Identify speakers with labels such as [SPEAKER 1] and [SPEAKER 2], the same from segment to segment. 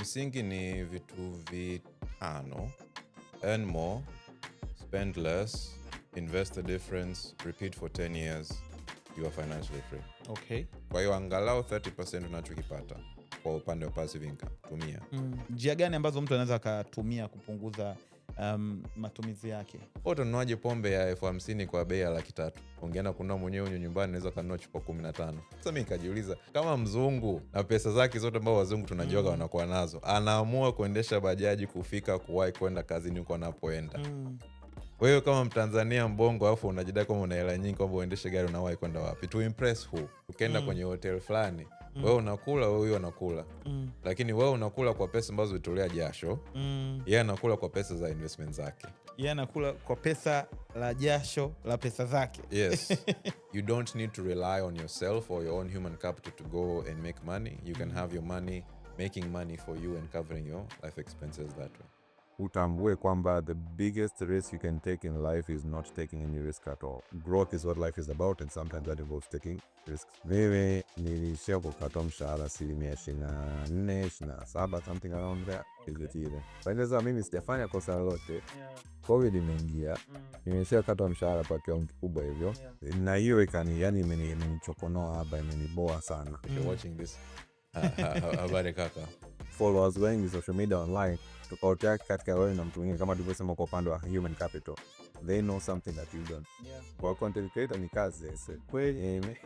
[SPEAKER 1] Misingi ni vitu vitano: earn more, spend less, invest the difference, repeat for 10 years, you are financially free.
[SPEAKER 2] Okay.
[SPEAKER 1] Kwa hiyo angalau 30% unachokipata kwa upande wa passive income tumia.
[SPEAKER 2] Njia gani ambazo mtu anaweza akatumia kupunguza matumizi yake?
[SPEAKER 1] Utanuaje pombe ya 50,000 kwa bei ya 300,000? Ungeenda kununua mwenyewe huko nyumbani unaweza kununua chupa 15. Sasa mimi nikajiuliza, kama mzungu na pesa zake zote ambao wazungu tunajoga wanakuwa nazo, anaamua kuendesha bajaji kufika kuwahi kwenda kazini huko anapoenda. Wewe kama Mtanzania mbongo alafu unajidai kama una hela nyingi kwamba uendeshe gari unawahi kwenda wapi? To impress who? Ukienda kwenye hotel fulani, wewe unakula, wewe unakula. Lakini wewe unakula kwa pesa ambazo ulitolea jasho. Yeye anakula kwa pesa za investment zake.
[SPEAKER 2] Yeye anakula kwa pesa la jasho la pesa zake.
[SPEAKER 1] Yes. You don't need to rely on yourself or your own human capital to go and make money. You can have your money making money for you and covering your life expenses that way.
[SPEAKER 3] Utambue kwamba the biggest risk you can take in life is not taking any risk at all. Growth is what life is about, and sometimes that involves taking risks. Mimi nilishia kukatwa mshahara 24, 27, something around there. Sasa mimi sijafanya kosa lolote. COVID imeingia. Nimeshia kukatwa mshahara kwa kiwango kikubwa hivyo. Na hiyo imenichokonoa hapa, imeniboa sana.
[SPEAKER 1] If you're watching this, habari kaka.
[SPEAKER 3] Followers wengi social media online, tofauti yake katika wewe na mtu mwingine, kama tulivyosema kwa upande wa human capital, they know something that you don't. Kwa content creator ni kazi kweli.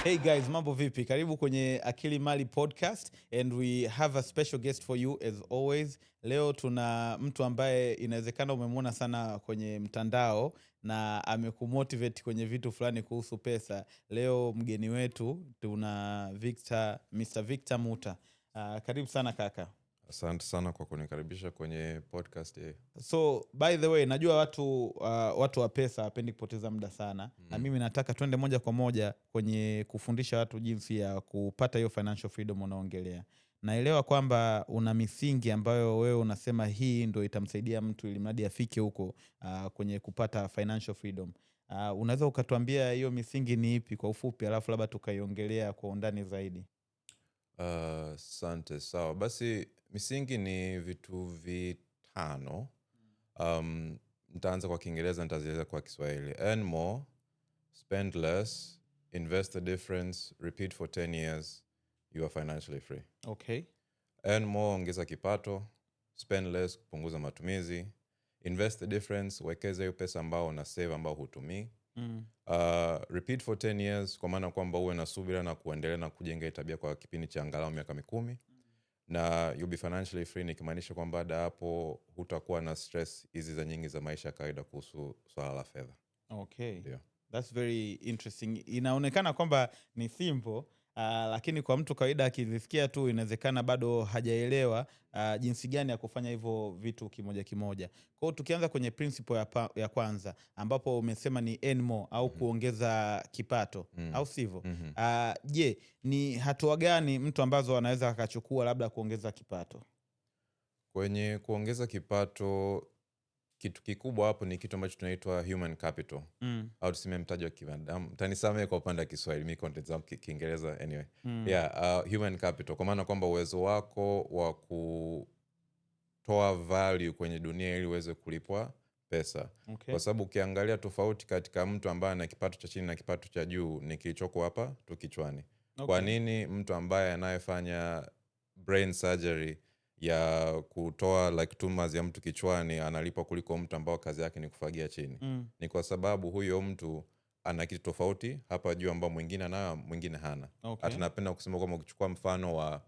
[SPEAKER 2] Hey guys, mambo vipi? Karibu kwenye Akili Mali Podcast, and we have a special guest for you as always. Leo tuna mtu ambaye inawezekana umemwona sana kwenye mtandao na amekumotivate kwenye vitu fulani kuhusu pesa. Leo mgeni wetu tuna Mr. Victor Muta. Karibu sana kaka.
[SPEAKER 1] Asante sana kwa kunikaribisha kwenye podcast.
[SPEAKER 2] So by the way, najua watu wa pesa hapendi kupoteza muda sana. Na mimi nataka twende moja kwa moja kwenye kufundisha watu jinsi ya kupata hiyo financial freedom unaongelea. Naelewa kwamba una misingi ambayo wewe unasema hii ndio itamsaidia mtu ili mradi afike huko kwenye kupata financial freedom. Unaweza ukatuambia hiyo misingi ni ipi kwa ufupi, alafu labda tukaiongelea kwa undani zaidi?
[SPEAKER 1] Asante. Sawa. Basi misingi ni vitu vitano. Nitaanza kwa Kiingereza, nitazieleza kwa Kiswahili. Earn more, spend less, invest the difference, repeat for 10 years, you are financially free.
[SPEAKER 2] Okay.
[SPEAKER 1] Earn more, ongeza kipato. Spend less, kupunguza matumizi. Invest the difference, wekeza hiyo pesa ambao una save ambao hutumii. Repeat for 10 years, kwa maana kwamba uwe na subira na kuendelea na kujenga tabia kwa kipindi cha angalau miaka 10. Na you'll be financially free, nikimaanisha kwamba baada hapo hutakuwa na stress hizi za nyingi za maisha ya kawaida kuhusu swala la fedha.
[SPEAKER 2] Okay.
[SPEAKER 1] Ndio.
[SPEAKER 2] That's very interesting. Inaonekana kwamba ni simple, lakini kwa mtu kawaida akisikia tu inawezekana bado hajaelewa jinsi gani ya kufanya hivyo vitu kimoja kimoja. Kwa hiyo tukianza kwenye principle ya kwanza ambapo umesema ni earn more au kuongeza kipato, au sivyo? Je, ni hatua gani mtu ambazo anaweza akachukua labda kuongeza kipato?
[SPEAKER 1] Kwenye kuongeza kipato, kitu kikubwa hapo ni kitu ambacho tunaitwa human capital. Au tuseme mtaji wa kibinadamu. Mtanisamehe kwa upande wa Kiswahili, mimi content zangu Kiingereza anyway. Human capital, kwa maana kwamba uwezo wako wa kutoa value kwenye dunia ili uweze kulipwa pesa.
[SPEAKER 2] Okay.
[SPEAKER 1] Kwa sababu ukiangalia tofauti katika mtu ambaye ana kipato cha chini na kipato cha juu ni kilichoko hapa tu kichwani.
[SPEAKER 2] Okay.
[SPEAKER 1] Kwa nini mtu ambaye anayefanya brain surgery ya kutoa like tumors ya mtu kichwani analipwa kuliko mtu ambao kazi yake ni kufagia chini? Ni kwa sababu huyo mtu ana kitu tofauti hapa juu ambao mwingine anayo, mwingine hana.
[SPEAKER 2] Okay.
[SPEAKER 1] Hata napenda kusema kama ukichukua mfano wa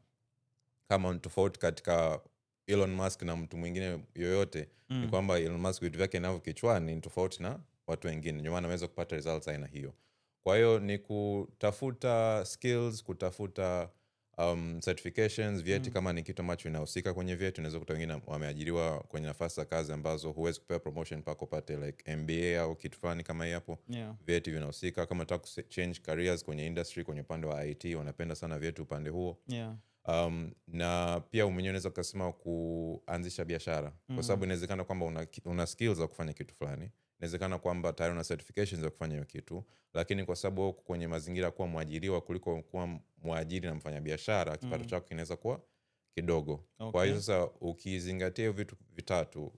[SPEAKER 1] kama tofauti katika Elon Musk na mtu mwingine yoyote, ni kwamba Elon Musk vitu vyake navyo kichwani ni tofauti na watu wengine. Ndio maana anaweza kupata results aina hiyo. Kwa hiyo ni kutafuta skills, kutafuta certifications, vyeti kama ni kitu ambacho inahusika kwenye vyeti. Unaweza kuta wengine wameajiriwa kwenye nafasi za kazi ambazo huwezi kupewa promotion mpaka upate like MBA au kitu fulani kama hiyo hapo. Vyeti vinahusika. Kama unataka change careers kwenye industry, kwenye upande wa IT, wanapenda sana vyeti upande huo. Na pia mwenyewe unaweza kusema kuanzisha biashara, kwa sababu inawezekana kwamba una skills za kufanya kitu fulani, inawezekana kwamba tayari una certifications za kufanya hiyo kitu, lakini kwa sababu kwenye mazingira kuwa mwajiriwa kuliko kuwa mwajiri na mfanya biashara, kipato chako kinaweza kuwa kidogo. Kwa hiyo sasa ukizingatia vitu vitatu,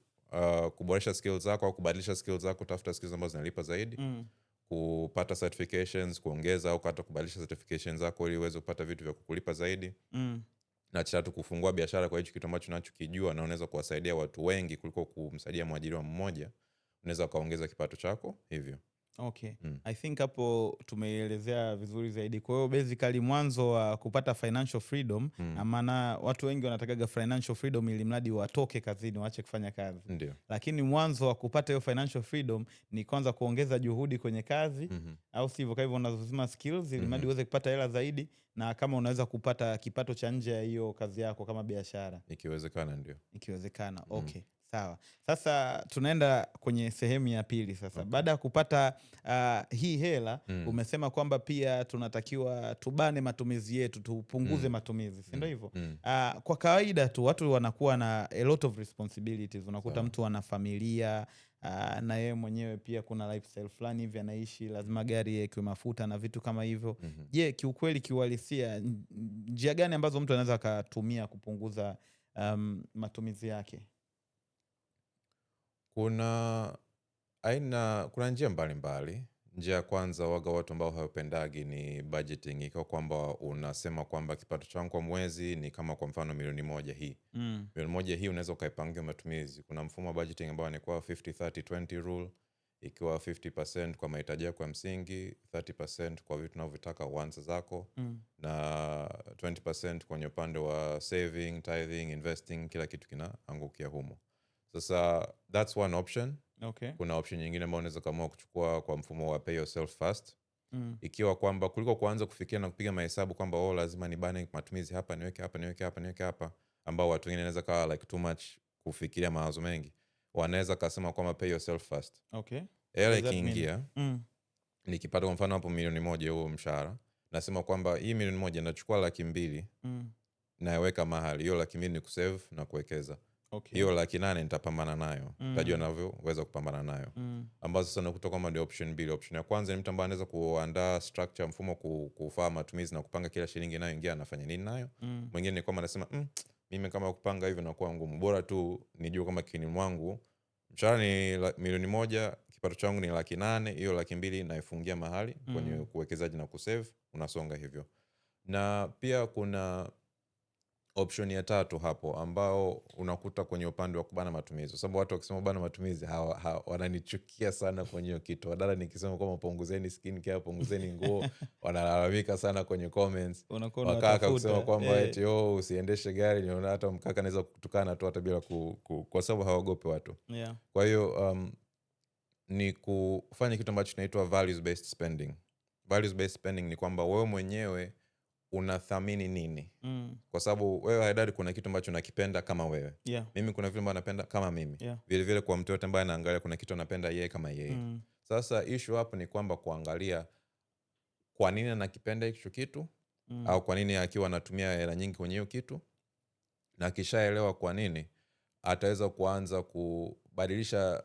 [SPEAKER 1] kuboresha skills zako au kubadilisha skills zako, tafuta skills ambazo zinalipa zaidi, kupata certifications, kuongeza au hata kubadilisha certifications zako ili uweze kupata vitu vya kukulipa zaidi. Na tatu, kufungua biashara kwa hicho kitu ambacho unachokijua na unaweza kuwasaidia watu wengi kuliko kumsaidia mwajiriwa mmoja, unaweza kaongeza kipato chako hivyo.
[SPEAKER 2] I think hapo tumeelezea vizuri zaidi. Kwa hiyo basically mwanzo wa kupata financial freedom, maana watu wengi wanatakaga financial freedom ili mradi watoke kazini, waache kufanya kazi.
[SPEAKER 1] Ndiyo.
[SPEAKER 2] Lakini mwanzo wa kupata hiyo financial freedom ni kwanza kuongeza juhudi kwenye kazi, au sivyo? Kwa hivyo unazozima skills ili mradi uweze kupata hela zaidi, na kama unaweza kupata kipato cha nje ya hiyo kazi yako kama biashara.
[SPEAKER 1] Ikiwezekana ndio.
[SPEAKER 2] Ikiwezekana. Sawa. Sasa tunaenda kwenye sehemu ya pili sasa. Baada ya kupata hii hela, umesema kwamba pia tunatakiwa tubane matumizi yetu, tupunguze matumizi, si ndio hivyo? Kwa kawaida tu watu wanakuwa na a lot of responsibilities. Unakuta mtu ana familia, na yeye mwenyewe pia kuna lifestyle fulani hivi anaishi, lazima gari yake mafuta na vitu kama hivyo. Je, kiukweli kiuhalisia, njia gani ambazo mtu anaweza akatumia kupunguza matumizi yake?
[SPEAKER 1] Kuna njia mbalimbali. Njia ya kwanza, waga watu ambao hawapendagi, ni budgeting. Ikiwa kwamba unasema kwamba kipato changu kwa mwezi ni kama kwa mfano milioni hii. Milioni hii unaweza ukaipangia matumizi. Kuna mfumo wa budgeting ambao ni kwa 50-30-20 rule, ikiwa 50% kwa mahitaji yako ya msingi, 30% kwa vitu unavyotaka wants zako, na 20% kwenye upande wa saving, tithing, investing, kila kitu kinaangukia humo. Sasa that's one option. Kuna option nyingine ambayo unaweza kaamua kuchukua kwa mfumo wa pay yourself first. Ikiwa kwamba kuliko kuanza kufikia na kupiga mahesabu kwamba lazima nibane matumizi hapa, niweke hapa, ambao watu wengine inaweza kawa like too much kufikiria mawazo mengi, wanaweza kasema kwamba pay yourself first. Hela ikiingia, nikipata kwa mfano hapo milioni huo mshahara, nasema kwamba hii milioni nachukua 200,000 naweka mahali, hiyo 200,000 ni kusave na kuwekeza. Hiyo 800,000 nitapambana nayo. Tajua navyoweza kupambana nayo. Ambazo sasa nakuta kwamba ndio option 2. Option ya kwanza ni mtu ambaye anaweza kuandaa structure, mfumo, kufaa matumizi na kupanga kila shilingi inayoingia anafanya nini nayo. Mwingine ni kwamba anasema mimi kama kupanga hivyo inakuwa ngumu, bora tu nijue kama kini mwangu mshahara ni milioni kipato changu ni 800,000, hiyo 200,000 naifungia mahali kwenye kuwekezaji na kusave, unasonga hivyo. Na pia kuna option ya tatu hapo, ambao unakuta kwenye upande wa kubana matumizi. Kwa sababu watu wakisema bana matumizi wananichukia sana kwenye hiyo kitu. Wadada nikisema kwamba punguzeni skin care, punguzeni nguo, wanalalamika sana kwenye comments. Wakaka kusema kwamba eti usiendeshe gari, niona hata mkaka anaweza kutukana tu hata bila kwa sababu hawagopi watu. Kwa hiyo ni kufanya kitu ambacho kinaitwa values based spending. Values based spending ni kwamba wewe mwenyewe unathamini nini? Kwa sababu wewe Haidari, kuna kitu ambacho unakipenda kama wewe. Mimi kuna vitu ambavyo napenda kama mimi. Vile vile kwa mtu yote ambaye anaangalia kuna kitu anapenda yeye kama yeye. Sasa issue hapo ni kwamba kuangalia kwa nini anakipenda hicho kitu, au kwa nini akiwa anatumia hela nyingi kwenye hiyo kitu, na kishaelewa kwa nini, ataweza kuanza kubadilisha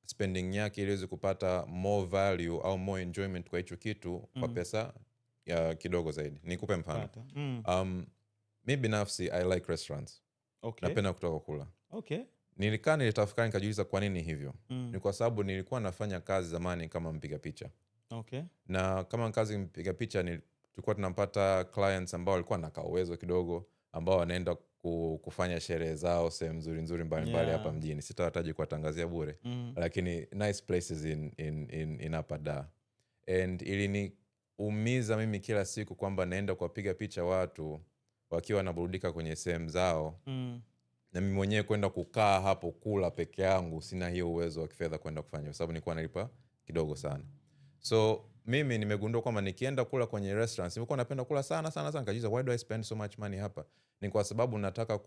[SPEAKER 1] spending yake ili aweze kupata more value au more enjoyment kwa hicho kitu kwa pesa ya kidogo zaidi. Nikupe mfano. Mi binafsi I like restaurants. Napenda kutoka kula. Nilikaa nilitafakari nikajiuliza kwa nini hivyo. Ni kwa sababu nilikuwa nafanya kazi zamani kama mpiga picha. Na kama kazi mpiga picha tulikuwa tunampata clients ambao walikuwa na uwezo kidogo, ambao wanaenda kufanya sherehe zao sehemu nzuri mbalimbali hapa mjini. Sitawataji kuwatangazia bure. Lakini nice places in Upper Dar. And iliniumiza mimi kila siku kwamba naenda kuwapiga picha watu wakiwa wanaburudika kwenye sehemu zao, na mimi mwenyewe kwenda kukaa hapo kula peke yangu sina hiyo uwezo wa kifedha kwenda kufanya, kwa sababu nilikuwa nalipa kidogo sana. So mimi nimegundua kwamba nikienda kula kwenye restaurants, nilikuwa napenda kula sana sana sana, nikajiuliza why do I spend so much money hapa? Ni kwa sababu nataka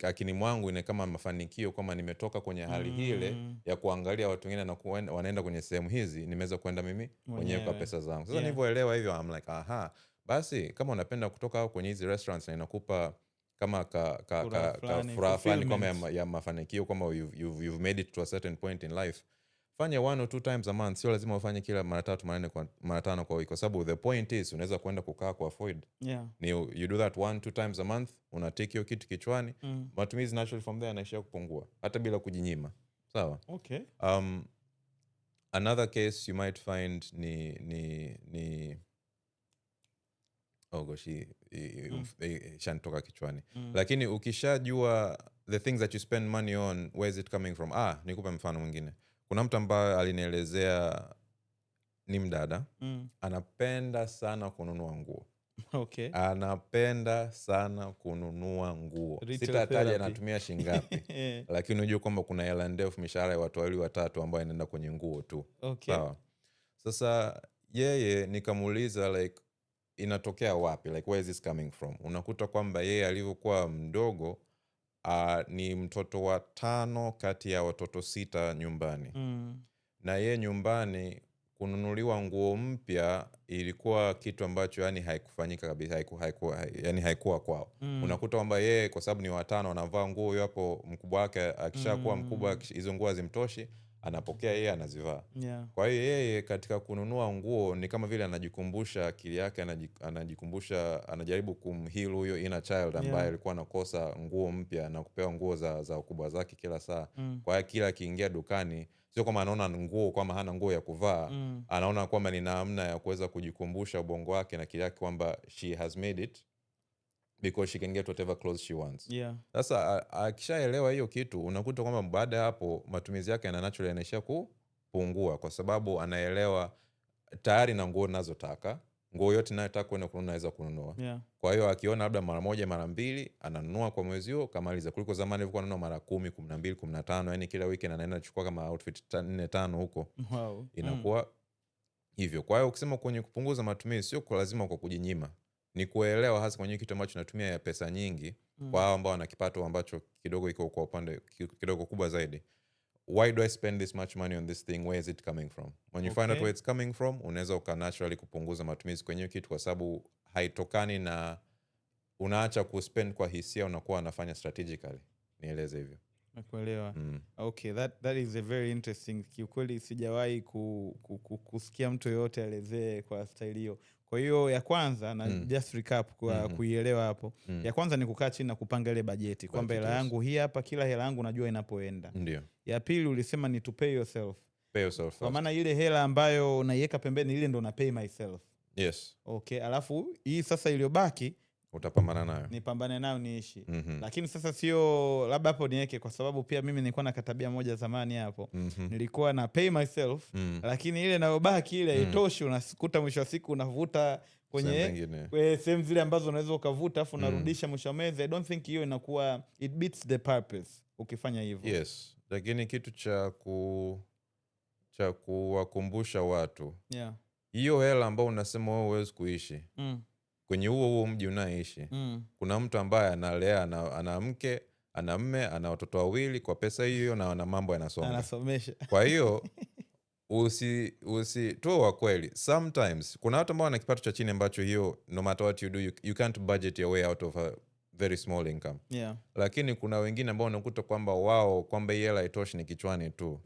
[SPEAKER 1] akini mwangu ina kama mafanikio kama nimetoka kwenye hali hile ya kuangalia watu wengine na wanaenda kwenye sehemu hizi, nimeweza kwenda mimi mwenyewe kwa pesa zangu. Sasa nilivyoelewa hivyo, I'm like aha, basi kama unapenda kutoka kwenye hizi restaurants na inakupa kama furaha fulani kama ya mafanikio, kama you've made it to a certain point in life, fanya 1 or 2 times a month. Sio lazima ufanye kila mara 3 mara 4 mara 5 kwa wiki, kwa sababu the point is unaweza kwenda kukaa kwa avoid. Ni you do that 1-2 times a month, una take hiyo kitu kichwani, matumizi naturally from there yanaishia kupungua hata bila kujinyima. Sawa?
[SPEAKER 2] Okay.
[SPEAKER 1] Another case you might find ni oh gosh, shantoka kichwani. Lakini ukishajua the things that you spend money on, where is it coming from? Nikupe mfano mwingine. Kuna mtu ambaye alinielezea, ni mdada, anapenda sana kununua nguo.
[SPEAKER 2] Okay.
[SPEAKER 1] Anapenda sana kununua nguo. Sitataja anatumia shilingi ngapi. Lakini unajua kwamba kuna hela ndefu, mishahara ya watu 2-3 ambao inaenda kwenye nguo tu.
[SPEAKER 2] Okay.
[SPEAKER 1] Sawa. Sasa yeye nikamuuliza like inatokea wapi? Like where is this coming from? Unakuta kwamba yeye alivyokuwa mdogo ni mtoto wa 5 kati ya watoto 6 nyumbani. Na yeye nyumbani kununuliwa nguo mpya ilikuwa kitu ambacho yani haikufanyika kabisa, yani haikuwa kwao. Unakuta kwamba yeye kwa sababu ni wa 5 anavaa nguo hiyo hapo, mkubwa wake akishakuwa mkubwa hizo nguo hazimtoshi, anapokea yeye anazivaa. Kwa hiyo yeye katika kununua nguo ni kama vile anajikumbusha akili yake, anajaribu kumheal huyo inner child ambaye alikuwa anakosa nguo mpya na kupewa nguo za ukubwa zake kila saa. Kwa hiyo kila akiingia dukani, sio kama anaona nguo kama hana nguo ya kuvaa, anaona kwamba ni namna ya kuweza kujikumbusha ubongo wake na akili yake kwamba she has made it because she can get whatever clothes she wants. Sasa akishaelewa hiyo kitu, unakuta kwamba baada ya hapo matumizi yake yana naturally yanaishia kupungua, kwa sababu anaelewa tayari na nguo ninazotaka, nguo yote ninayotaka kwenda kununua naweza kununua. Kwa hiyo akiona labda mara 1 mara 2 ananunua kwa mwezi huo kamaliza, kuliko zamani ilikuwa ananunua mara 10, 12, 15, yani kila weekend anaenda kuchukua kama outfit 4-5 huko. Inakuwa hivyo. Kwa hiyo ukisema kwenye kupunguza matumizi, sio kwa lazima kwa kujinyima, ni kuelewa hasa kwenye kitu ambacho natumia ya pesa nyingi kwa hao ambao wana kipato ambacho kidogo iko kwa upande kidogo kubwa zaidi. Why do I spend this much money on this thing? Where is it coming from? When you find out where it's coming from, unaweza naturally kupunguza matumizi kwenye kitu, kwa sababu haitokani na unaacha kuspend kwa hisia, unakuwa unafanya strategically. Nieleze hivyo.
[SPEAKER 2] Nakuelewa. Okay, that is a very interesting. Kiukweli sijawahi kusikia mtu yote aelezee kwa style hiyo. Kwa hiyo ya kwanza na just recap kwa kuielewa hapo. Ya kwanza ni kukaa chini na kupanga ile bajeti, kwamba hela yangu hii hapa, kila hela yangu najua inapoenda.
[SPEAKER 1] Ndio.
[SPEAKER 2] Ya pili ulisema ni to pay yourself.
[SPEAKER 1] Pay yourself.
[SPEAKER 2] Kwa maana ile hela ambayo unaiweka pembeni, ile ndo na pay myself.
[SPEAKER 1] Yes.
[SPEAKER 2] Okay, alafu hii sasa iliyobaki
[SPEAKER 1] utapambana nayo.
[SPEAKER 2] Nipambane nayo niishi. Lakini sasa sio labda hapo niweke, kwa sababu pia mimi nilikuwa na katabia moja zamani hapo. Nilikuwa na pay myself, lakini ile inayobaki ile haitoshi, unasikuta mwisho wa siku unavuta kwenye sehemu zile ambazo unaweza ukavuta afu unarudisha mwisho wa mwezi. I don't think hiyo inakuwa, it beats the purpose ukifanya hivyo.
[SPEAKER 1] Yes. Lakini kitu cha kuwakumbusha watu. Hiyo hela ambao unasema wewe huwezi kuishi. Kwenye huo mji unaishi, kuna mtu ambaye analea, ana mke, ana mme, ana watoto 2 kwa pesa hiyo, na ana mambo
[SPEAKER 2] anasomesha.
[SPEAKER 1] Kwa hiyo toa kweli. Sometimes kuna watu ambao wana kipato cha chini ambacho hiyo no matter what you do you can't budget your way out of a very small income. Lakini kuna wengine ambao unakuta kwamba hii hela haitoshi, ni kichwani tu.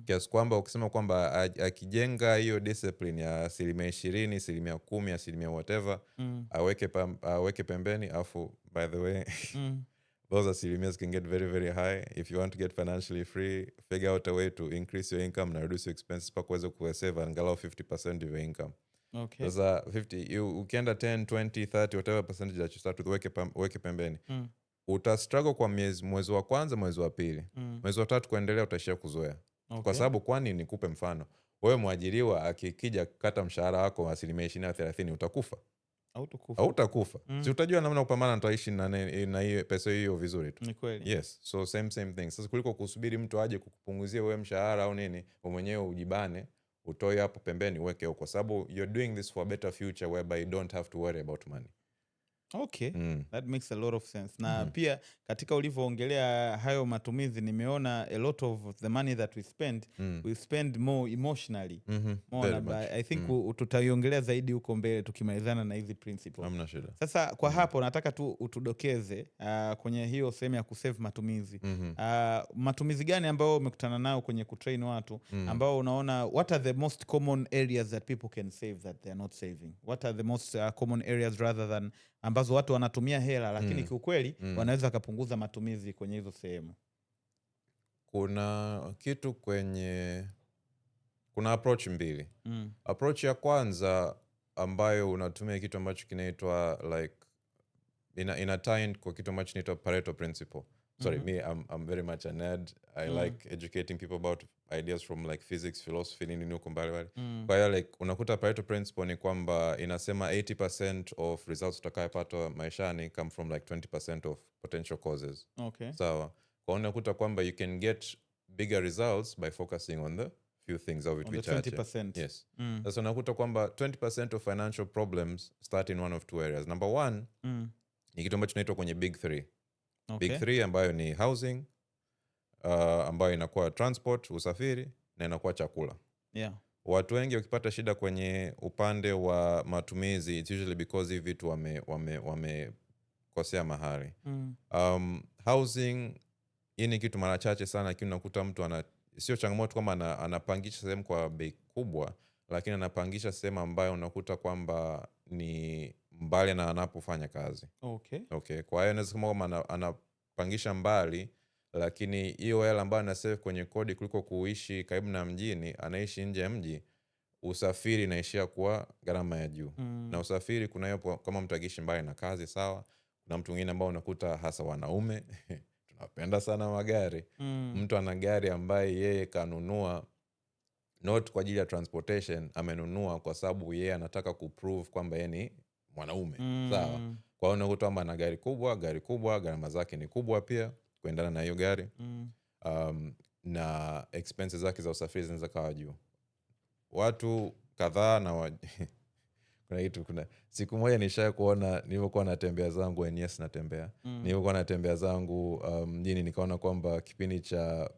[SPEAKER 1] Kiasi kwamba ukisema kwamba akijenga hiyo discipline ya 20%, 10%, whatever, aweke pembeni, afu by the way those asilimia can get very very high. If you want to get financially free, figure out a way to increase your income na reduce your expenses mpaka uweze kusave angalau 50% of your income.
[SPEAKER 2] Okay.
[SPEAKER 1] Sasa 50, ukienda 10, 20, 30 whatever percentage that you start with, weke pembeni. Utastruggle kwa mwezi wa kwanza, mwezi wa pili. Mwezi wa 3 kuendelea utaishia kuzoea. Kwa sababu kwani nikupe mfano, wewe mwajiriwa akikija kukata mshahara wako 20% au 30%, utakufa? Hautakufa. Si utajua namna kupambana utaishi na hiyo pesa hiyo vizuri tu.
[SPEAKER 2] Ni kweli.
[SPEAKER 1] Yes, so same thing. Sasa kuliko kusubiri mtu aje kukupunguzia wewe mshahara au nini, wewe mwenyewe ujibane, utoe hapo pembeni uweke huko, sababu you're doing this for a better future whereby you don't have to worry about money.
[SPEAKER 2] Okay, that makes a lot of sense. Na pia katika ulivyoongelea hayo matumizi, nimeona a lot of the money that we spend more emotionally. More I think tutaiongelea zaidi huko mbele tukimalizana na hizi principles.
[SPEAKER 1] Hamna shida.
[SPEAKER 2] Sasa kwa hapo nataka tu utudokeze kwenye hiyo sehemu ya kusave matumizi. Matumizi gani ambayo umekutana nayo kwenye kutrain watu ambao unaona what are the most common areas that people can save that they are not saving? What are the most common areas rather than ambazo watu wanatumia hela lakini kiukweli wanaweza kupunguza matumizi kwenye hizo sehemu?
[SPEAKER 1] Kuna kitu kuna approach mbili. Approach ya kwanza ambayo unatumia kitu ambacho kinaitwa like ina tie kwa kitu ambacho kinaitwa Pareto principle. Sorry, me I'm very much a nerd. I like educating people about ideas from like physics, philosophy, nini huko mbalimbali. Kwa hiyo like unakuta Pareto principle ni kwamba inasema 80% of results utakayopata maishani come from like 20% of potential causes.
[SPEAKER 2] Okay.
[SPEAKER 1] Sawa. Kwa unakuta kwamba you can get bigger results by focusing on the few things of it which are
[SPEAKER 2] 20%.
[SPEAKER 1] Yes. Sasa unakuta kwamba 20% of financial problems start in one of two areas. Number one, ni kitu ambacho tunaitwa kwenye big three.
[SPEAKER 2] Okay.
[SPEAKER 1] Big three ambayo ni housing, ambayo inakuwa transport, usafiri, na inakuwa chakula.
[SPEAKER 2] Yeah.
[SPEAKER 1] Watu wengi wakipata shida kwenye upande wa matumizi, it's usually because hivi vitu wamekosea mahali. Housing, hii ni kitu mara chache sana, lakini unakuta mtu sio changamoto kwamba anapangisha sehemu kwa bei kubwa, lakini anapangisha sehemu ambayo unakuta kwamba ni mbali na anapofanya kazi. Okay. Kwa hiyo inaweza kama kwamba anapangisha mbali, lakini hiyo hela ambayo anasave kwenye kodi kuliko kuishi karibu na mjini, anaishi nje ya mji, usafiri inaishia kuwa gharama ya juu. Na usafiri kuna hiyo kama mtu akiishi mbali na kazi, sawa. Kuna mtu mwingine ambao unakuta hasa wanaume tunapenda sana magari. Mtu ana gari ambaye yeye kanunua not kwa ajili ya transportation, amenunua kwa sababu yeye anataka kuprove kwamba yeye ni mwanaume. Sawa. Kwa hiyo unakuta kwamba ana gari kubwa, gharama zake ni kubwa pia kuendana na hiyo gari. Na expenses zake za usafiri zinaweza kawa juu. Watu kadhaa na kuna siku moja nilivyokuwa natembea zangu, nilivyokuwa natembea zangu mjini, nikaona kwamba kipindi cha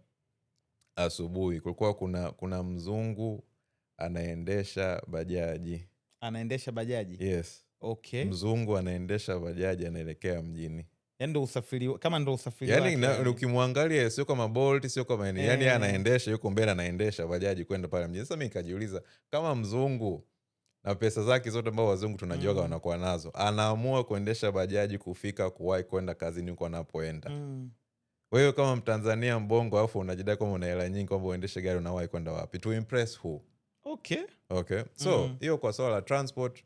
[SPEAKER 1] asubuhi kulikuwa kuna mzungu anaendesha bajaji. Yes.
[SPEAKER 2] Okay.
[SPEAKER 1] Mzungu anaendesha bajaji anaelekea mjini.
[SPEAKER 2] Yaani ndo usafiri, kama ndo usafiri
[SPEAKER 1] wake. Yaani ukimwangalia sio kama Bolt, sio kama yani anaendesha, yuko mbele anaendesha bajaji kwenda pale mjini. Sasa mimi nikajiuliza, kama mzungu na pesa zake zote ambao wazungu tunajuaga wanakuwa nazo, anaamua kuendesha bajaji kufika kuwahi kwenda kazini huko anapoenda. Wewe kama Mtanzania mbongo alafu unajidai kama una hela nyingi kwamba uendeshe gari, unawahi kwenda wapi? To impress who? Okay. So, hiyo kwa swala la transport,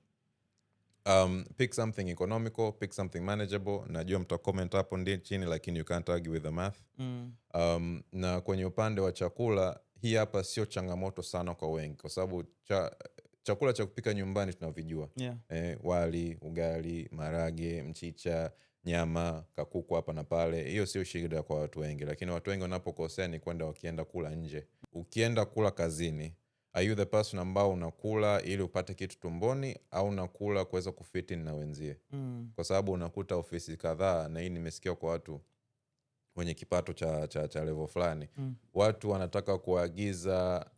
[SPEAKER 1] pick something economical, pick something manageable. Najua mta comment hapo chini, lakini you can't argue with the math. Na kwenye upande wa chakula, hii hapa sio changamoto sana kwa wengi, kwa sababu chakula cha kupika nyumbani tunavijua. Wali, ugali, marage, mchicha, nyama, kakuku hapa na pale. Hiyo sio shida kwa watu wengi, lakini watu wengi wanapokosea ni kwenda wakienda kula nje. Ukienda kula kazini, are you the person ambao unakula ili upate kitu tumboni, au unakula kuweza kufit in na wenzie? Kwa sababu unakuta ofisi kadhaa, na hii nimesikia kwa watu wenye kipato cha level fulani, watu wanataka kuagiza,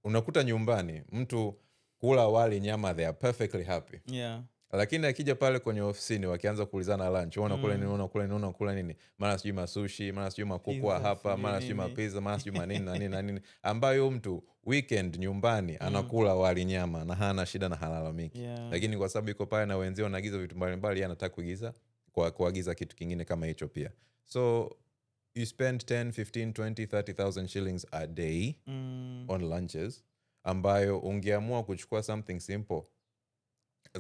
[SPEAKER 1] unakuta nyumbani mtu kula wali nyama, they are perfectly happy. Lakini akija pale kwenye ofisini wakianza kuulizana lunch, unakula nini? Mara sijui masushi, mara sijui makukua hapa, mara sijui mapizza, mara sijui manini na nini, ambayo mtu weekend nyumbani anakula wali nyama na hana shida na halalamiki. Lakini kwa sababu yuko pale na wenzio wanaagiza vitu mbalimbali, yeye anataka kuagiza kitu kingine kama hicho pia. So you spend 10, 15, 20, 30,000 shillings a day on lunches, ambayo ungeamua kuchukua something simple,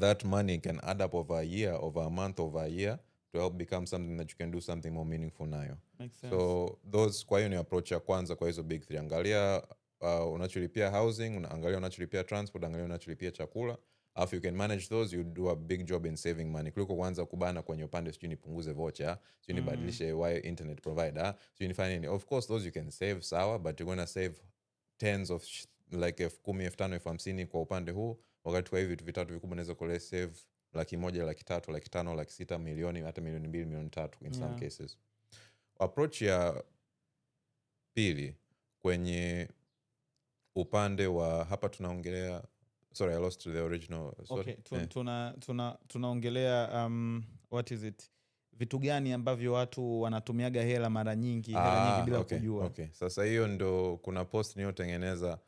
[SPEAKER 1] that money can add up over a year, over a month, over a year, to help become something that you can do something more meaningful nayo. So kwa hiyo ni approach ya kwanza kwa hizo big three. Angalia unacholipia housing, angalia unacholipia transport, angalia unacholipia chakula. If you can manage those, you do a big job in saving money. Kuliko kwanza kubana kwenye upande sijui nipunguze voucher, sijui nibadilishe internet provider, sijui nifanye nini. Of course those you can save, sawa, but you're going to save tens of like 10,000, 5,000, 50,000 kwa upande huu, wakati kwa hivi vitu vitatu vikubwa naweza kule save 100,000, 300,000, 500,000, 600,000, milioni, hata milioni 2, milioni 3 in some cases. Approach ya pili kwenye upande wa hapa tunaongelea, sorry I lost the original, sorry.
[SPEAKER 2] Okay, tunaongelea what is it, vitu gani ambavyo watu wanatumiaga hela mara nyingi, hela nyingi bila kujua.
[SPEAKER 1] Okay. Sasa hiyo ndo kuna post niliyotengeneza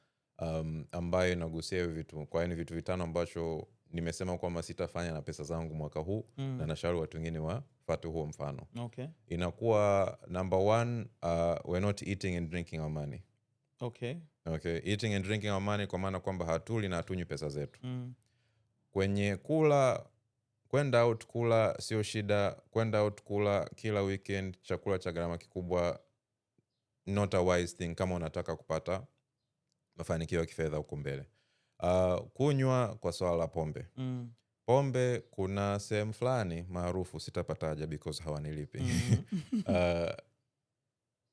[SPEAKER 1] ambayo inagusia hiyo vitu. Kwa hiyo ni vitu vitano ambacho nimesema kwamba sitafanya na pesa zangu mwaka huu, na nashauri watu wengine wafuate huo mfano.
[SPEAKER 2] Okay.
[SPEAKER 1] Inakuwa number 1, we're not eating and drinking our money.
[SPEAKER 2] Okay.
[SPEAKER 1] Eating and drinking our money kwa maana kwamba hatuli na hatunywi pesa zetu. Kwenye kula, kwenda out kula sio shida, kwenda out kula kila weekend chakula cha gharama kikubwa not a wise thing kama unataka kupata mafanikio ya kifedha huko mbele. Kunywa kwa swala la pombe. Pombe kuna sehemu fulani maarufu, sitapataja because hawanilipi.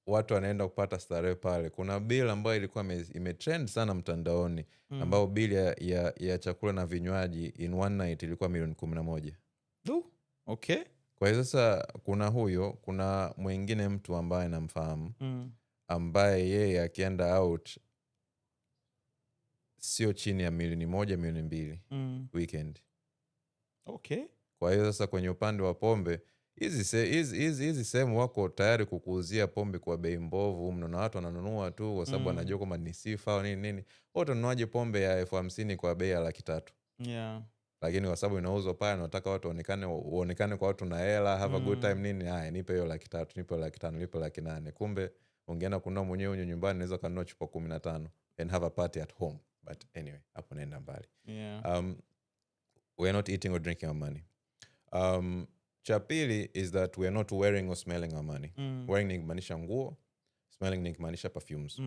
[SPEAKER 1] Watu wanaenda kupata starehe pale. Kuna bill ambayo ilikuwa imetrend sana mtandaoni, ambayo bill ya chakula na vinywaji in one night ilikuwa milioni 11.
[SPEAKER 2] Okay.
[SPEAKER 1] Kwa hiyo sasa kuna mwingine mtu ambaye namfahamu, ambaye yeye akienda out sio chini ya milioni 1, milioni 2 weekend.
[SPEAKER 2] Okay.
[SPEAKER 1] Kwa hiyo sasa kwenye upande wa pombe, hizi sehemu wako tayari kukuuzia pombe kwa bei mbovu mno, na watu wananunua tu kwa sababu wanajua kama ni sifa au nini. Wote unanuaje pombe ya 50,000 kwa bei ya 300,000?
[SPEAKER 2] Yeah.
[SPEAKER 1] Lakini kwa sababu inauzwa pale, nataka watu waonekane kwa watu na hela, have a good time nini, haya nipe hiyo 300,000, nipe 500,000, nipe 800,000. Kumbe ungeenda kununua mwenyewe huko nyumbani unaweza kununua chupa 15 and have a party at home. But anyway, hapo naenda mbali.
[SPEAKER 2] Yeah.
[SPEAKER 1] We are not eating or drinking our money. Cha pili is that we are not wearing or smelling our money. Wearing ni kumaanisha nguo, smelling ni kumaanisha perfumes.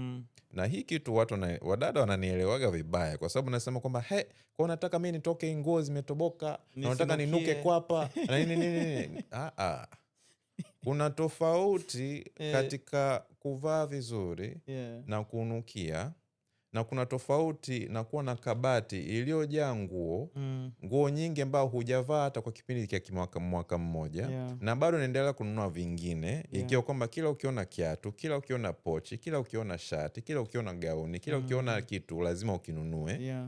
[SPEAKER 1] Na hii kitu wadada wananielewaga vibaya, kwa sababu nasema kwamba kwa nataka mimi nitoke nguo zimetoboka, na nataka ninuke kwapa na nini. Kuna tofauti katika kuvaa vizuri na kunukia, na kuna tofauti na kuwa na kabati iliyojaa nguo nyingi ambao hujavaa hata kwa kipindi cha mwaka mmoja, na bado unaendelea kununua vingine, ikiwa kwamba kila ukiona kiatu, kila ukiona pochi, kila ukiona shati, kila ukiona gauni, kila ukiona kitu lazima ukinunue.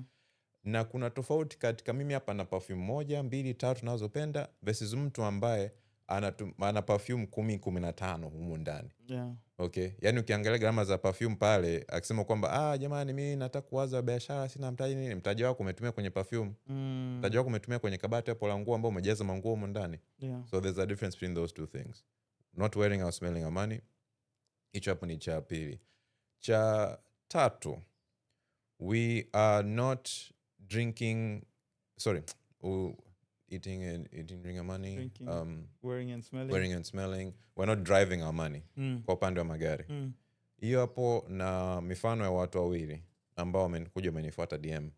[SPEAKER 1] Na kuna tofauti katika mimi hapa na perfume 1, 2, 3 nazopenda versus mtu ambaye ana perfume 10, 15 humu ndani. Okay, yani ukiangalia gharama za perfume pale, akisema kwamba jamani mimi nataka kuanza biashara, sina mtaji nini, mtaji wako umetumia kwenye perfume, mtaji wako umetumia kwenye kabati hapo la nguo ambao umejaza manguo humu ndani. So there's a difference between those two things. Not wearing or smelling our money. Hicho hapo ni cha pili. Cha tatu, we are not drinking, eating and drinking our money,
[SPEAKER 2] drinking, wearing and smelling.
[SPEAKER 1] We're not driving our money. Kwa upande wa magari. Hiyo hapo na mifano ya watu wawili ambao wamenifuata DM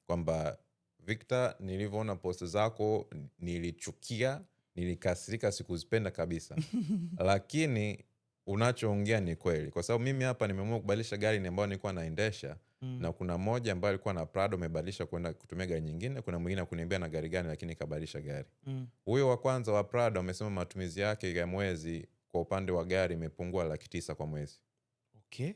[SPEAKER 1] kwamba Victor, nilivyoona post zako nilichukia, nilikasirika, sikuzipenda kabisa. Lakini unachoongea ni kweli, kwa sababu mimi hapa nimeamua kubadilisha gari ambayo nilikuwa naendesha, na kuna moja ambaye alikuwa na Prado amebadilisha kwenda kutumia gari nyingine, kuna mwingine kuniambia na gari gani lakini kabadilisha gari. Huyo wa kwanza wa Prado amesema matumizi yake ya mwezi kwa upande wa gari imepungua 900,000 kwa mwezi.
[SPEAKER 2] Okay.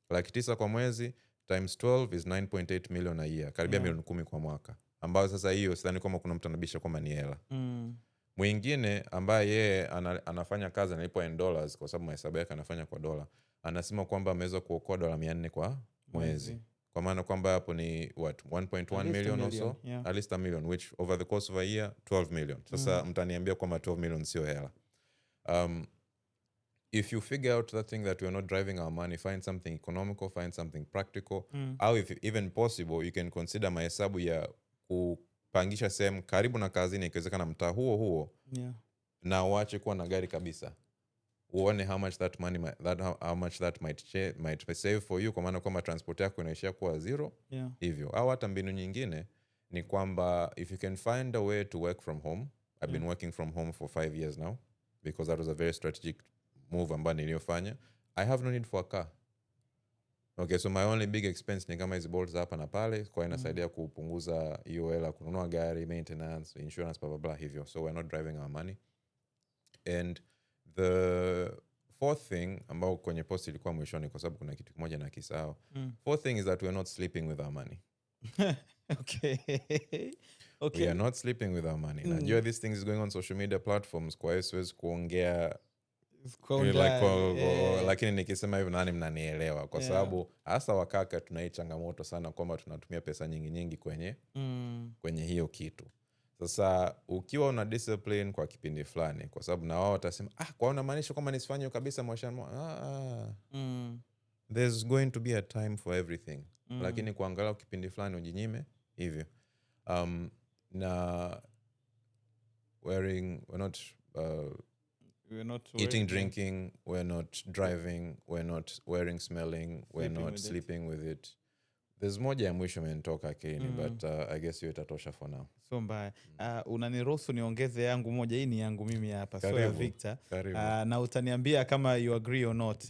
[SPEAKER 1] 900,000 kwa mwezi times 12 is 9.8 million a year, karibia milioni 10 kwa mwaka, ambao sasa hiyo sidhani kama kuna mtu anabisha kwamba ni hela. Mwingine ambaye yeye anafanya kazi analipwa in dollars, kwa sababu mahesabu yake anafanya kwa dola, anasema kwamba ameweza kuokoa $400 kwa mwezi. Kwa maana kwamba hapo ni what, 1.1 million or so, at least $1 million, which over the course of a year 12 million. Sasa mtaniambia kwamba 12 million sio hela. If you figure out that thing that we're not driving our money, find something economical, find something practical, or if even possible you can consider mahesabu ya kupangisha sehemu karibu na kazini, ikiwezekana mtaa huo, na uache kuwa na gari kabisa. Uone how much that money might save for you, kwa maana kwamba transport yako inaishia kuwa zero. Hivyo au hata mbinu nyingine ni kwamba if you can find a way to work from home. I've been working from home for 5 years now because that was a very strategic move ambayo niliyofanya. I have no need for a car. Okay, so my only big expense ni kama hizi bolts hapa na pale, kwa inasaidia kupunguza hiyo hela kununua gari, maintenance, insurance, blah blah blah hivyo. So we're not driving our money. And the fourth thing ambao kwenye post ilikuwa mwishoni kwa sababu kuna kitu kimoja na kisahau. Fourth thing is that we're not sleeping with our money.
[SPEAKER 2] Okay. Okay.
[SPEAKER 1] We are not sleeping with our money. Najua this thing is going on social media platforms, kwa hiyo siwezi kuongea lakini nikisema hivyo nani mnanielewa, kwa sababu hasa wakaka tuna hii changamoto sana kwamba tunatumia pesa nyingi kwenye hiyo kitu. Sasa ukiwa una discipline kwa kipindi fulani, kwa sababu na wao watasema kwa unamaanisha kwamba nisifanye kabisa maishani there's going to be a time for everything. Lakini kuangalia kipindi fulani ujinyime hivyo. Na we're not eating, drinking, we're not driving, we're not wearing, smelling, we're not sleeping with it. There's moja ya mwisho imenitoka akilini, but I guess hiyo itatosha for now.
[SPEAKER 2] So mbaya. Unaniruhusu niongeze yangu moja, hii ni yangu mimi hapa, so ya Victor. Na utaniambia kama you agree or not.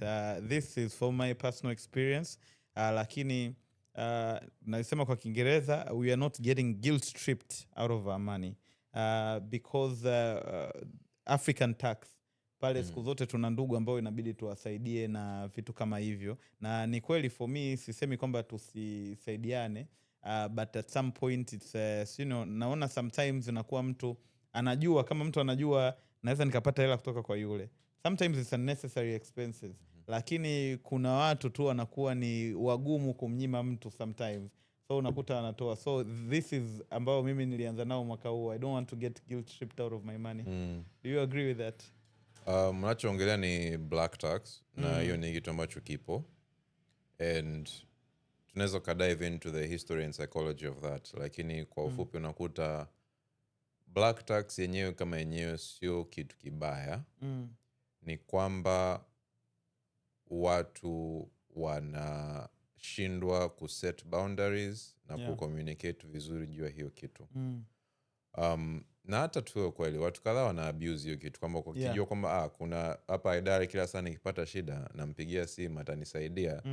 [SPEAKER 2] This is for my personal experience. Lakini naisema kwa Kiingereza, we are not getting guilt tripped out of our money. Because African tax pale siku zote tuna ndugu ambao inabidi tuwasaidie na vitu kama hivyo, na ni kweli for me sisemi kwamba tusisaidiane, but at some point it's naona sometimes inakuwa mtu anajua, kama mtu anajua naweza nikapata hela kutoka kwa yule, sometimes it's unnecessary expenses, lakini kuna watu tu wanakuwa ni wagumu kumnyima mtu sometimes, so unakuta anatoa. So this is ambao mimi nilianza nao mwaka huu. I don't want to get guilt tripped out of my money. Do you agree with that?
[SPEAKER 1] Mnachoongelea ni black tax, na hiyo ni kitu ambacho kipo, and tunaweza kadive into the history and psychology of that, lakini kwa ufupi unakuta black tax yenyewe kama yenyewe sio kitu kibaya. Ni kwamba watu wanashindwa kuset boundaries na kucommunicate vizuri juu ya hiyo kitu. Na hata tuwe kweli watu kadhaa wana abuse hiyo kitu, kwamba ukijua kwamba kuna hapa idara kila saa nikipata shida nampigia simu atanisaidia,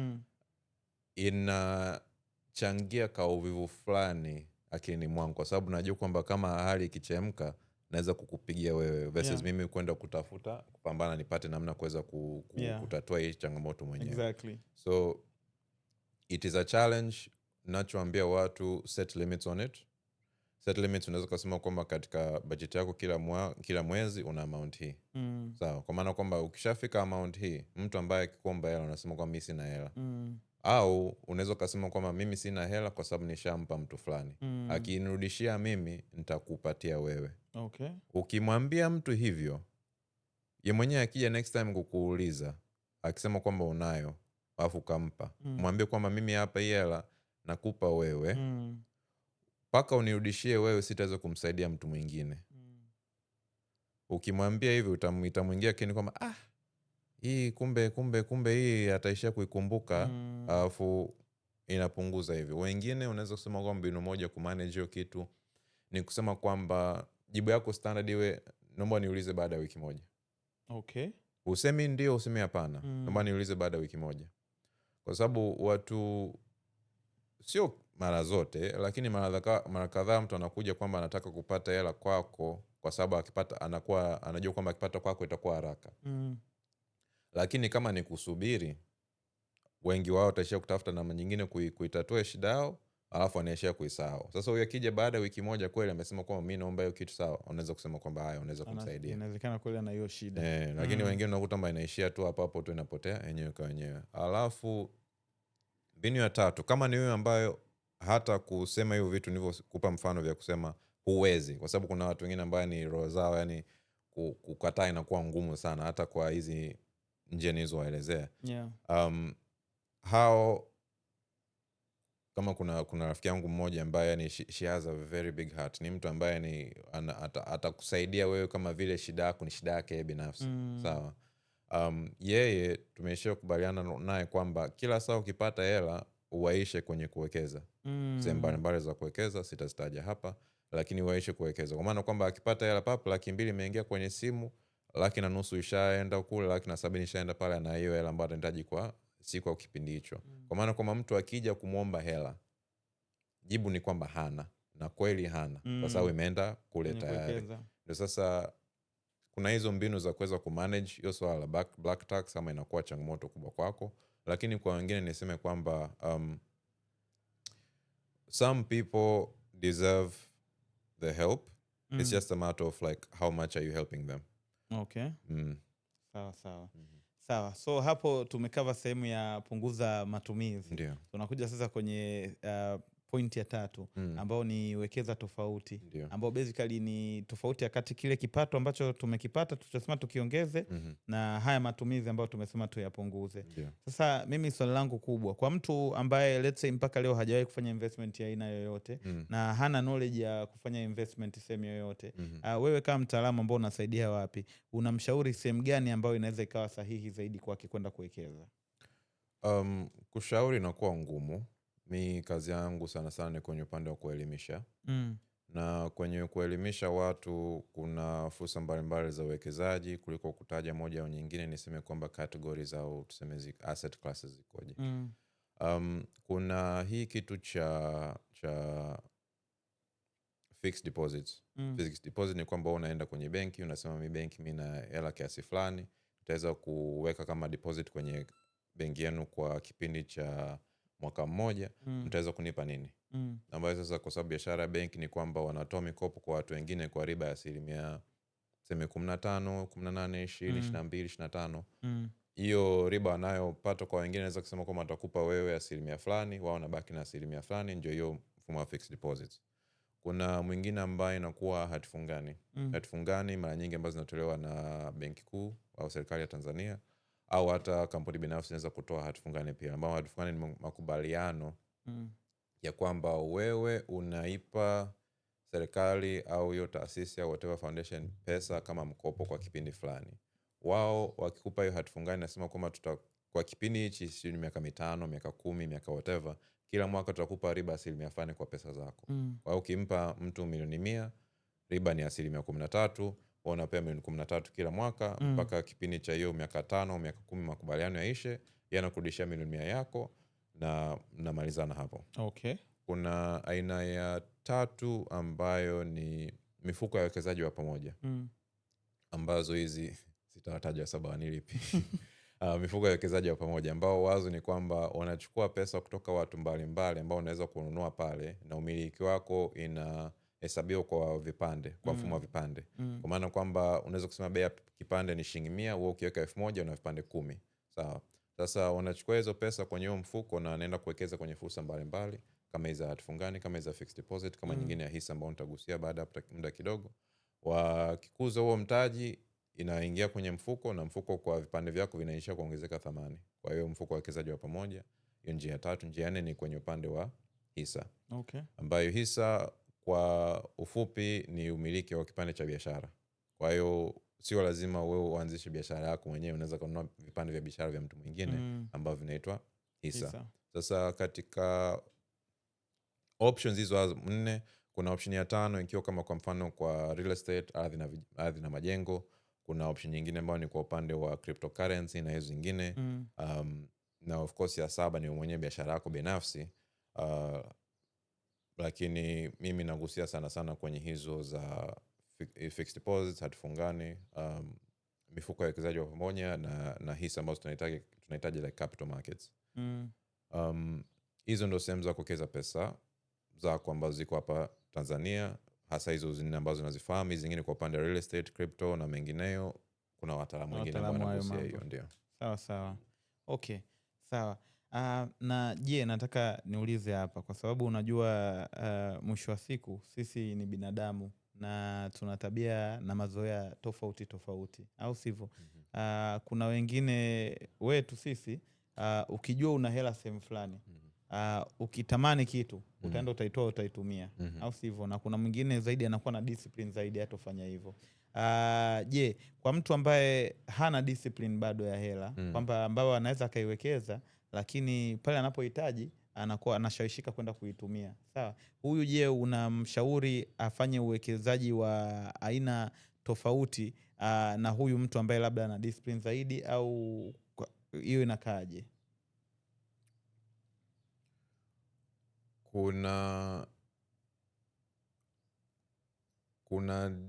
[SPEAKER 1] inachangia kwa uvivu fulani akilini mwangu, kwa sababu najua kwamba kama hali ikichemka naweza kukupigia wewe versus mimi kwenda kutafuta kupambana nipate namna kuweza kutatua hii changamoto mwenyewe.
[SPEAKER 2] Exactly.
[SPEAKER 1] So it is a challenge. Nachoambia watu, set limits on it. Set limits, unaweza kusema kwamba katika budget yako kila mwezi una amount hii. Sawa, kwa maana kwamba ukishafika amount hii, mtu ambaye akikomba hela unasema kwamba mimi sina hela. Au unaweza kusema kwamba mimi sina hela kwa sababu nishampa mtu fulani. Akinirudishia mimi nitakupatia wewe.
[SPEAKER 2] Okay.
[SPEAKER 1] Ukimwambia mtu hivyo, yeye mwenyewe akija next time kukuuliza, akisema kwamba unayo, alafu kampa, mwambie kwamba mimi hapa hii hela nakupa wewe. Paka unirudishie wewe, sitaweza kumsaidia mtu mwingine. Ukimwambia hivi itamuingia kini kwamba hii kumbe hii ataishia kuikumbuka, alafu inapunguza hivi. Wengine unaweza kusema kwamba mbinu moja kumanage hiyo kitu ni kusema kwamba jibu yako standard iwe naomba niulize baada ya wiki moja.
[SPEAKER 2] Okay.
[SPEAKER 1] Usemi ndio, usemi hapana. Naomba niulize baada ya wiki moja. Kwa sababu watu, sio mara zote, lakini mara kadhaa mtu anakuja kwamba anataka kupata hela kwako kwa sababu akipata anajua kwamba akipata kwako itakuwa haraka. Lakini kama ni kusubiri, wengi wao wataishia kutafuta namna nyingine kuitatua shida yao, alafu anaishia kuisahau. Sasa huyo akija baada ya wiki moja kweli amesema kwamba mimi naomba hiyo kitu, sawa, unaweza kusema kwamba haya unaweza kumsaidia.
[SPEAKER 2] Inawezekana kweli ana hiyo shida.
[SPEAKER 1] Lakini wengine unakuta kwamba inaishia tu hapo tu, inapotea yenyewe kwa yenyewe. Alafu mbinu ya tatu, kama ni wewe ambayo hata kusema hiyo vitu nilivyokupa mfano vya kusema huwezi, kwa sababu kuna watu wengine ambao ni roho zao yani kukataa inakuwa ngumu sana hata kwa hizi njia nilizoelezea. Hao kama kuna rafiki yangu mmoja ambaye ni she has a very big heart, ni mtu ambaye ni atakusaidia wewe kama vile shida yako ni shida yake binafsi. Sawa. Yeye tumeishia kubaliana naye kwamba kila saa ukipata hela uwaishe kwenye kuwekeza. Sehemu mbalimbali za kuwekeza sitazitaja hapa, lakini uwaishe kuwekeza. Kwa maana kwamba akipata hela papo 200,000 imeingia kwenye simu, 150,000 ishaenda kule, 170,000 ishaenda pale, na hiyo hela ambayo anahitaji kwa si kwa kipindi hicho. Kwa maana kwamba mtu akija kumwomba hela, jibu ni kwamba hana, na kweli hana, kwa sababu imeenda kule tayari. Ndio sasa kuna hizo mbinu za kuweza kumanage hiyo swala la black tax kama inakuwa changamoto kubwa kwako. Lakini kwa wengine niseme kwamba some people deserve the help. It's just a matter of like how much are you helping them.
[SPEAKER 2] Okay. Sawa. Sawa. So hapo tumekava sehemu ya punguza matumizi.
[SPEAKER 1] Ndio.
[SPEAKER 2] Tunakuja sasa kwenye point ya 3 ambao ni wekeza tofauti. Ambao basically ni tofauti ya kati kile kipato ambacho tumekipata tutasema tukiongeze na haya matumizi ambayo tumesema tuyapunguze. Sasa mimi swali langu kubwa kwa mtu ambaye let's say mpaka leo hajawahi kufanya investment ya aina yoyote na hana knowledge ya kufanya investment sehemu yoyote, wewe kama mtaalamu ambao unasaidia wapi, unamshauri sehemu gani ambayo inaweza ikawa sahihi zaidi kwake kwenda kuwekeza?
[SPEAKER 1] Kushauri inakuwa ngumu. Mi kazi yangu sana sana ni kwenye upande wa kuelimisha. Na kwenye kuelimisha watu kuna fursa mbalimbali za uwekezaji kuliko kutaja moja au nyingine. Niseme kwamba categories au tuseme asset classes zikoje. Kuna hii kitu cha fixed deposits. Fixed deposit ni kwamba unaenda kwenye benki, unasema mi benki mina hela kiasi fulani, utaweza kuweka kama deposit kwenye benki yenu kwa kipindi cha mwaka mmoja, mtaweza kunipa nini? Ambayo sasa kwa sababu biashara ya benki ni kwamba wanatoa mikopo kwa watu wengine kwa riba ya 15%, 15, 18, 20, 22, 25. Hiyo riba wanayopata kwa wengine naweza kusema kwamba watakupa wewe 1% fulani, wao wanabaki na 1% fulani, ndio hiyo mfumo wa fixed deposits. Kuna mwingine ambaye inakuwa hatifungani. Hatifungani mara nyingi ambazo zinatolewa na Benki Kuu au serikali ya Tanzania, au hata kampuni binafsi inaweza kutoa hatifungani pia, ambao hatifungani ni makubaliano ya kwamba wewe unaipa serikali au hiyo taasisi au whatever foundation pesa kama mkopo kwa kipindi fulani. Wao wakikupa hiyo hatifungani nasema kwamba kwa kipindi hichi, si miaka 5, miaka 10, miaka whatever, kila mwaka tutakupa riba 1% fulani kwa pesa zako. Kwa hiyo ukimpa mtu milioni 100, riba ni 13%, unapewa milioni 13 kila mwaka mpaka kipindi cha hiyo miaka 5, miaka 10 makubaliano yaishe, yanakurudishia milioni 100 yako na mnamalizana hapo.
[SPEAKER 2] Okay.
[SPEAKER 1] Kuna aina ya 3 ambayo ni mifuko ya wekezaji wa pamoja. Ambazo hizi sitawataja sababu ni lipi. Mifuko ya wekezaji wa pamoja ambao wazo ni kwamba wanachukua pesa kutoka watu mbalimbali ambao unaweza kununua pale, na umiliki wako inahesabiwa kwa vipande, kwa mfumo wa vipande. Kwa maana kwamba unaweza kusema bei ya kipande ni shilingi 100, wewe ukiweka 1000 una vipande 10. Sawa. Sasa wanachukua hizo pesa kwenye huo mfuko na wanaenda kuwekeza kwenye fursa mbalimbali kama hizo hatifungani, kama hizo fixed deposit, kama nyingine ya hisa ambayo nitagusia baada ya muda kidogo. Wakikuza huo mtaji inaingia kwenye mfuko, na mfuko kwa vipande vyako vinaisha kuongezeka thamani. Kwa hiyo mfuko wa wekezaji wa pamoja, hiyo njia 3. Njia 4 ni kwenye upande wa hisa.
[SPEAKER 2] Okay.
[SPEAKER 1] Ambayo hisa kwa ufupi ni umiliki wa kipande cha biashara. Kwa hiyo sio lazima wewe uanzishe biashara yako mwenyewe, unaweza kununua vipande vya biashara vya mtu mwingine ambavyo vinaitwa hisa. Sasa katika options hizo 4, kuna option ya 5 ikiwa kama kwa mfano kwa real estate, ardhi na majengo. Kuna option nyingine ambayo ni kwa upande wa cryptocurrency na hizo zingine. Na of course ya 7 ni mwenye biashara yako binafsi. Lakini mimi nagusia sana sana kwenye hizo za fixed deposits, hatifungani, mifuko ya wekezaji wa pamoja na hisa ambazo tunahitaji like capital markets. Hizo ndio sehemu za kuwekeza pesa zako ambazo ziko hapa Tanzania, hasa hizo zingine ambazo nazifahamu. Hizo zingine kwa upande wa real estate, crypto na mengineyo, kuna wataalamu wengine ambao wanagusia hiyo. Ndio.
[SPEAKER 2] Sawa. Okay. Sawa. Na nataka niulize hapa kwa sababu unajua mwisho wa siku sisi ni binadamu na tuna tabia na mazoea tofauti, au sivyo? Kuna wengine wetu sisi ukijua una hela sehemu fulani, ukitamani kitu utaenda utaitoa utaitumia, au sivyo? Na kuna mwingine zaidi anakuwa na discipline zaidi hatofanya hivyo. Kwa mtu ambaye hana discipline bado ya hela, kwamba ambao anaweza akaiwekeza lakini pale anapohitaji anakuwa anashawishika kwenda kuitumia. Sawa. Huyu unamshauri afanye uwekezaji wa aina tofauti na huyu mtu ambaye labda ana discipline zaidi, au hiyo inakaaje?
[SPEAKER 1] kuna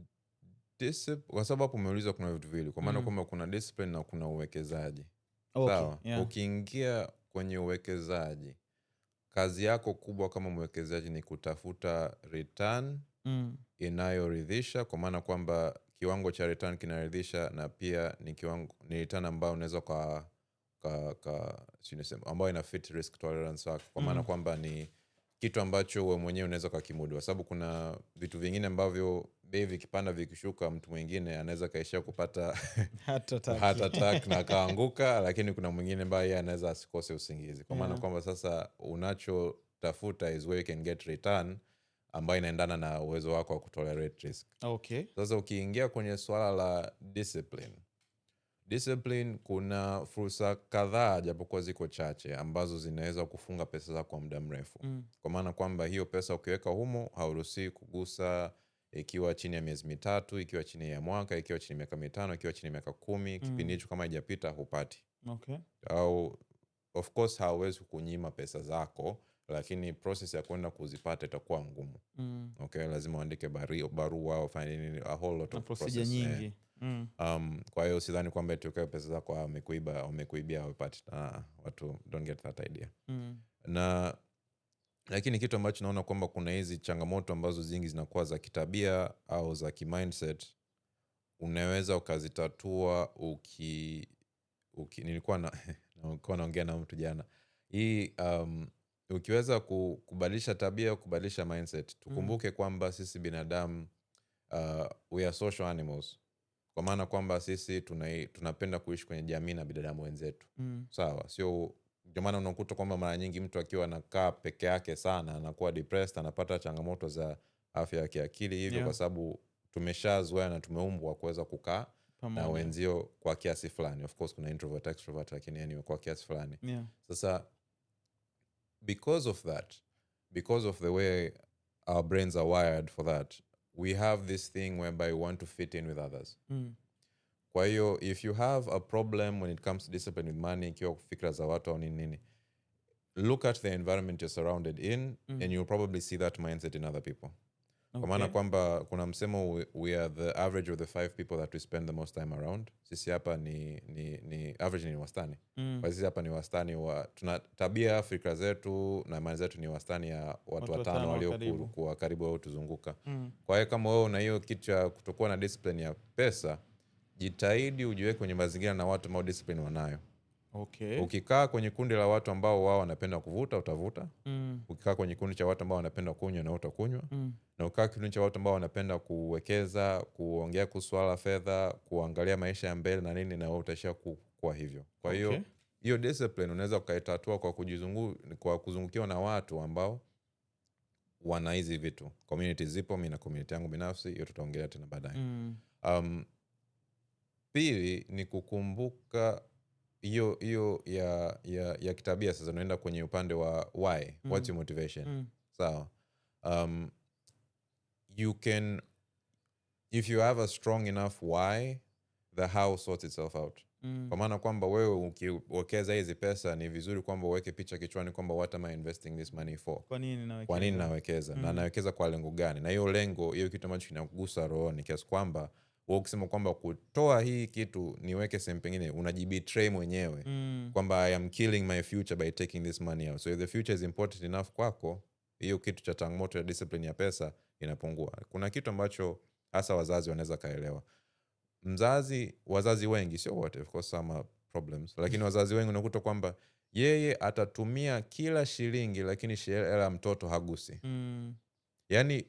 [SPEAKER 1] kwa sababu hapo umeuliza kuna vitu viwili, kwa maana kwamba kuna discipline na kuna uwekezaji. Sawa,
[SPEAKER 2] yeah.
[SPEAKER 1] Ukiingia kwenye uwekezaji, kazi yako kubwa kama mwekezaji ni kutafuta return inayoridhisha, kwa maana kwamba kiwango cha return kinaridhisha, na pia ni return ambayo unaweza ambayo ina fit risk tolerance wako, kwa maana kwamba ni kitu ambacho wewe mwenyewe unaweza kukimudu, kwa sababu kuna vitu vingine ambavyo bei vikipanda vikishuka, mtu mwingine anaweza kaishia kupata heart attack na kaanguka, lakini kuna mwingine ambaye anaweza asikose usingizi, kwa maana kwamba sasa unachotafuta is where you can get return ambayo inaendana na uwezo wako wa kutolerate risk. Sasa ukiingia kwenye swala la discipline, kuna fursa kadhaa japokuwa ziko chache ambazo zinaweza kufunga pesa zako kwa muda mrefu. Kwa maana kwamba hiyo pesa ukiweka humo hauruhusiwi kugusa, ikiwa chini ya miezi 3, ikiwa chini ya mwaka, ikiwa chini ya miaka 5, ikiwa chini ya miaka 10, kipindi hicho kama haijapita hupati. Au of course hauwezi kunyima pesa zako, lakini process ya kwenda kuzipata itakuwa ngumu. Lazima uandike barua au fanye nini, a whole lot of procedure nyingi. Kwa hiyo sidhani kwamba itoke pesa zako wamekuibia hupati. Watu don't get that idea. Lakini kitu ambacho naona kwamba kuna hizi changamoto ambazo zingi zinakuwa za kitabia au za kimindset, unaweza ukazitatua nilikuwa naongea na mtu jana. Ukiweza kubadilisha tabia, kubadilisha mindset. Tukumbuke kwamba sisi binadamu we are social animals. Kwa maana kwamba sisi tunapenda kuishi kwenye jamii na binadamu wenzetu. Sawa, sio ndio maana unakuta kwamba mara nyingi mtu akiwa anakaa peke yake sana anakuwa depressed, anapata changamoto za afya ya kiakili hivyo, kwa sababu tumeshazoea na tumeumbwa kuweza kukaa na wenzio kwa kiasi fulani. Of course kuna introvert extrovert, lakini anyway kwa kiasi fulani. Sasa because of the way our brains are wired for that, we have this thing whereby we want to fit in with others. Kwa hiyo if you have a problem when it comes to discipline with money, ikiwa fikra za watu au nini, look at the environment you're surrounded in, and you'll probably see that mindset in other people. Kwa maana kwamba kuna msemo, we are the average of the 5 people that we spend the most time around. Sisi hapa ni average, ni wastani. Kwa sisi hapa ni wastani tuna tabia, fikra zetu na imani zetu ni wastani ya watu 5 waliokuwa karibu au tuzunguka. Kwa hiyo kama wewe una hiyo kitu cha kutokuwa na discipline ya pesa, jitahidi ujiweke kwenye mazingira na watu ambao discipline wanayo. Ukikaa kwenye kundi la watu ambao wao wanapenda kuvuta, utavuta. Ukikaa kwenye kundi cha watu ambao wanapenda kunywa, na utakunywa. Na ukikaa kwenye kundi cha watu ambao wanapenda kuwekeza, kuongea kuhusu swala fedha, kuangalia maisha ya mbele na nini, na wewe utaishia kwa hivyo. Kwa hiyo hiyo discipline unaweza kuitatua kwa kuzungukiwa na watu ambao wana hizi vitu. Community zipo, mimi na community yangu binafsi, hiyo tutaongelea tena baadaye. Pili ni kukumbuka hiyo ya kitabia. Sasa unaenda kwenye upande wa why, what's your motivation? Sawa. You can, if you have a strong enough why, the how sorts itself out. Kwa maana kwamba wewe ukiwekeza hizi pesa, ni vizuri kwamba uweke picha kichwani kwamba what am I investing this money for? Kwa nini nawekeza? Na nawekeza kwa lengo gani? Na hiyo lengo, hiyo kitu ambacho kinakugusa rohoni, kiasi kwamba wewe ukisema kwamba kutoa hii kitu niweke sehemu pengine, unajibetray mwenyewe kwamba I am killing my future by taking this money out. So if the future is important enough kwako, hiyo kitu cha changamoto ya discipline ya pesa inapungua. Kuna kitu ambacho hasa wazazi wanaweza kaelewa. Wazazi wengi, sio wote, of course some problems, lakini wazazi wengi unakuta kwamba yeye atatumia kila shilingi, lakini hela ya mtoto hagusi. Yani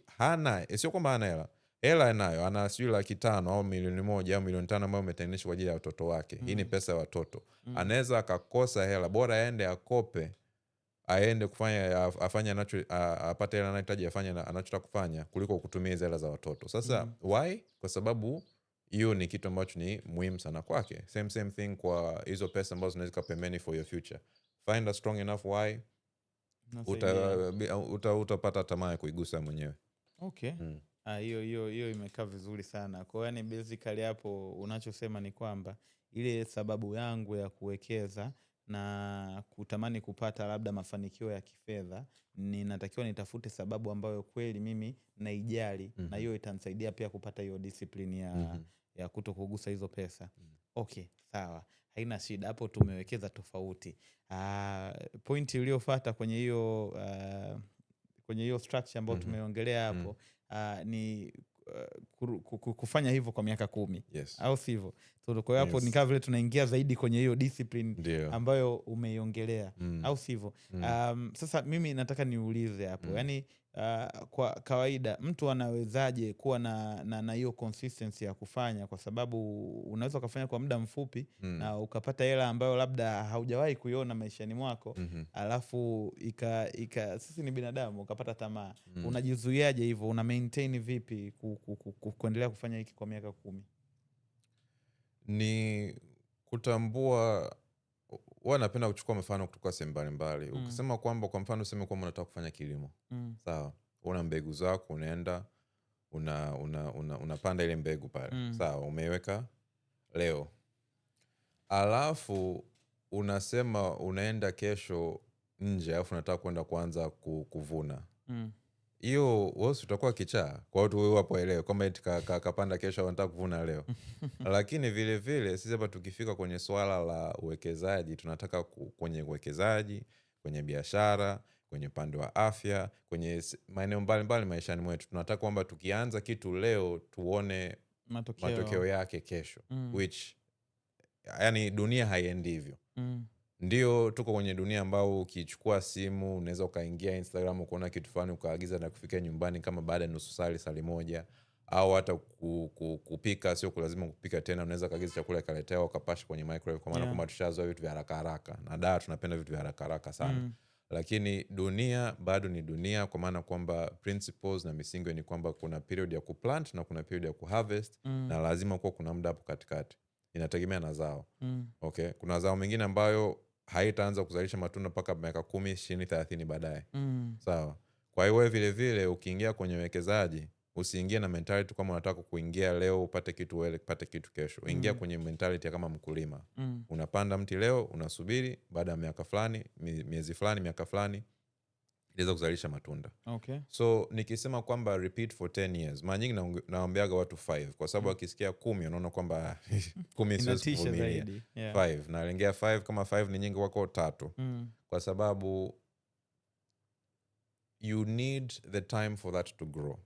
[SPEAKER 1] sio kwamba hana hela nayo, ana sijui 500,000 au 1,000,000 au 1,500,000 ambayo umetengeneza kwa ajili ya watoto wake. Hii ni pesa ya watoto. Anaweza akakosa hela, bora aende akope, aende afanye apate hela anahitaji, afanye anachotaka kufanya, kuliko kutumia hizo hela za watoto. Sasa why? Kwa sababu hiyo ni kitu ambacho ni muhimu sana kwake. Same thing kwa hizo pesa ambazo unaweza kupemeni for your future. Find a strong enough why, utapata tamaa ya kuigusa mwenyewe.
[SPEAKER 2] Hiyo imekaa vizuri sana. Kwa yani basically hapo unachosema ni kwamba ile sababu yangu ya kuwekeza na kutamani kupata labda mafanikio ya kifedha, ninatakiwa nitafute sababu ambayo kweli mimi naijali, na hiyo itanisaidia pia kupata hiyo discipline ya kutokugusa hizo pesa. Okay, sawa, haina shida, hapo tumewekeza tofauti. Pointi iliyofuata kwenye hiyo structure ambayo tumeongelea hapo ni kufanya hivyo kwa miaka 10.
[SPEAKER 1] Yes.
[SPEAKER 2] Au sivyo? So kwa hapo ni kama vile tunaingia zaidi kwenye hiyo discipline ambayo umeiongelea. Au sivyo? Sasa mimi nataka niulize hapo. Yaani kwa kawaida mtu anawezaje kuwa na hiyo consistency ya kufanya, kwa sababu unaweza ukafanya kwa muda mfupi na ukapata hela ambayo labda haujawahi kuiona maishani mwako, alafu sisi ni binadamu, ukapata tamaa. Unajizuiaje hivyo? Una maintain vipi kuendelea kufanya hiki kwa miaka 10?
[SPEAKER 1] Ni kutambua. Napenda kuchukua mfano kutoka sehemu mbalimbali. Ukisema kwamba kwa mfano useme kwamba unataka kufanya kilimo. Sawa. Una mbegu zako, unaenda unapanda ile mbegu pale. Sawa, umeiweka leo. Alafu unasema unaenda kesho nje, alafu unataka kwenda kuanza kuvuna. Hiyo wewe utakuwa kichaa kwa watu wewe hapo elewe kama eti kapanda kesho anataka kuvuna leo. Lakini vile vile sisi hapa tukifika kwenye swala la uwekezaji, tunataka kwenye uwekezaji, kwenye biashara, kwenye upande wa afya, kwenye maeneo mbalimbali maishani mwetu, tunataka kwamba tukianza kitu leo tuone matokeo yake kesho. Which yani dunia haiendi hivyo. Ndio tuko kwenye dunia ambao ukichukua simu unaweza ukaingia Instagram ukaona kitu fulani ukaagiza na kufikia nyumbani kama baada ya nusu saa moja, au hata kupika sio lazima kupika tena, unaweza kaagiza chakula ikaletewa ukapasha kwenye microwave, kwa maana kwamba tushazoea vitu vya haraka haraka, na tunapenda vitu vya haraka haraka sana. Lakini dunia bado ni dunia, kwa maana kwamba principles na misingi ni kwamba kuna period ya kuplant na kuna period ya kuharvest, na lazima kuwa kuna muda hapo katikati. Inategemea na zao. Okay, kuna zao mengine ambayo haitaanza kuzalisha matunda mpaka miaka 10, 20, 30 baadaye. Sawa. Kwa hiyo wewe vile vile ukiingia kwenye uwekezaji, usiingie na mentality kama unataka kuingia leo upate kitu kesho. Ingia kwenye mentality kama mkulima. Unapanda mti leo, unasubiri baada ya miaka fulani, miezi fulani, miaka fulani inaweza kuzalisha matunda.
[SPEAKER 2] Okay. So
[SPEAKER 1] nikisema kwamba repeat for 10 years, mara nyingi naombeaga watu 5, kwa sababu akisikia 10 unaona kwamba 10 siwezi kuvumilia. 5 nalengea 5, kama 5 ni nyingi wako 3. Kwa sababu you need the time for that to grow.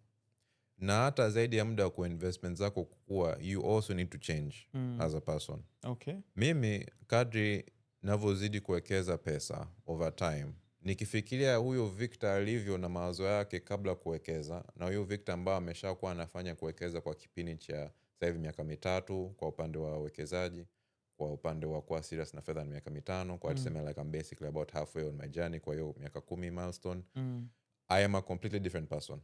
[SPEAKER 1] Na hata zaidi ya muda kwa investment zako kukua, you also need to change as a person.
[SPEAKER 2] Okay.
[SPEAKER 1] Mimi kadri ninavyozidi kuwekeza pesa over time, nikifikiria huyo Victor alivyo na mawazo yake kabla kuwekeza, na huyo Victor ambao ameshakuwa anafanya kuwekeza kwa kipindi cha sasa hivi miaka 3 kwa upande wa uwekezaji, kwa upande wa kuwa serious na fedha ni miaka 5, kwa tuseme like I'm basically about halfway on my journey kwa hiyo miaka 10 milestone. I am a completely different person.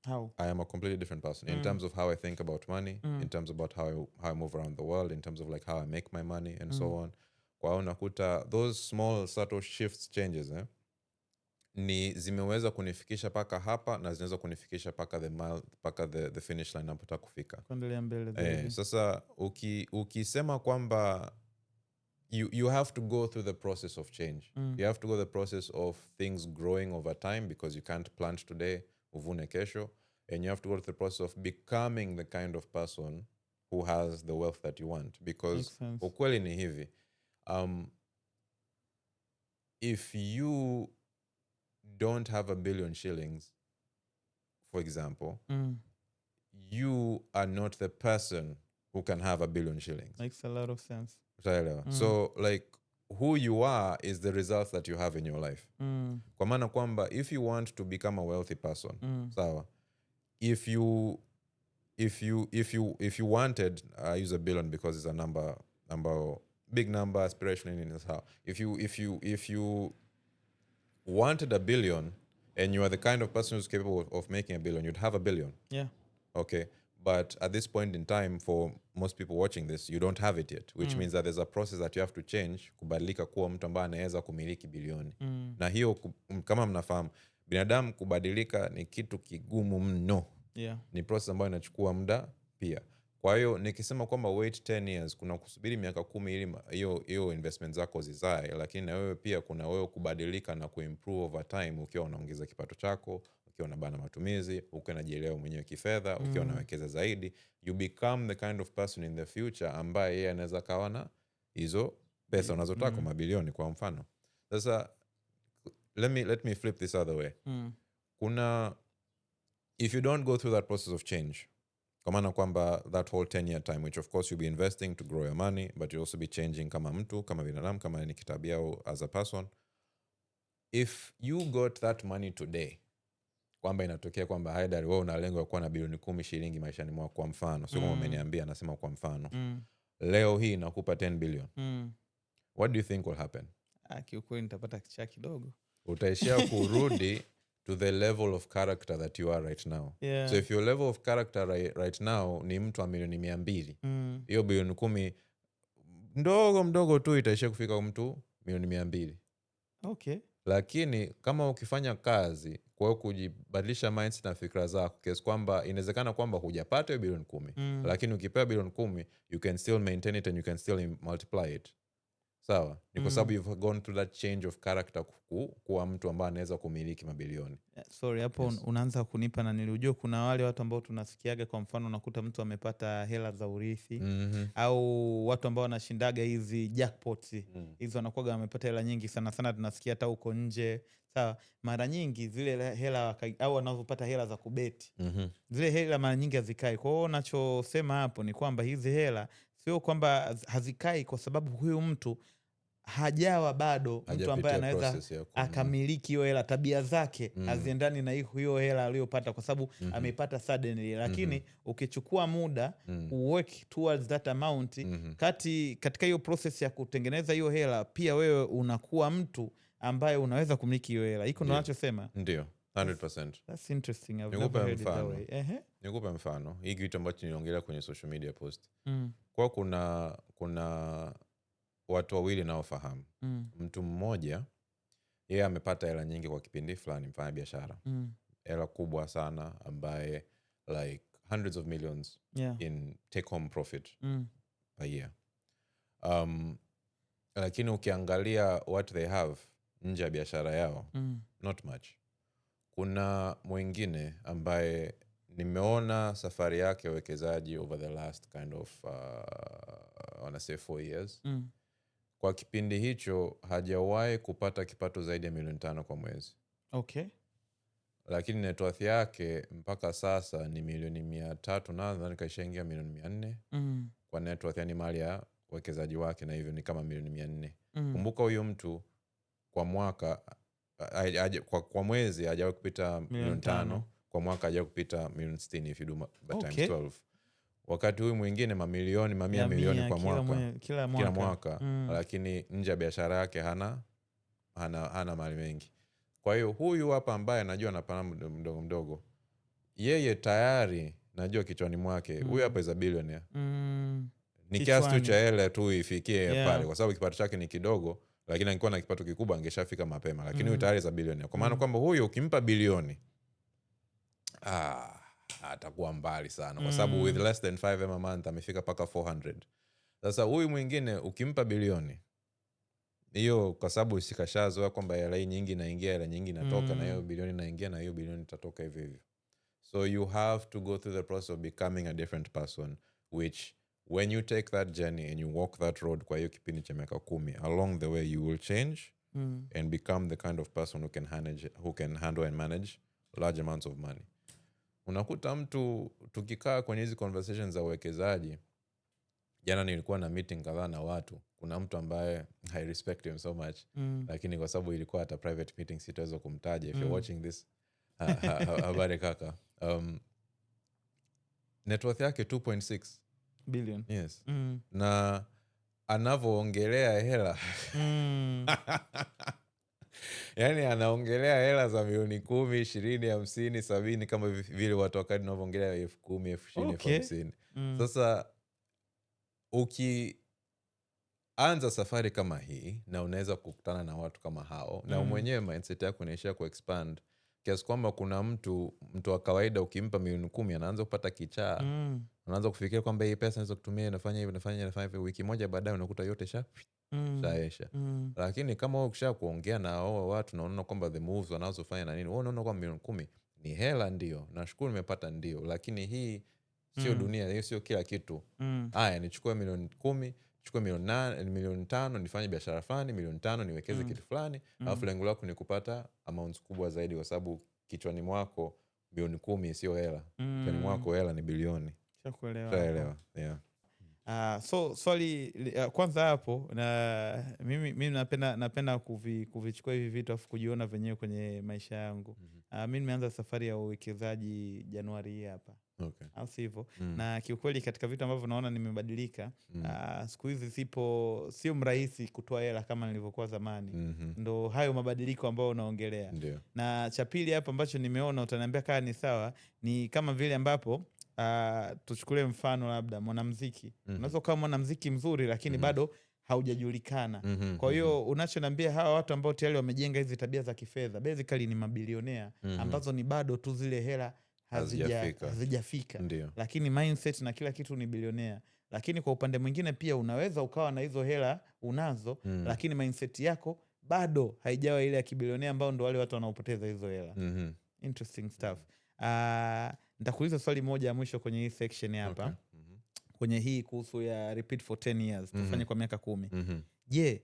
[SPEAKER 2] How?
[SPEAKER 1] I am a completely different person in terms of how I think about money, in terms about how I move around the world, in terms of like how I make my money and so on. Kwa hiyo nakuta those small subtle shifts, changes ni zimeweza kunifikisha paka hapa, na zinaweza kunifikisha paka the finish line napotaka kufika.
[SPEAKER 2] Kuendelea mbele zaidi.
[SPEAKER 1] Sasa ukisema kwamba you have to go through the process of change. You have to go the process of things growing over time, because you can't plant today uvune kesho, and you have to go through the process of becoming the kind of person who has the wealth that you want, because ukweli ni hivi, if you don't have $1 billion, for example, you are not the person who can have $1 billion.
[SPEAKER 2] Makes a lot of sense.
[SPEAKER 1] So like who you are is the results that you have in your life. Kwa maana kwamba if you want to become a wealthy person, sawa, if you wanted, I use $1 billion because it's a number, big number, aspirational in this how. If you wanted $1 billion and you are the kind of person who's capable of making $1 billion, you'd have $1 billion.
[SPEAKER 2] Yeah.
[SPEAKER 1] Okay. But at this point in time, for most people watching this, you don't have it yet, which means that there's a process that you have to change kubadilika kuwa mtu ambaye anaweza kumiliki bilioni. Na hiyo kama mnafahamu, binadamu kubadilika ni kitu kigumu mno.
[SPEAKER 2] Yeah.
[SPEAKER 1] Ni process ambayo inachukua muda pia. Kwa hiyo nikisema kwamba wait 10 years, kuna kusubiri miaka 10 ili hiyo investment zako zizae, lakini na wewe pia kuna wewe kubadilika na kuimprove over time, ukiwa unaongeza kipato chako, ukiwa unabana matumizi, ukiwa unajielewa mwenyewe kifedha, ukiwa unawekeza zaidi, you become the kind of person in the future ambaye yeye anaweza kawa na hizo pesa unazotaka mabilioni kwa mfano. Sasa let me flip this other way. Kuna, if you don't go through that process of change, kwa maana kwamba that whole 10-year time, which of course you'll be investing to grow your money, but you'll also be changing kama mtu, kama binadamu, kama ni kitabia au as a person. If you got that money today, kwamba inatokea kwamba Haidar wewe una lengo la kuwa na bilioni 10 shilingi maishani mwako kwa mfano, sio kama umeniambia, nasema kwa mfano. Leo hii nakupa 10 billion. What do you think will happen?
[SPEAKER 2] Kiukweli nitapata kicha kidogo.
[SPEAKER 1] Utaishia kurudi to the level of character that you are right now.
[SPEAKER 2] Yeah.
[SPEAKER 1] So if your level of character right now ni mtu wa milioni 200, hiyo bilioni 10 mdogo tu itaishia kufika kwa mtu milioni 200.
[SPEAKER 2] Okay.
[SPEAKER 1] Lakini kama ukifanya kazi kwa kujibadilisha mindset na fikra zako, kiasi kwamba inawezekana kwamba hujapata bilioni 10, lakini ukipewa bilioni 10 you can still maintain it and you can still multiply it. Sawa? Ni kwa sababu you've gone through that change of character kuwa mtu ambaye anaweza kumiliki mabilioni.
[SPEAKER 2] Sorry, hapo yes. Unaanza kunipa na nilijua kuna wale watu ambao tunasikiaga, kwa mfano unakuta mtu amepata hela za urithi, au watu ambao wanashindaga hizi jackpots hizo, wanakuwa wamepata hela nyingi sana sana, tunasikia hata huko nje. Sawa, mara nyingi zile hela au wanavyopata hela za kubeti, zile hela mara nyingi hazikai. Kwa hiyo nachosema hapo ni kwamba hizi hela sio kwamba hazikai kwa sababu huyu mtu hajawa bado mtu ambaye anaweza akamiliki hiyo hela, tabia zake haziendani na hiyo hela aliyopata, kwa sababu amepata suddenly. Lakini ukichukua muda work towards that amount, katika hiyo process ya kutengeneza hiyo hela, pia wewe unakuwa mtu ambaye unaweza kumiliki hiyo hela. Iko ndo nachosema.
[SPEAKER 1] Ndio 100%.
[SPEAKER 2] That's interesting. I've never heard it that way.
[SPEAKER 1] Nikupe mfano. Hii kitu ambacho niliongelea kwenye social media post. Kwa kuna watu wawili naofahamu. Mtu mmoja yeye amepata hela nyingi kwa kipindi fulani, mfanya biashara. Hela kubwa sana ambaye like hundreds of millions in take home profit a year. Lakini ukiangalia what they have nje ya biashara yao, not much. Kuna mwingine ambaye nimeona safari yake ya uwekezaji over the last kind of wanna say 4 years. Kwa kipindi hicho hajawahi kupata kipato zaidi ya milioni 5 kwa mwezi.
[SPEAKER 2] Okay.
[SPEAKER 1] Lakini net worth yake mpaka sasa ni milioni 300, nadhani kaishaingia milioni 400 kwa net worth, yani mali ya uwekezaji wake, na hivyo ni kama milioni 400. Kumbuka huyo mtu kwa mwaka kwa mwezi hajawahi kupita milioni 5, kwa mwaka hajawahi kupita milioni 60 if you do times 12. Wakati huyu mwingine mamilioni, mamia milioni kwa mwaka, kila mwaka. Lakini nje ya biashara yake hana mali mengi. Kwa hiyo huyu hapa ambaye anajua anapana mdogo, yeye tayari najua kichwani mwake huyu hapa is a billionaire. Ni kiasi tu cha hela tu ifikie pale, kwa sababu kipato chake ni kidogo, lakini angekuwa na kipato kikubwa angeshafika mapema. Lakini huyu tayari is a billionaire. Kwa maana kwamba huyu ukimpa bilioni atakuwa mbali sana, kwa sababu with less than 5 a month amefika paka 400. Sasa huyu mwingine ukimpa bilioni hiyo, kwa sababu sikashazoea kwamba hela nyingi inaingia, hela nyingi inatoka, na hiyo bilioni inaingia na hiyo bilioni itatoka hivyo hivyo. So you have to go through the process of becoming a different person, which when you take that journey and you walk that road kwa hiyo kipindi cha miaka 10, along the way you will change and become the kind of person who can handle and manage large amounts of money. Unakuta mtu, tukikaa kwenye hizi conversations za uwekezaji, jana nilikuwa na meeting kadhaa na watu, kuna mtu ambaye I respect him so much, lakini kwa sababu ilikuwa at a private meeting sitaweza kumtaja. If you're watching this, habari kaka. Net worth yake 2.6
[SPEAKER 2] billion.
[SPEAKER 1] Yes. Na anavyoongelea hela yani anaongelea hela za milioni 10, 20, 50, 70 kama vile watu wakati wanavyoongelea 10,000, 20,000, 50,000. Sasa ukianza safari kama hii na unaweza kukutana na watu kama hao, na mwenyewe mindset yako inaishia kuexpand kiasi kwamba kuna mtu wa kawaida ukimpa milioni 10 anaanza kupata kichaa. Anaanza kufikiria kwamba hii pesa naweza kutumia inafanya hivi, wiki moja baadaye unakuta yote shaesha. Lakini kama wewe ukisha kuongea na hao watu na unaona kwamba the moves wanazofanya na nini, wewe unaona kwamba milioni 10 ni hela, ndio nashukuru nimepata, ndio, lakini hii sio dunia, hiyo sio kila kitu. Haya, nichukue milioni 10, chukue milioni 5 nifanye biashara fulani, milioni 5 niwekeze kitu fulani, alafu lengo lako ni kupata amounts kubwa zaidi, kwa sababu kichwani mwako milioni 10 sio hela. Kichwani mwako hela ni bilioni.
[SPEAKER 2] Shakuelewa.
[SPEAKER 1] Yeah.
[SPEAKER 2] So swali kwanza hapo, na mimi napenda kuvichukua hivi vitu afu kujiona venyewe kwenye maisha yangu. Mimi nimeanza safari ya uwekezaji Januari hii hapa.
[SPEAKER 1] Okay.
[SPEAKER 2] Au sivyo? Na kiukweli katika vitu ambavyo naona nimebadilika, siku hizi sio mrahisi kutoa hela kama nilivyokuwa zamani. Ndo hayo mabadiliko ambayo unaongelea.
[SPEAKER 1] Ndiyo.
[SPEAKER 2] Na cha pili hapa ambacho nimeona, utaniambia kama ni sawa, ni kama vile ambapo tuchukulie mfano labda mwanamuziki. Unaweza kuwa mwanamuziki mzuri lakini bado haujajulikana. Kwa hiyo unachoniambia hawa watu ambao tayari wamejenga hizi tabia za kifedha, basically ni mabilionea ambazo ni bado tu zile hela hazijafika. Lakini mindset na kila kitu ni bilionea. Lakini kwa upande mwingine pia unaweza ukawa na hizo hela unazo, lakini mindset yako bado haijawa ile ya kibilionea ambao ndo wale watu wanaopoteza hizo hela. Interesting stuff. Nitakuuliza swali moja ya mwisho kwenye hii section hapa. Okay. Kwenye hii kuhusu ya repeat for 10 years, tufanye kwa miaka 10. Je,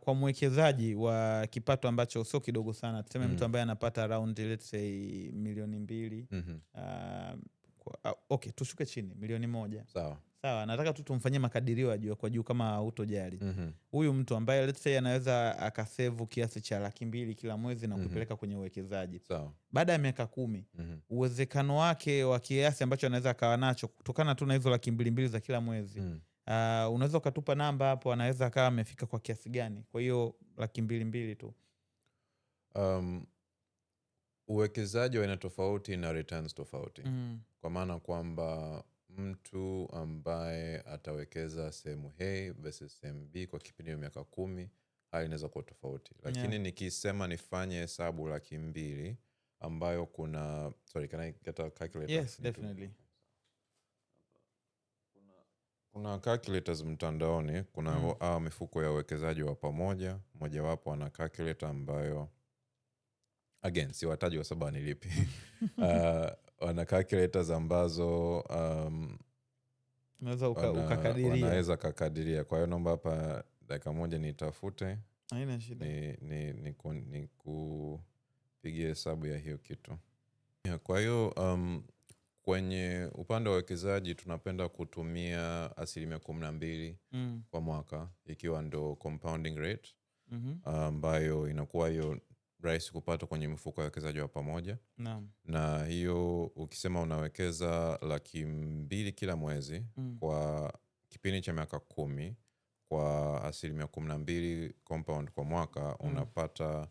[SPEAKER 2] kwa mwekezaji wa kipato ambacho sio kidogo sana, tuseme mtu ambaye anapata around let's say milioni 2, okay, tushuke chini, milioni 1. Sawa, nataka tu tumfanyie makadirio ajue kwa juu kama hutojali. Huyu mtu ambaye let's say anaweza akasevu kiasi cha 200,000 kila mwezi na kupeleka kwenye uwekezaji. Baada ya miaka 10, uwezekano wake wa kiasi ambacho anaweza akawa nacho kutokana tu na hizo 200,000 za kila mwezi, unaweza ukatupa namba hapo, anaweza akawa amefika kwa kiasi gani kwa hiyo 200,000 tu?
[SPEAKER 1] Uwekezaji wa aina tofauti na returns tofauti. Kwa maana kwamba mtu ambaye atawekeza sehemu A versus sehemu B kwa kipindi cha miaka 10, hali inaweza kuwa tofauti. Lakini nikisema nifanye hesabu 200,000 ambayo kuna, sorry, can I get a calculator?
[SPEAKER 2] Yes, definitely.
[SPEAKER 1] Kuna calculators mtandaoni, kuna mifuko ya uwekezaji wa pamoja, mojawapo ana calculator ambayo again siwataji kwa sababu ni lipi. Wana calculators ambazo wanaweza kukadiria. Kwa hiyo naomba hapa dakika moja nitafute.
[SPEAKER 2] Haina shida.
[SPEAKER 1] Ni kupigia hesabu ya hiyo kitu. Kwa hiyo kwenye upande wa uwekezaji tunapenda kutumia 12% kwa mwaka, ikiwa ndo compounding rate, ambayo inakuwa hiyo rahisi kupata kwenye mfuko wa uwekezaji wa pamoja. Na hiyo ukisema unawekeza 200,000 kila mwezi kwa kipindi cha miaka 10 kwa 12% compound kwa mwaka, unapata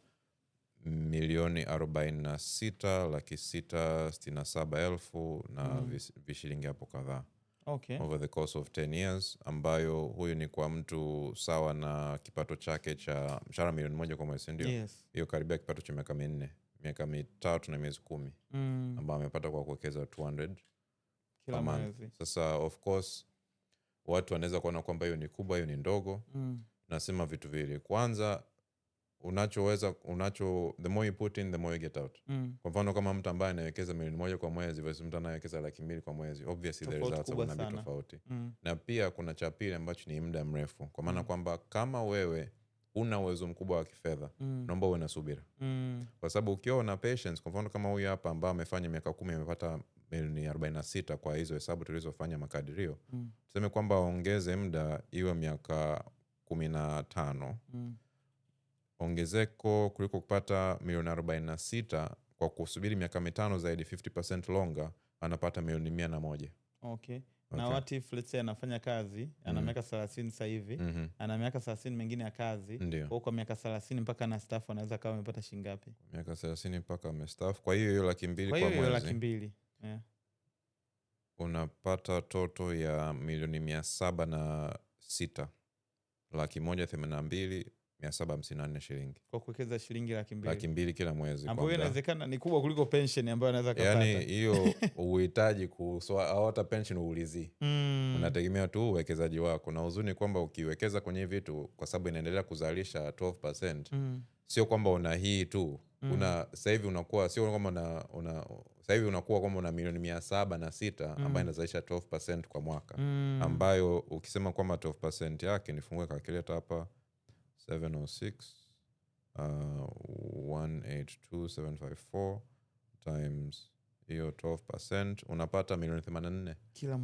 [SPEAKER 1] 46,667,000 na vishilingi hapo kadhaa.
[SPEAKER 2] Okay.
[SPEAKER 1] Over the course of 10 years, ambayo huyu ni kwa mtu sawa na kipato chake cha mshahara milioni 1 kwa mwezi, ndio?
[SPEAKER 2] Yes.
[SPEAKER 1] Hiyo karibia kipato cha miaka 4, miaka 3 na miezi 10, ambayo amepata kwa kuwekeza 200
[SPEAKER 2] kila mwezi.
[SPEAKER 1] Sasa of course watu wanaweza kuona kwamba hiyo ni kubwa, hiyo ni ndogo. Nasema vitu vile. Kwanza, the more you put in, the more you get out. Kwa mfano kama mtu ambaye anawekeza milioni 1 kwa mwezi versus mtu anayewekeza 200,000 kwa mwezi, obviously the results are gonna be tofauti. Na pia kuna cha pili ambacho ni muda mrefu. Kwa maana kwamba kama wewe una uwezo mkubwa wa kifedha, naomba uwe na subira. Kwa sababu ukiwa una patience, kwa mfano kama huyu hapa ambaye amefanya miaka 10 amepata milioni 46 kwa hizo hesabu tulizofanya makadirio, tuseme kwamba ongeze muda iwe miaka 15. Ongezeko kuliko kupata milioni 46 kwa kusubiri miaka 5 zaidi, 50% longer, anapata milioni 101.
[SPEAKER 2] Okay. Na what if let's say anafanya kazi, ana miaka 30 sasa hivi, ana miaka 30 mengine ya kazi, kwa miaka 30 mpaka na staff anaweza kama amepata shilingi ngapi? Miaka
[SPEAKER 1] 30 mpaka amestaff. Kwa hiyo 200,000 kwa mwezi.
[SPEAKER 2] Kwa hiyo 200,000. Yeah.
[SPEAKER 1] Unapata toto ya milioni 706. 182 754 shilingi,
[SPEAKER 2] kwa kuwekeza shilingi 200,000
[SPEAKER 1] 200,000 kila mwezi,
[SPEAKER 2] ambayo inawezekana ni kubwa kuliko pension ambayo anaweza kupata.
[SPEAKER 1] yani hiyo uhitaji hata pension uulizi. Unategemea tu uwekezaji wako, na uzuni kwamba ukiwekeza kwenye vitu kwa sababu inaendelea kuzalisha 12%, sio kwamba una hii tu sasa hivi unakuwa sio kwamba sasa hivi unakuwa kwamba una milioni 706 ambayo inazalisha 12% kwa mwaka, ambayo ukisema kwamba 12% yake, nifungue calculator hapa, 706 182754 times hiyo 12%, unapata milioni 84 kila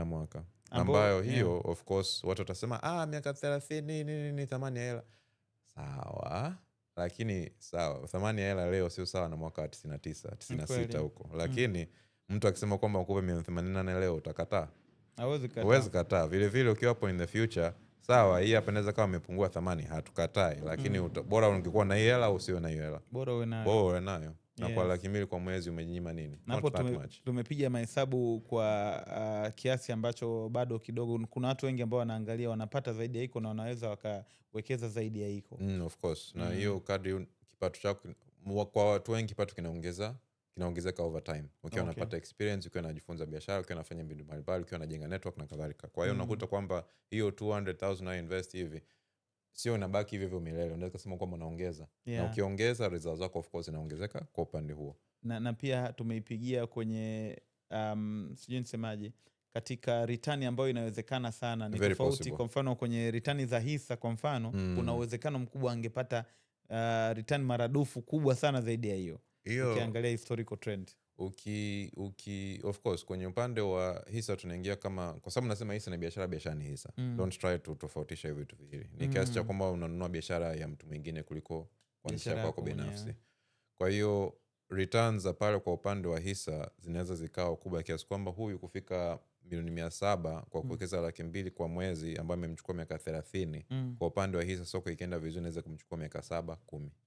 [SPEAKER 1] mwaka, ambayo hiyo of course watu watasema miaka 30 nini thamani ya hela. Sawa, lakini thamani ya hela leo sio sawa na mwaka wa 99 96 huko, lakini mtu akisema kwamba ukupe milioni 84 leo, utakataa? Hauwezi kataa. Vile vile ukiwa hapo in the future, sawa, hii hapa inaweza kama imepungua thamani, hatukatai, lakini bora ungekuwa na hii hela au usiwe na hiyo hela, bora uwe nayo. Na kwa 200,000 kwa mwezi umejinyima nini?
[SPEAKER 2] Hapo tumepiga mahesabu kwa kiasi ambacho bado kidogo. Kuna watu wengi ambao wanaangalia wanapata zaidi ya hiko na wanaweza wakawekeza zaidi ya hiko.
[SPEAKER 1] Of course. Na hiyo kadri kipato chako, kwa watu wengi kipato kinaongezeka over time. Ukiwa unapata experience, ukiwa unajifunza biashara, ukiwa unafanya mbinu mbalimbali, ukiwa unajenga network na kadhalika. Kwa hiyo unakuta kwamba hiyo 200,000 na invest hivi sio unabaki hivyo milele, unaweza kusema kwamba unaongeza. Na ukiongeza results zako of course inaongezeka kwa upande huo.
[SPEAKER 2] Na pia tumeipigia kwenye sijui nisemaje, katika return ambayo inawezekana sana ni tofauti. Kwa mfano kwenye return za hisa kwa mfano, kuna uwezekano mkubwa angepata return maradufu kubwa sana zaidi ya hiyo. Ukiangalia historical trend.
[SPEAKER 1] Of course kwenye upande wa hisa tunaingia kwa sababu nasema hisa ni biashara ni hisa. Don't try to tofautisha hivi vitu viwili. Ni kiasi cha kwamba unanunua biashara ya mtu mwingine kuliko kuanzisha kwako binafsi. Kwa hiyo returns za pale kwa upande wa hisa zinaweza zikawa kubwa kiasi kwamba huyu kufika milioni 700 kwa kuwekeza 200,000 kwa mwezi, ambayo imemchukua miaka 30, kwa upande wa hisa soko ikienda vizuri inaweza kumchukua miaka 7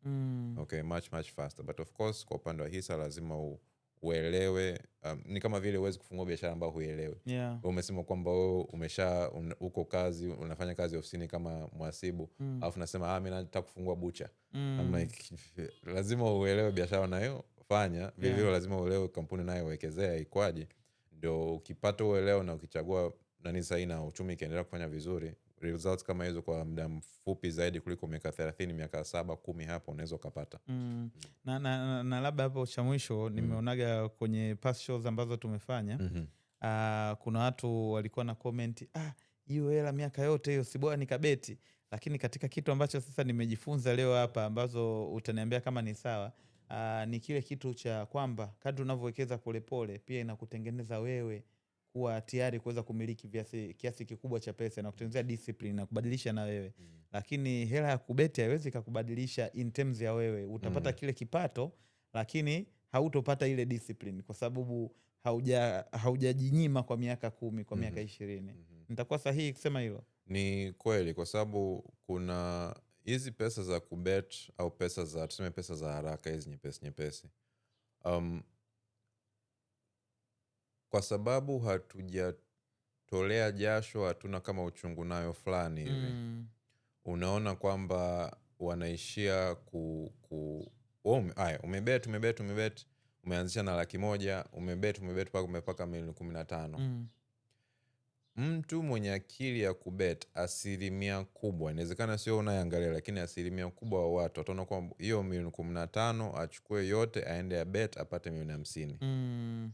[SPEAKER 1] 10. Okay, much faster. But of course kwa upande wa hisa lazima uelewe, ni kama vile huwezi kufungua biashara ambayo huielewi. Umesema kwamba uko kazi, unafanya kazi ofisini kama mhasibu, alafu nasema mimi nataka kufungua bucha. Lazima uelewe biashara unayofanya, vile lazima uelewe kampuni nayo uwekezea ikwaje, ndio ukipata uelewa na ukichagua nani sahihi na uchumi kiendelea kufanya vizuri, results kama hizo kwa muda mfupi zaidi kuliko miaka 30, miaka 7 10 hapo unaweza kupata.
[SPEAKER 2] Na labda hapo cha mwisho nimeonaga kwenye past shows ambazo tumefanya, kuna watu walikuwa na comment, hiyo hela miaka yote hiyo si bora nikabeti. Lakini katika kitu ambacho sasa nimejifunza leo hapa, ambazo utaniambia kama ni sawa, ni kile kitu cha kwamba kadri unavyowekeza polepole pia inakutengeneza wewe kuwa tayari kuweza kumiliki kiasi kikubwa cha pesa na kutengenezea discipline na kubadilisha na wewe. Lakini hela ya kubeti haiwezi kukubadilisha in terms ya wewe. Utapata kile kipato lakini hautopata ile discipline kwa sababu haujajinyima kwa miaka 10, kwa miaka 20. Nitakuwa sahihi kusema hilo?
[SPEAKER 1] Ni kweli, kwa sababu kuna hizi pesa za kubet au tuseme pesa za haraka, hizi nyepesi. Kwa sababu hatujatolea jasho, hatuna kama uchungu nayo fulani hivi. Unaona kwamba wanaishia umebet, umeanzisha na 100,000, umebet mpaka milioni 15. Mtu mwenye akili ya kubet, asilimia kubwa, inawezekana sio unayangalia, lakini asilimia kubwa wa watu wataona kwamba hiyo milioni 15 achukue yote aende ya bet apate milioni 50.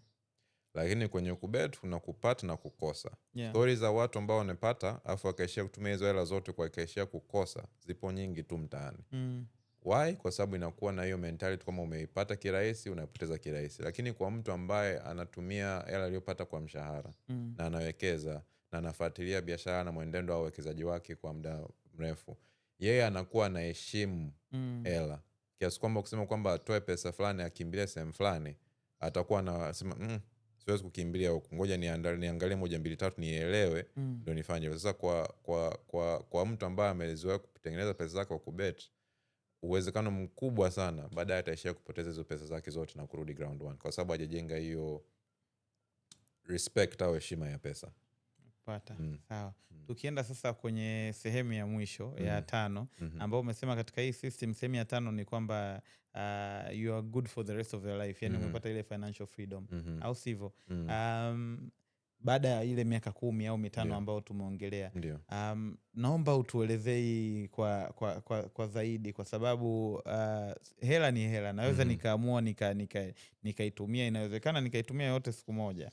[SPEAKER 1] Lakini kwenye kubet kuna kupata na kukosa. Stories za watu ambao wanapata afu wakaishia kutumia hizo hela zote kwa kaishia kukosa zipo nyingi tu mtaani. Why? Kwa sababu inakuwa na hiyo mentality kama umeipata kirahisi unapoteza kirahisi. Lakini kwa mtu ambaye anatumia hela aliyopata kwa mshahara na anawekeza na anafuatilia biashara na mwenendo wa uwekezaji wake kwa muda mrefu, yeye anakuwa anaheshimu hela kiasi kwamba kusema kwamba atoe pesa fulani akimbilie sehemu fulani, atakuwa anasema siwezi kukimbilia huko, ngoja niangalie 1 2 3 nielewe ndio nifanye. Sasa kwa mtu ambaye amezoea kutengeneza pesa zake kwa kubet, uwezekano mkubwa sana baadaye ataishia kupoteza hizo pesa zake zote na kurudi ground one, kwa sababu hajajenga hiyo respect au heshima ya pesa.
[SPEAKER 2] Nimekupata. Sawa. Tukienda sasa kwenye sehemu ya mwisho ya 5 ambao umesema katika hii system, sehemu ya 5 ni kwamba you are good for the rest of your life, yani umepata ile financial freedom, au sivyo? Baada ya ile miaka 10 au 5 ambao tumeongelea, naomba utuelezei kwa zaidi, kwa sababu hela ni hela, naweza nikaamua nikaitumia, inawezekana nikaitumia yote siku moja.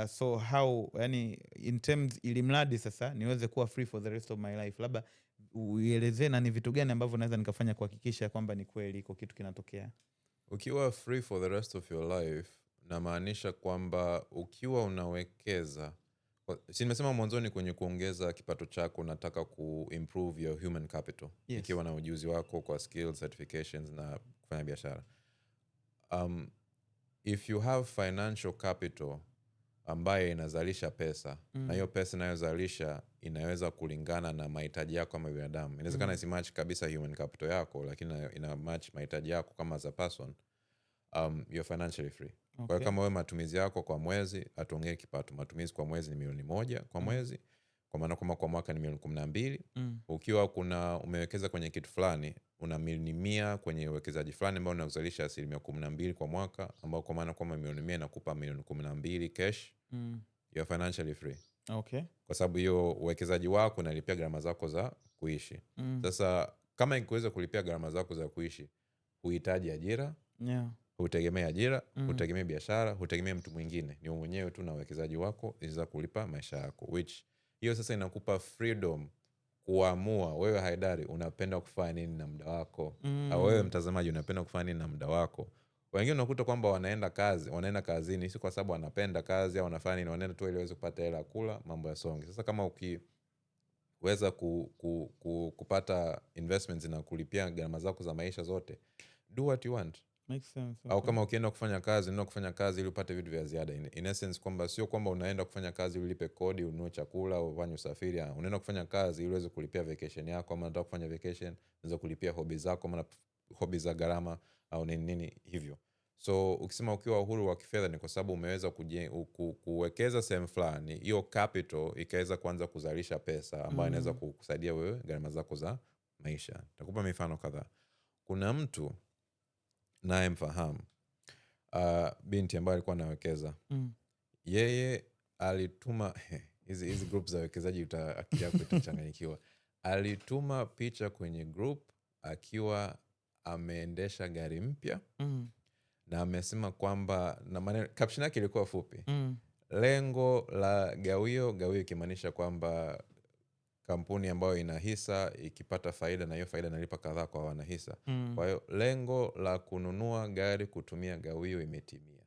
[SPEAKER 2] So how, yani in terms, ili mradi sasa niweze kuwa free for the rest of my life, labda uelezee na ni vitu gani ambavyo naweza nikafanya kuhakikisha kwamba ni kweli iko kitu kinatokea.
[SPEAKER 1] Ukiwa free for the rest of your life, namaanisha kwamba ukiwa unawekeza, si nimesema mwanzoni kwenye kuongeza kipato chako, unataka kuimprove your human capital. Ikiwa na ujuzi wako kwa skills, certifications na kufanya biashara. If you have financial capital ambaye inazalisha pesa, na hiyo pesa inayozalisha inaweza kulingana na mahitaji yako kama binadamu. Inawezekana isimatch kabisa human capital yako, lakini ina match mahitaji yako kama as a person, you're financially free. Kwa hiyo kama wewe matumizi yako kwa mwezi, atuongee kipato, matumizi kwa mwezi ni milioni 1 kwa mwezi, kwa maana kama kwa mwaka ni milioni 12. Ukiwa umewekeza kwenye kitu fulani, una milioni 100 kwenye uwekezaji fulani ambao unazalisha 12% kwa mwaka, ambao kwa maana kama milioni 100 inakupa milioni 12 cash, you're financially free. Kwa sababu hiyo uwekezaji wako unalipia gharama zako za kuishi. Sasa kama ikuweza kulipia gharama zako za kuishi, huhitaji ajira, hutegemei ajira, hutegemei biashara, hutegemei mtu mwingine, ni mwenyewe tu na uwekezaji wako inaweza kulipa maisha yako, which hiyo sasa inakupa freedom kuamua wewe Haidari unapenda kufanya nini na muda wako, au wewe mtazamaji unapenda kufanya nini na muda wako. Wengine unakuta kwamba wanaenda kazini si kwa sababu wanapenda kazi au wanafanya nini, wanaenda tu ili waweze kupata hela kula, mambo ya songe. Sasa kama ukiweza kupata investments na kulipia gharama zako za maisha zote, do what you want.
[SPEAKER 2] Makes sense.
[SPEAKER 1] Au kama ukienda kufanya kazi ili upate vitu vya ziada. In essence, kwamba sio kwamba unaenda kufanya kazi ili ulipe kodi, ununue chakula, ufanye usafiri. Unaenda kufanya kazi ili uweze kulipia vacation yako, kama unataka kufanya vacation, unaweza kulipia hobby zako, kama hobby za gharama au nini hivyo. So ukisema ukiwa uhuru wa kifedha ni kwa sababu umeweza kuwekeza sehemu fulani, hiyo capital ikaweza kuanza kuzalisha pesa ambayo inaweza kukusaidia wewe gharama zako za maisha. Nitakupa mifano kadhaa. Kuna mtu naye mfahamu, binti ambaye alikuwa anawekeza. Yeye alituma hizi group za wekezaji, akili yako itachanganyikiwa. Alituma picha kwenye group akiwa ameendesha gari mpya, na amesema kwamba, na maneno caption yake ilikuwa fupi, lengo la gawio ikimaanisha kwamba kampuni ambayo ina hisa ikipata faida, na hiyo faida inalipa kadhaa kwa wanahisa. Kwa hiyo lengo la kununua gari kutumia gawio imetimia.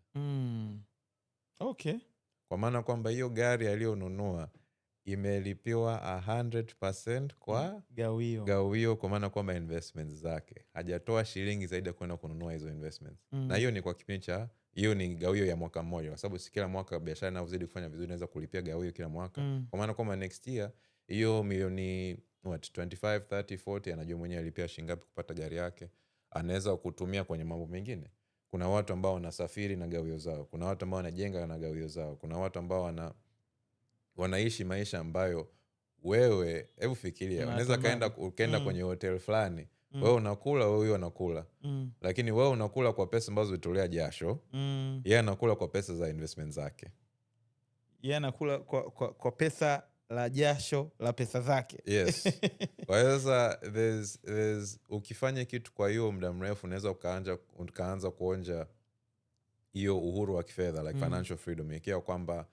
[SPEAKER 1] Kwa maana kwamba hiyo gari aliyonunua imelipiwa 100% kwa gawio, kwa maana kwamba investments zake hajatoa shilingi zaidi ya kwenda kununua hizo investments. Na hiyo ni kwa kipindi cha, hiyo ni gawio ya mwaka mmoja, kwa sababu si kila mwaka biashara inavyozidi kufanya vizuri inaweza kulipia gawio kila mwaka. Kwa maana kwamba next year hiyo milioni 25, 30, 40 anajua mwenyewe alipia shilingi ngapi kupata gari yake, anaweza kutumia kwenye mambo mengine. Kuna watu ambao wanasafiri na gawio zao, kuna watu ambao wanajenga na gawio zao, kuna watu ambao wanaishi maisha ambayo wewe, hebu fikiria, unaweza ukaenda kwenye hotel fulani, wewe unakula, wewe unakula, lakini wewe unakula kwa pesa ambazo ulitolea jasho, yeye anakula kwa pesa za investment zake.
[SPEAKER 2] Yeye anakula kwa pesa la jasho la pesa zake.
[SPEAKER 1] Yes. Kwa hiyo sasa ukifanya kitu kwa hiyo muda mrefu, unaweza ukaanza kuonja hiyo uhuru wa kifedha, like financial freedom, ikiwa kwamba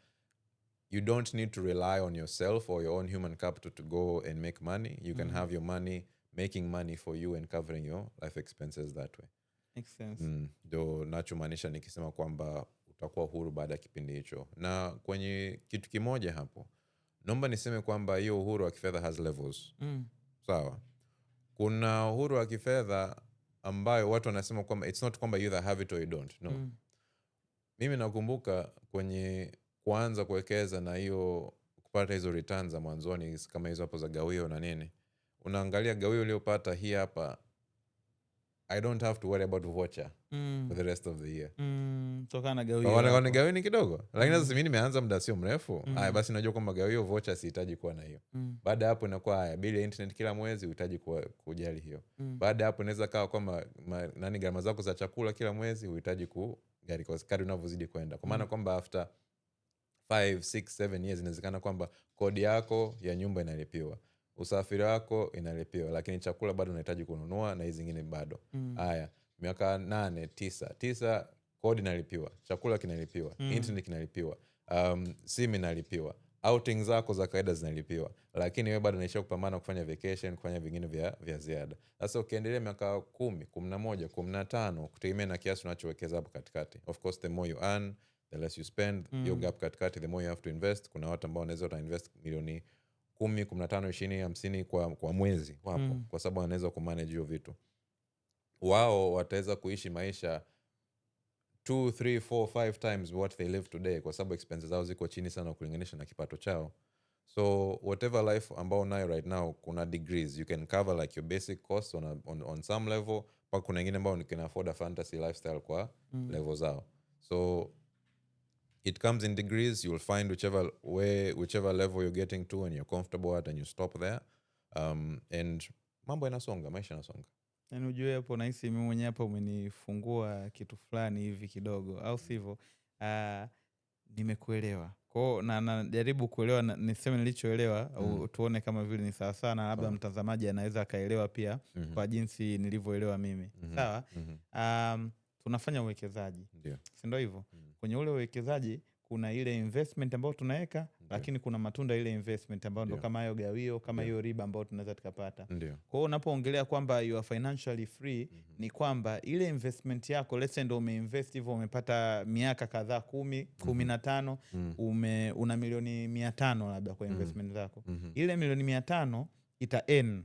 [SPEAKER 1] you don't need to rely on yourself or your own human capital to go and make money. You can have your money making money for you and covering your life expenses that way.
[SPEAKER 2] Makes sense.
[SPEAKER 1] Ndio nachomaanisha nikisema kwamba utakuwa huru baada ya kipindi hicho. Na kwenye kitu kimoja hapo, naomba niseme kwamba hiyo uhuru wa kifedha has levels. Sawa. Kuna uhuru wa kifedha ambayo watu wanasema kwamba it's not kwamba you either have it or you don't. No. Mimi nakumbuka kwenye kuanza kuwekeza na hiyo kupata hizo returns za mwanzoni kama hizo hapo za gawio na nini, unaangalia gawio uliyopata hii hapa I don't have to worry about voucher for the rest of the year.
[SPEAKER 2] Tokana na gawio
[SPEAKER 1] Kwa gawio ni kidogo. Lakini sasa mimi nimeanza muda sio mrefu. Haya basi najua kwamba gawio voucher sihitaji kuwa na hiyo. Baada ya hapo inakuwa haya bili ya internet kila mwezi uhitaji kujali hiyo. Baada ya hapo inaweza kawa kwamba gharama zako za chakula kila mwezi uhitaji kujali kwa kadri unavyozidi kwenda. Kwa maana kwamba after 5, 6, 7 years inawezekana kwamba kodi yako ya nyumba inalipiwa, usafiri wako inalipiwa, lakini chakula bado unahitaji kununua na hizi zingine bado. Haya, miaka 8, 9 kodi inalipiwa, chakula kinalipiwa, internet kinalipiwa, simu inalipiwa, outing zako za kawaida zinalipiwa, lakini wewe bado unaishia kupambana kufanya vacation, kufanya vingine vya ziada. Sasa ukiendelea miaka 10, 11, 15 kutegemea na kiasi unachowekeza hapo katikati. Of course the more you earn, the less you spend. Your gap katikati, the more you have to invest. Kuna watu ambao wanaweza invest milioni 10, 15, 20, 50 kwa mwezi wapo, kwa sababu wanaweza kumanage hiyo vitu. Wao wataweza kuishi maisha 2, 3, 4, 5 times what they live today, kwa sababu expenses zao ziko chini sana kulinganisha na kipato chao. So whatever life ambao unayo right now, kuna degrees you can cover like your basic costs on some level, pa kuna wengine ambao can afford a fantasy lifestyle kwa level zao. So it comes in degrees. You'll find whichever level you're getting to and you're comfortable at, and you stop there. And mambo yanasonga, maisha yanasonga.
[SPEAKER 2] Yaani ujue hapo nahisi mimi mwenyewe hapo umenifungua kitu fulani hivi kidogo, au sivyo? Nimekuelewa. Kwa na najaribu kuelewa, niseme nilichoelewa, tuone kama vile ni sawa sana, labda mtazamaji anaweza akaelewa pia kwa jinsi nilivyoelewa mimi. Sawa? Tunafanya uwekezaji.
[SPEAKER 1] Ndio.
[SPEAKER 2] Si ndio hivyo? Kwenye ule uwekezaji kuna ile investment ambayo tunaweka, lakini kuna matunda ile investment ambayo ndo kama hayo gawio, kama hiyo riba ambayo tunaweza tukapata. Kwa hiyo unapoongelea kwamba you are financially free, ni kwamba ile investment yako, let's say ndo umeinvest hivyo, umepata miaka kadhaa 10, 15, una milioni 500 labda kwa investment zako. Ile milioni 500 ita earn,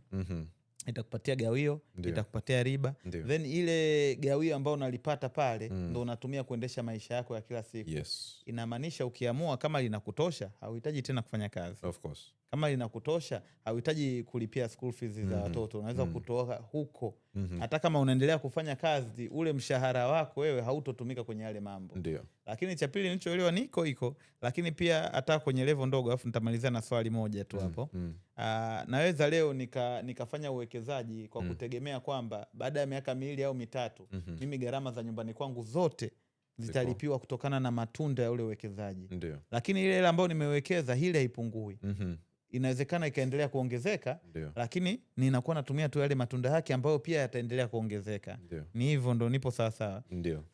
[SPEAKER 2] itakupatia gawio, itakupatia riba. Then ile gawio ambao unalipata pale ndo unatumia kuendesha maisha yako ya kila siku. Inamaanisha ukiamua kama linakutosha, hauhitaji tena kufanya kazi.
[SPEAKER 1] Of course.
[SPEAKER 2] Kama linakutosha, hauhitaji kulipia school fees za watoto. Unaweza kutoka huko. Hata kama unaendelea kufanya kazi, ule mshahara wako wewe hautotumika kwenye yale mambo.
[SPEAKER 1] Ndio.
[SPEAKER 2] Lakini cha pili nilichoelewa ni iko. Lakini pia hata kwenye level ndogo, alafu nitamalizia na swali moja tu hapo. Naweza leo nikafanya uwekezaji kwa kutegemea kwamba baada ya miaka 2 au 3 mimi gharama za nyumbani kwangu zote zitalipiwa kutokana na matunda ya ule uwekezaji. Lakini ile ambayo nimewekeza ile haipungui. Inawezekana ikaendelea kuongezeka, lakini ninakuwa natumia tu yale matunda yake ambayo pia yataendelea kuongezeka. Ni hivyo ndo nipo sawa sawa.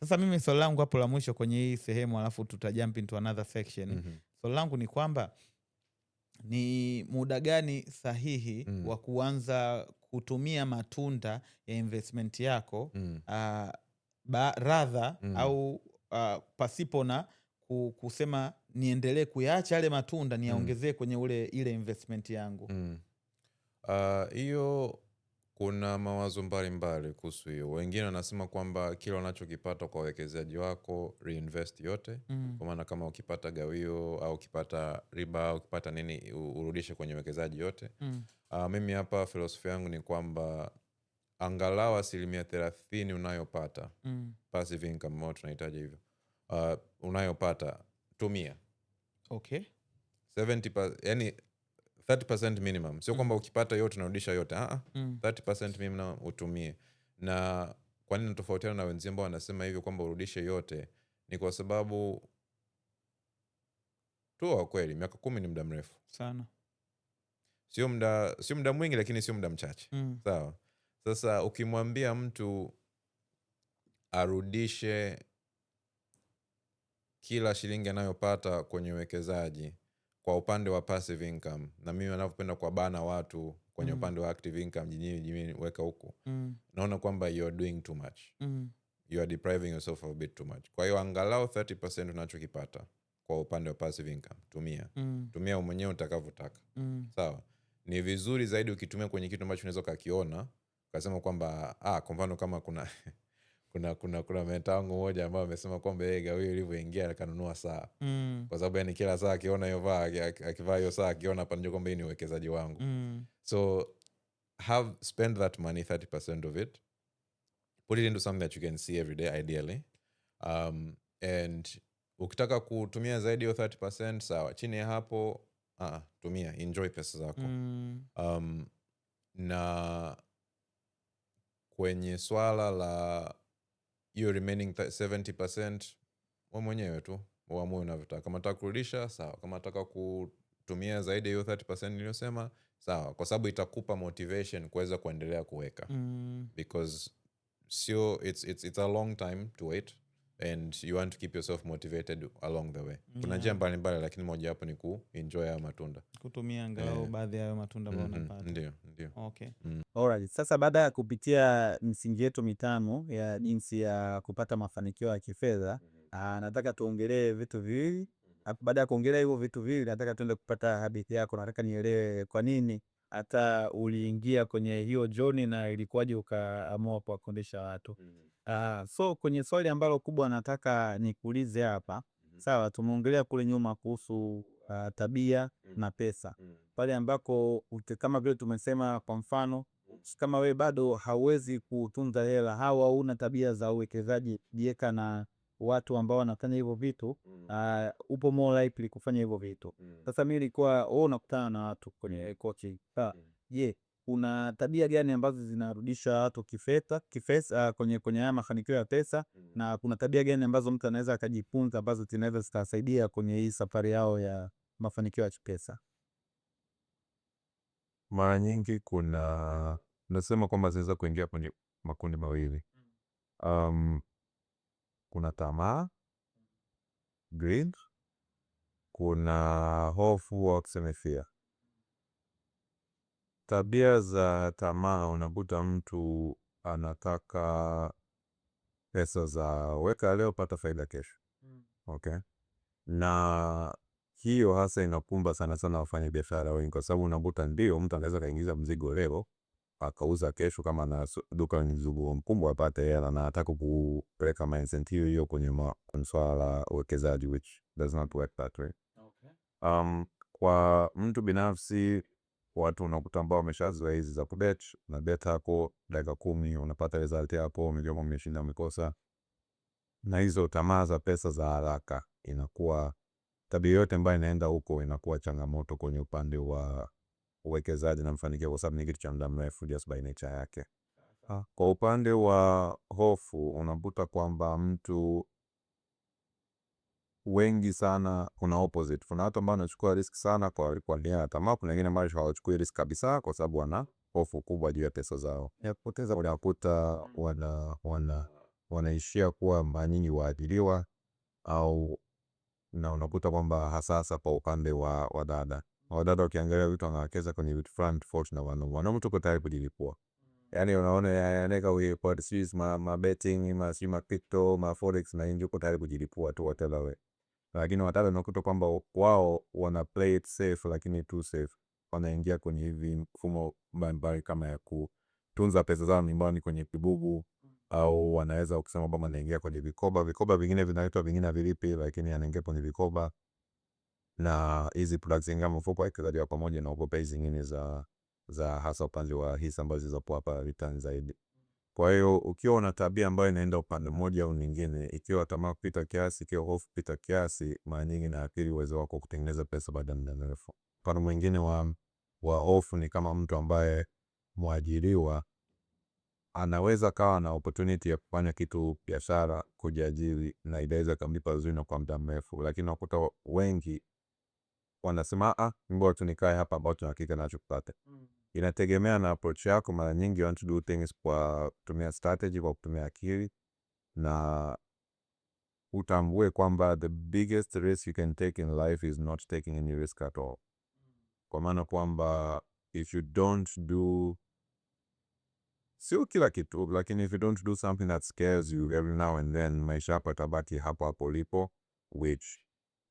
[SPEAKER 2] Sasa mimi swali langu hapo la mwisho kwenye hii sehemu, alafu tutajump into another section. Swali langu ni kwamba ni muda gani sahihi wa kuanza kutumia matunda ya investment yako rather au pasipo na kusema niendelee kuyaacha yale matunda niyaongezee kwenye ile investment yangu?
[SPEAKER 1] Hiyo kuna mawazo mbalimbali kuhusu hiyo. Wengine wanasema kwamba kila unachokipata kwa uwekezaji wako reinvest yote. Kwa maana kama ukipata gawio au ukipata riba au ukipata nini urudishe kwenye uwekezaji yote. Mimi hapa philosophy yangu ni kwamba angalau 30% unayopata passive income ambao tunahitaji hivyo, unayopata tumia.
[SPEAKER 2] Okay.
[SPEAKER 1] 70%, yani 30% minimum. Sio kwamba ukipata yote unarudisha yote. 30% minimum utumie. Na kwa nini tofautiana na wenzio ambao wanasema hivyo kwamba urudishe yote? Ni kwa sababu tu kweli miaka 10 ni muda mrefu
[SPEAKER 2] sana.
[SPEAKER 1] Sio muda mwingi, lakini sio muda mchache. Sawa. Sasa ukimwambia mtu arudishe kila shilingi anayopata kwenye uwekezaji kwa upande wa passive income, na mimi ninapopenda kwa bana watu kwenye upande wa active income, jini weka huko, naona kwamba you are doing too much. You are depriving yourself of a bit too much. Kwa hiyo angalau 30% unachokipata kwa upande wa passive income tumia mwenyewe utakavyotaka. Sawa. Ni vizuri zaidi ukitumia kwenye kitu ambacho unaweza kukiona, ukasema kwamba kwa mfano kama kuna mentor wangu mmoja ambaye amesema kwamba yeye gawio ilivyoingia akanunua saa. Kwa sababu yani kila saa akiona hiyo akivaa hiyo saa akiona hapa ndio kwamba hii ni uwekezaji wangu. So spend that money, 30% of it, put it into something that you can see every day ideally. And ukitaka kutumia zaidi ya 30% sawa, chini ya hapo tumia, enjoy pesa zako. Na kwenye swala la hiyo remaining 70% wewe mwenyewe tu uamue unavyotaka. Kama unataka kurudisha sawa, kama unataka kutumia zaidi ya hiyo 30% niliyosema sawa, kwa sababu itakupa motivation kuweza kuendelea kuweka. Because it's a long time to wait and you want to keep yourself motivated along the way. Kuna njia mbalimbali, lakini moja hapo ni kuenjoy haya matunda,
[SPEAKER 2] kutumia angalau baadhi ya matunda ambayo unapata.
[SPEAKER 1] Ndio.
[SPEAKER 2] Okay.
[SPEAKER 4] Alright. Sasa baada ya kupitia msingi yetu mitano ya jinsi ya kupata mafanikio ya kifedha, nataka tuongelee vitu viwili. Baada ya kuongelea hivyo vitu viwili, nataka tuende kupata hadithi yako. Nataka nielewe kwa nini hata uliingia kwenye hiyo journey na ilikuwaje ukaamua kuwafundisha watu. So kwenye swali ambalo kubwa nataka nikuulize hapa. Sawa, tumeongelea kule nyuma kuhusu tabia na pesa. Pale ambako kama vile tumesema, kwa mfano kama we bado hauwezi kutunza hela au hauna tabia za uwekezaji, jieka na watu ambao wanafanya hivyo vitu, upo more likely kufanya hivyo vitu. Sasa mimi nilikuwa unakutana na watu kwenye coaching. Je, kuna tabia gani ambazo zinarudisha watu kifedha kwenye haya mafanikio ya pesa, na kuna tabia gani ambazo mtu anaweza akajifunza ambazo zinaweza zitasaidia kwenye hii safari yao ya mafanikio ya pesa?
[SPEAKER 3] Mara nyingi nasema kwamba zinaweza kuingia kwenye makundi mawili. Kuna tamaa, greed, kuna hofu au tuseme fear. Tabia za tamaa, unakuta mtu anataka pesa za weka leo pata faida kesho. Okay. Na hiyo hasa inakumba sana wafanya biashara wengi, kwa sababu unakuta ndio mtu anaweza kaingiza mzigo leo akauza kesho, kama na duka ni mzigo mkubwa apate hela, na anataka kupeleka mindset hiyo kwenye swala la uwekezaji, which does not work that way. Okay. Kwa mtu binafsi, watu unakuta ambao wameshazoea hizi za kubet, na bet hapo dakika 10 unapata result hapo, milioni umeshinda umekosa. Na hizo tamaa za pesa za haraka, inakuwa tabia yote ambayo inaenda huko inakuwa changamoto kwenye upande wa uwekezaji na mafanikio, kwa sababu ni kitu cha muda mrefu just by nature yake. Kwa upande wa hofu, unakuta kwamba mtu wengi sana kuna opposite. Kuna watu ambao wanachukua risk sana kwa nia ya tamaa, kuna wengine ambao hawachukui risk kabisa kwa sababu wana hofu kubwa juu ya pesa zao ya kupoteza. Unakuta wanaishia kuwa mara nyingi waajiriwa, au na unakuta kwamba hasa kwa upande wa wadada ukiangalia vitu wanawekeza kwenye vitu fulani tofauti na wanaume, tuko tayari kujilipua. Yani unaona yaneka report series ma betting ma crypto ma forex na nje, uko tayari kujilipua tu whatever way. Lakini wadada unakuta kwamba wao wana play it safe, lakini too safe. Wanaingia kwenye hivi mfumo mbalimbali kama ya kutunza pesa zao nyumbani kwenye kibubu, au wanaweza kusema kwamba anaingia kwenye vikoba vingine vinaitwa vingine vilipi, lakini anaingia kwenye vikoba na hizi products kama mfuko wake za pamoja na ukopa hizi zingine za hasa upande wa hisa ambazo zilizopo hapa return zaidi. Kwa hiyo ukiwa una tabia ambayo inaenda upande mmoja au nyingine, ikiwa tamaa kupita kiasi, ikiwa hofu kupita kiasi, mara nyingi na akili uwezo wako kutengeneza pesa baada ya muda mrefu. Kwa mwingine wa hofu ni kama mtu ambaye mwajiriwa anaweza kawa na opportunity ya kufanya kitu biashara, kujiajiri, na inaweza kumlipa vizuri na kwa muda mrefu, lakini unakuta wengi wanasema ngoja tu nikae hapa ambao tunahakika nachopata. Inategemea na approach yako. Mara nyingi you want to do things kwa kutumia strategy, kwa kutumia akili, na utambue kwamba the biggest risk you can take in life is not taking any risk at all. Kwa maana kwamba if you don't do, sio kila kitu, lakini if you don't do something that scares you every now and then, maisha yako yatabaki hapo ulipo, which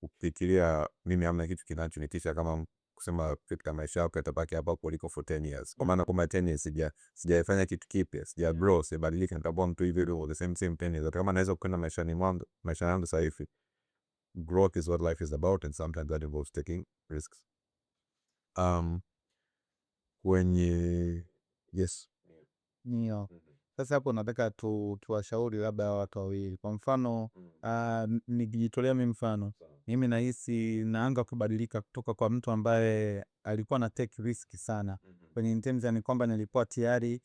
[SPEAKER 3] ukifikiria mimi hamna kitu kinachonitisha kama kusema katika maisha yako yatabaki hapo ulipo for 10 years. Kwa maana kwa 10 years sijafanya kitu kipya, sija grow, sibadilika, nitakuwa mtu hivi hivi the same 10 years. Kama naweza kwenda maisha yangu sasa hivi, growth is what life is about, and sometimes that involves taking risks. Yes.
[SPEAKER 4] Ndio. Sasa hapo nataka tuwashauri labda watu wawili. Kwa mfano nikijitolea mimi mfano, mimi nahisi naanza kubadilika kutoka kwa mtu ambaye alikuwa na take risk sana kwenye in ni kwamba nilikuwa tayari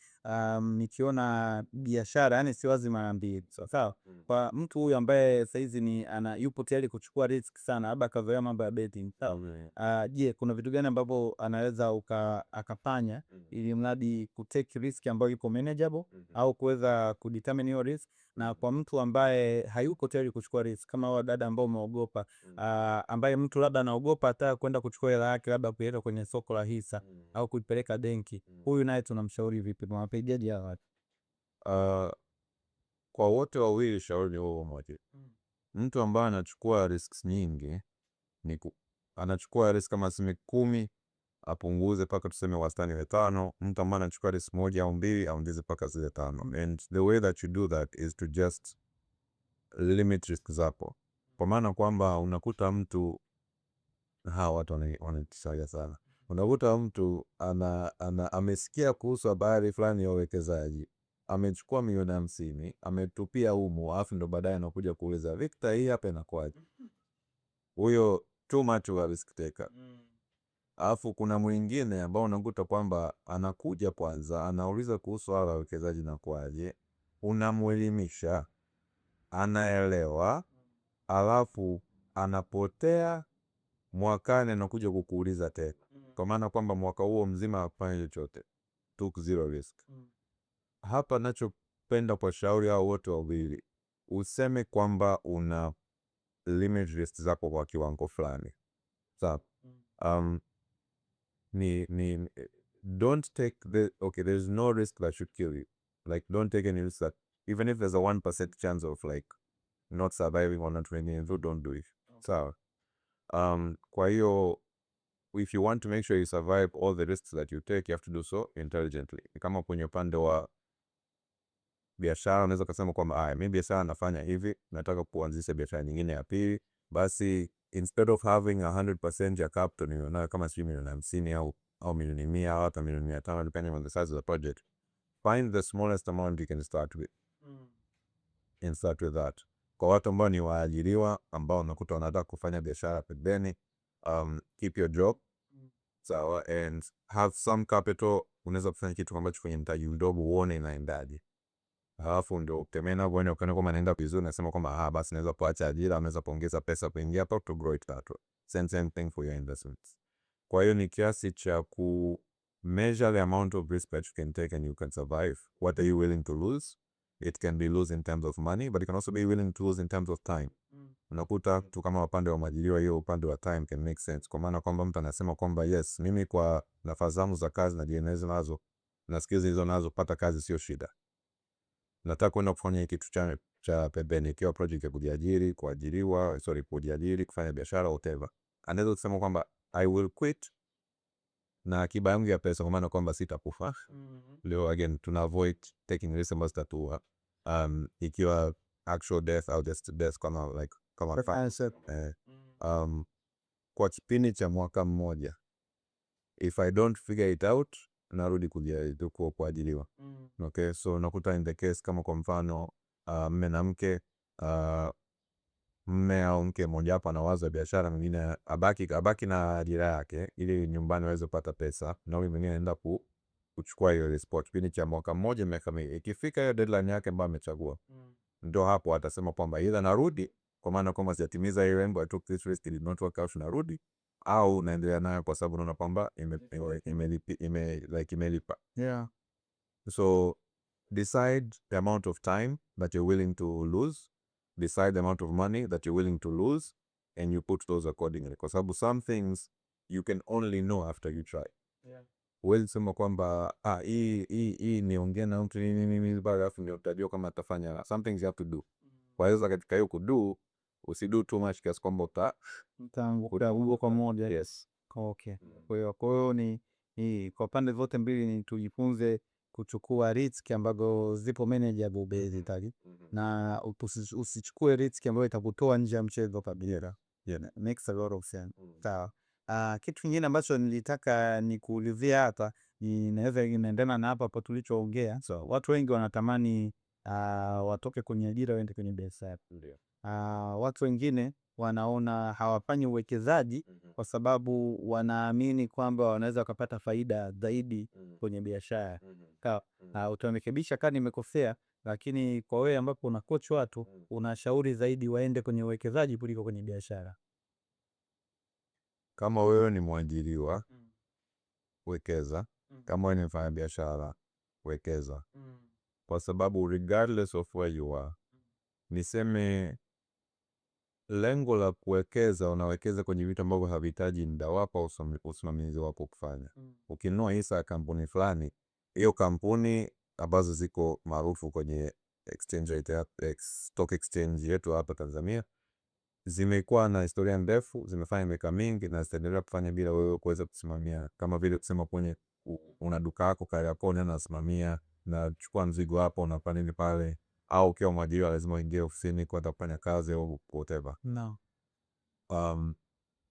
[SPEAKER 4] nikiona biashara, yani siwazi mara mbili. Sawa. Kwa mtu huyu ambaye saizi yupo tayari kuchukua risk sana, labda akazoea mambo ya betting. Sawa. Je, kuna vitu gani ambavyo anaweza akafanya ili mradi kutake risk ambayo ipo manageable au kuweza kudetermine hiyo risk? Na kwa mtu ambaye hayuko tayari kuchukua risk, kama wao dada ambao umeogopa, ambaye mtu labda anaogopa hata kwenda kuchukua hela yake labda kuiweka kwenye soko la hisa au kuipeleka benki, huyu naye tunamshauri vipi? Tunawapaidiaje hawa watu?
[SPEAKER 3] Kwa wote wawili shauri ni huo moja. Mtu ambaye anachukua risks nyingi anachukua risk kama 10 apunguze paka tuseme wastani wa 5. Mtu ambaye anachukua risk 1 au 2 aongeze paka zile 5. And the way that you do that is to just limit risk zako. Kwa maana kwamba unakuta mtu watu wanatishaga sana. Unakuta mtu amesikia kuhusu habari fulani ya uwekezaji, amechukua milioni 50, ametupia humo, afu ndo baadaye anakuja kuuliza Victor, hii hapa inakwaje? Huyo too much of a risk taker. Alafu kuna mwingine ambao unakuta kwamba anakuja kwanza anauliza kuhusu wala uwekezaji na kwaje, unamuelimisha, anaelewa, alafu anapotea, mwakani anakuja kukuuliza tena. Kwa maana kwamba mwaka huo mzima hafanya chochote, took zero risk. Hapa nachopenda kwa shauri hao wote wawili, useme kwamba una limit risk zako kwa kiwango fulani. Sawa. Don't take there's no risk that should kill you. Like, don't take any risk that, even if there's a 1% chance of like not surviving or not winning, don't do it. Sawa. Kwa hiyo, if you want to make sure you survive all the risks that you take, you have to do so intelligently. Kama kwenye upande wa biashara, unaweza kusema kwamba mimi biashara nafanya hivi, nataka kuanzisha biashara nyingine ya pili, basi instead of having 100% ya capital na kama milioni 50 au milioni 100 au hata milioni 500 depending on the size of the project, find the smallest amount you can start with. And start with that. Kwa watu ambao ni waajiriwa ambao unakuta wanataka kufanya biashara pembeni, keep your job. Sawa. And have some capital. Unaweza kufanya kitu ambacho kwenye mtaji mdogo uone inaendaje. Alafu ndio utemena uone ukaona kama inaenda vizuri, nasema kwamba basi naweza kuacha ajira, naweza kuongeza pesa kuingia hapa to grow it that way. Same thing for your investments. Kwa hiyo ni kiasi cha ku measure the amount of risk that you can take and you can survive. What are you willing to lose? It can be lose in terms of money, but it can also be willing to lose in terms of time. Unakuta tu kama upande wa majiliwa, hiyo upande wa time can make sense. Kwa maana kwamba mtu anasema kwamba yes, mimi kwa nafasi zangu za kazi na jienezi nazo na skills hizo nazo, pata kazi sio shida. Nataka kwenda kufanya kitu cha pembeni, ikiwa project ya kujiajiri, kujiajiri, kufanya biashara whatever. Anaweza kusema kwamba I will quit na akiba yangu ya pesa, kwa maana kwamba sitakufa. Leo again tuna avoid taking risks ambazo tutatua. Ikiwa actual death au just death kama kwa kipindi cha mwaka mmoja, if I don't figure it out, narudi kuajiriwa. Okay, so nakuta in the case kama kwa mfano mme na mke, mme au mke mmoja hapa anawaza biashara, mwingine abaki na ajira yake ili nyumbani waweze kupata pesa, na yule mwingine anaenda kuchukua hiyo spot. Kipindi cha mwaka mmoja, miaka miwili, ikifika hiyo deadline yake ambayo amechagua, ndio hapo atasema kwamba either narudi, kwa maana kwamba sijatimiza ile lengo, I took this risk, it did not work out, narudi, au naendelea nayo kwa sababu naona kwamba imelipa.
[SPEAKER 4] Yeah.
[SPEAKER 3] So decide the amount of time that you're willing to lose, decide the amount of money that you're willing to lose, and you put those accordingly. Kwa sababu some things you can only know after you try.
[SPEAKER 4] Yeah.
[SPEAKER 3] Huwezi sema kwamba hii niongea na mtu nini baada afu ndio utajua kama atafanya. Some things you have to do. Kwa hiyo katika hiyo kudo, usido too much kiasi kwamba
[SPEAKER 4] utaanguka kwa moja.
[SPEAKER 3] Yes.
[SPEAKER 4] Okay. Kwa hiyo ni kwa pande zote mbili ni tujifunze kuchukua risk ambazo zipo manageable basically. Na usichukue risk ambayo itakutoa nje ya mchezo kabisa. Yeah, makes a lot of sense. Sawa. Kitu kingine ambacho nilitaka nikuulizia hapa inaweza inaendana na hapa tulichoongea. So watu wengi wanatamani watoke kwenye ajira waende kwenye biashara. Watu wengine wanaona hawafanyi uwekezaji kwa sababu wanaamini kwamba wanaweza wakapata faida zaidi kwenye biashara. Utarekebisha kama nimekosea, lakini kwa wewe ambapo una coach watu, unashauri zaidi waende kwenye uwekezaji kuliko kwenye biashara.
[SPEAKER 3] Kama wewe ni mwajiriwa, wekeza. Kama wewe ni mfanya biashara, wekeza. Kwa sababu regardless of where you are, niseme lengo la kuwekeza, unawekeza kwenye vitu ambavyo havihitaji muda wako, usimamizi wako kufanya. Ukinunua hisa ya kampuni fulani, hiyo kampuni ambazo ziko maarufu kwenye stock exchange yetu hapa Tanzania, zimekuwa na historia ndefu, zimefanya miaka mingi na zitaendelea kufanya bila wewe kuweza kusimamia. Kama vile kusema kwenye una duka lako Kariakoo, unasimamia na chukua mzigo hapo, unafanya nini pale, au ukiwa mwajiriwa lazima uingie ofisini kwenda kufanya kazi au whatever.
[SPEAKER 4] No.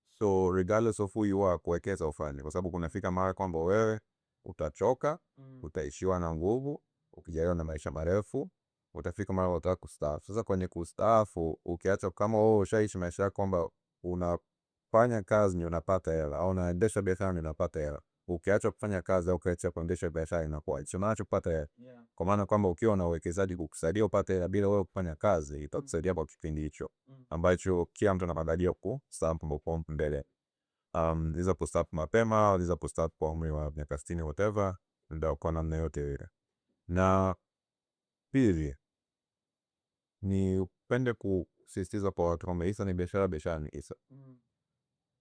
[SPEAKER 3] So regardless of who you are, kuwekeza ufanye, kwa sababu kunafika mara kwamba wewe utachoka, utaishiwa na nguvu, ukijaliwa na maisha marefu, utafika mara utaka kustaafu. Sasa kwenye kustaafu, ukiacha kama wewe ushaishi maisha yako kwamba unafanya kazi ni unapata hela, au unaendesha biashara ni unapata hela, ukiacha kufanya kazi au ukiacha kuendesha biashara inakuwa unacho kupata hela. Kwa maana kwamba ukiwa na uwekezaji kukusaidia upate hela bila wewe kufanya kazi, itakusaidia kwa kipindi hicho ambacho kila mtu anabadalia kustaafu kwa mbele. Hizo kustaafu mapema, hizo kustaafu kwa umri wa miaka 60 whatever, ndio kwa namna yote ile. Na pili, ni upende kusisitiza kwa watu kwamba hisa ni biashara, biashara ni hisa.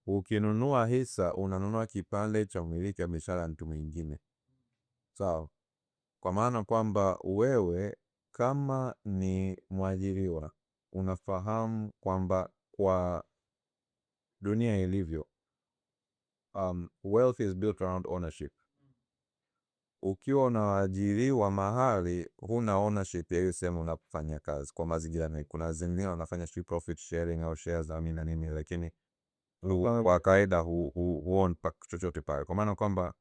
[SPEAKER 3] Ukinunua hisa, unanunua kipande cha umiliki wa biashara mtu mwingine. Sawa? Kwa maana kwamba wewe kama ni mwajiriwa, unafahamu kwamba kwa dunia ilivyo, wealth is built around ownership. Ukiwa unaajiriwa mahali, huna ownership ya hiyo sehemu unapofanya kazi. Kwa mazingira na kuna zingine wanafanya profit sharing au shares na nini, lakini kwa kawaida huoni chochote pale. Kwa maana kwamba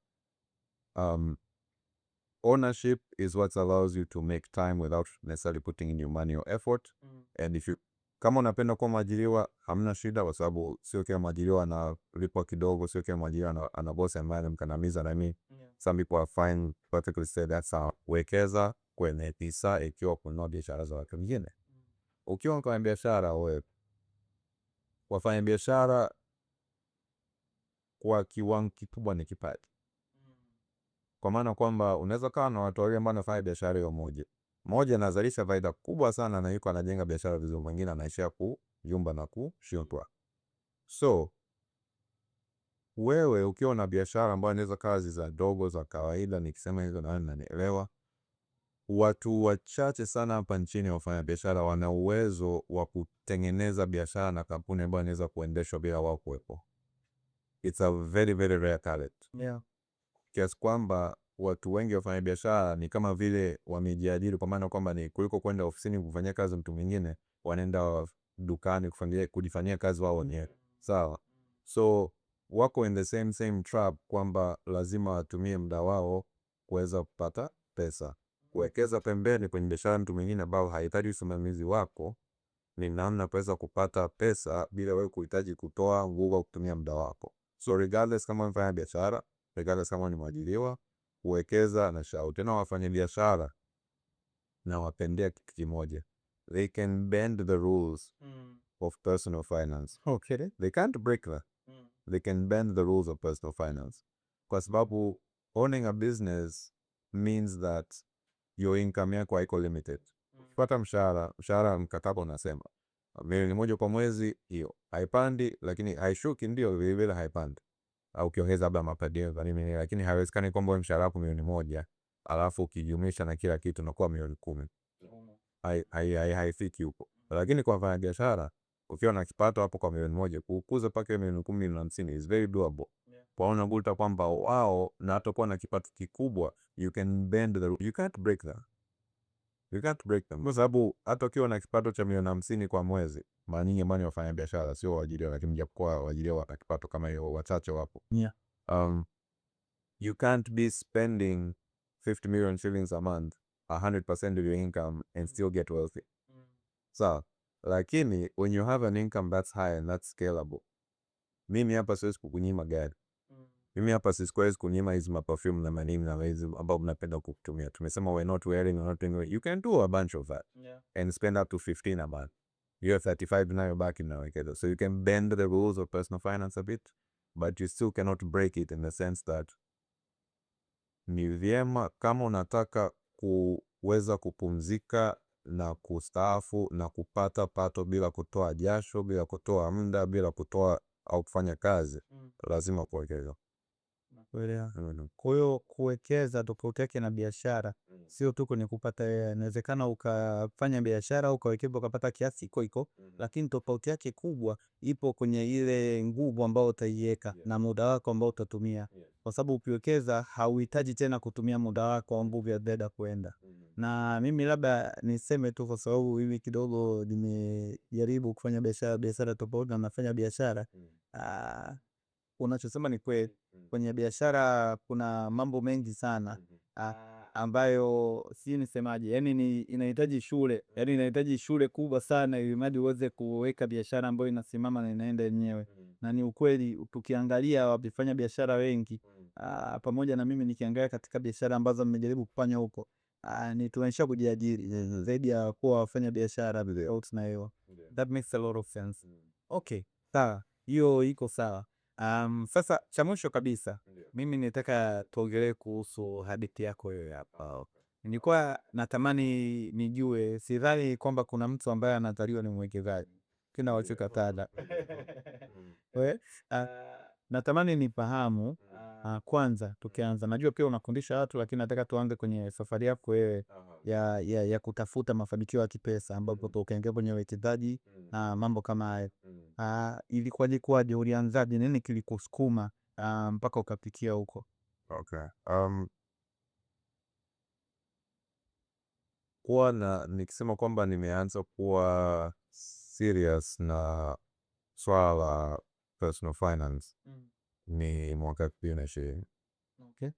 [SPEAKER 3] ownership is what allows you to make time without necessarily putting in your money or effort. And if you kama unapenda kuwa mwajiriwa, hamna shida, kwa sababu sio kila mwajiriwa analipwa kidogo, sio kila mwajiriwa ana boss ambaye anamkandamiza na mimi. Some people are fine, perfectly say that's how. Wekeza kwenye hisa ikiwa kununua biashara za watu wengine. Ukiwa kwa biashara, wewe wafanya biashara kwa kiwango kikubwa ni kipaji. Kwa maana kwamba unaweza kaa na watu wawili ambao wanafanya biashara hiyo moja. Mmoja anazalisha faida kubwa sana na yuko anajenga biashara vizuri, mwingine anaishia kuyumba na kushindwa. So wewe ukiwa na biashara ambayo inaweza kazi za dogo za kawaida, nikisema hizo na nanielewa, watu wachache sana hapa nchini wafanya biashara wana uwezo wa kutengeneza biashara na kampuni ambayo inaweza kuendeshwa bila wao kuwepo. It's a very very rare talent. Kiasi kwamba watu wengi wafanya biashara ni kama vile wamejiajiri, kwa maana kwamba ni kuliko kwenda ofisini kufanya kazi mtu mwingine, wanaenda dukani kujifanyia kazi wao wenyewe. Sawa? So wako in the same trap kwamba lazima watumie muda wao kuweza kupata pesa. Kuwekeza pembeni kwenye biashara mtu mwingine ambao hahitaji usimamizi wako ni namna kuweza kupata pesa bila wewe kuhitaji kutoa nguvu au kutumia muda wako. So regardless kama unafanya biashara, regardless kama ni mwajiriwa, kuwekeza na shauri. Tena wafanya biashara na wapendea kitu kimoja. They can bend the rules of personal finance.
[SPEAKER 4] Okay.
[SPEAKER 3] They can't break them. They can bend the rules of personal finance. Kwa sababu owning a business means that your income yako haiko limited. Ukipata mshahara mkataba unasema $1,000,000 kwa mwezi, hiyo haipandi, lakini haishuki, ndio vile vile haipandi. Au ukiongeza labda mapadio za nini, lakini haiwezekani kwamba mshahara wako $1,000,000 alafu ukijumlisha na kila kitu unakuwa $10,000. Haifiki huko. Lakini kwa mfanya biashara, ukiwa na kipato hapo kwa $1,000,000, kukuza mpaka $10,000 is very doable. Kwa unakuta kwamba wao na hatakuwa na kipato kikubwa, you can bend the rule. You can't break them. You can't break them. Kwa sababu hata ukiwa na kipato cha $50,000 kwa mwezi, mara nyingi ambao wafanya biashara sio waajiriwa, lakini japokuwa waajiriwa wana kipato kama hiyo wachache wapo. you can't be spending 50 million shillings a month 100% of your income and still get wealthy. So lakini when you have an income that's high and that's scalable, mimi hapa siwezi kukunyima gari, mimi hapa siwezi kunyima hizi perfume na manini na hizi ambao mnapenda kutumia. Tumesema we're not wearing, we're not doing, you can do a bunch of that and spend up to 15 a month. You have 35 nayo baki nawekeza. So you can bend the rules of personal finance a bit, but you still cannot break it in the sense that ni vyema kama unataka kuweza kupumzika na kustaafu na kupata pato bila kutoa jasho, bila kutoa muda, bila kutoa au kufanya kazi, lazima kuwekeza.
[SPEAKER 4] Kwa hiyo kuwekeza tofauti yake na biashara sio tu kwenye kupata hela. Inawezekana ukafanya biashara au ukawekeza ukapata kiasi iko, lakini tofauti yake kubwa ipo kwenye ile nguvu ambayo utaiweka na muda wako ambao utatumia, kwa sababu ukiwekeza hauhitaji tena kutumia muda wako au nguvu ya ziada kuenda. Na mimi labda niseme tu, kwa sababu hivi kidogo nimejaribu kufanya biashara tofauti na nafanya biashara. Unachosema ni kweli. Kwenye biashara kuna mambo mengi sana ambayo si nisemaje, yani inahitaji shule, yani inahitaji shule kubwa sana ili mradi uweze kuweka biashara ambayo inasimama na inaenda yenyewe. Na ni ukweli, tukiangalia wafanya biashara wengi pamoja na mimi nikiangalia katika biashara ambazo nimejaribu kufanya huko, ni tunaisha kujiajiri zaidi ya kuwa wafanya biashara out na hiyo. That makes a lot of sense. Okay, sawa, hiyo iko sawa. Sasa cha mwisho kabisa, mimi nitaka tuongelee kuhusu hadithi yako wewe hapa. Nilikuwa natamani nijue, sidhani kwamba kuna mtu ambaye anazaliwa ni mwekezaji. Kina wacheka tada. Natamani nifahamu kwanza tukianza. Najua pia unafundisha watu, lakini nataka tuanze kwenye safari yako wewe ya kutafuta mafanikio ya kipesa, ambapo ukaingia kwenye uwekezaji na mambo kama hayo. Ilikuwaje, ulianzaje, nini kilikusukuma mpaka ukafikia huko?
[SPEAKER 3] Okay. Kuwa na nikisema kwamba nimeanza kuwa serious na swala la personal finance ni mwaka 2020.
[SPEAKER 4] Okay.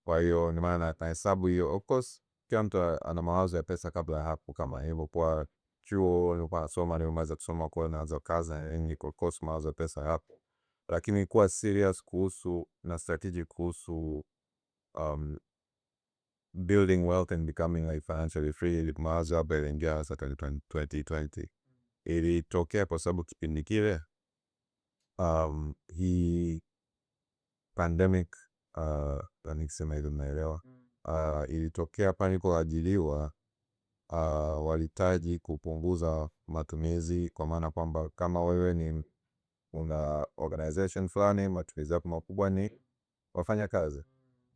[SPEAKER 3] Kwa hiyo ni maana nahesabu hiyo, of course kila mtu ana mawazo ya pesa kabla ya hapo. Kama hivyo kwa chuo nilikuwa nasoma, nimeweza kusoma kwa naanza kazi ni kwa course mawazo ya pesa hapo, lakini kuwa serious kuhusu na strategy kuhusu building wealth and becoming like financially free, mawazo hapo yaliingia hasa 2020. Ilitokea kwa sababu kipindi kile hii pandemic nikisema hivyo mnaelewa, ilitokea pale nilipoajiriwa, walihitaji kupunguza matumizi, kwa maana kwamba kama wewe ni una organization fulani, matumizi yako makubwa ni wafanya kazi.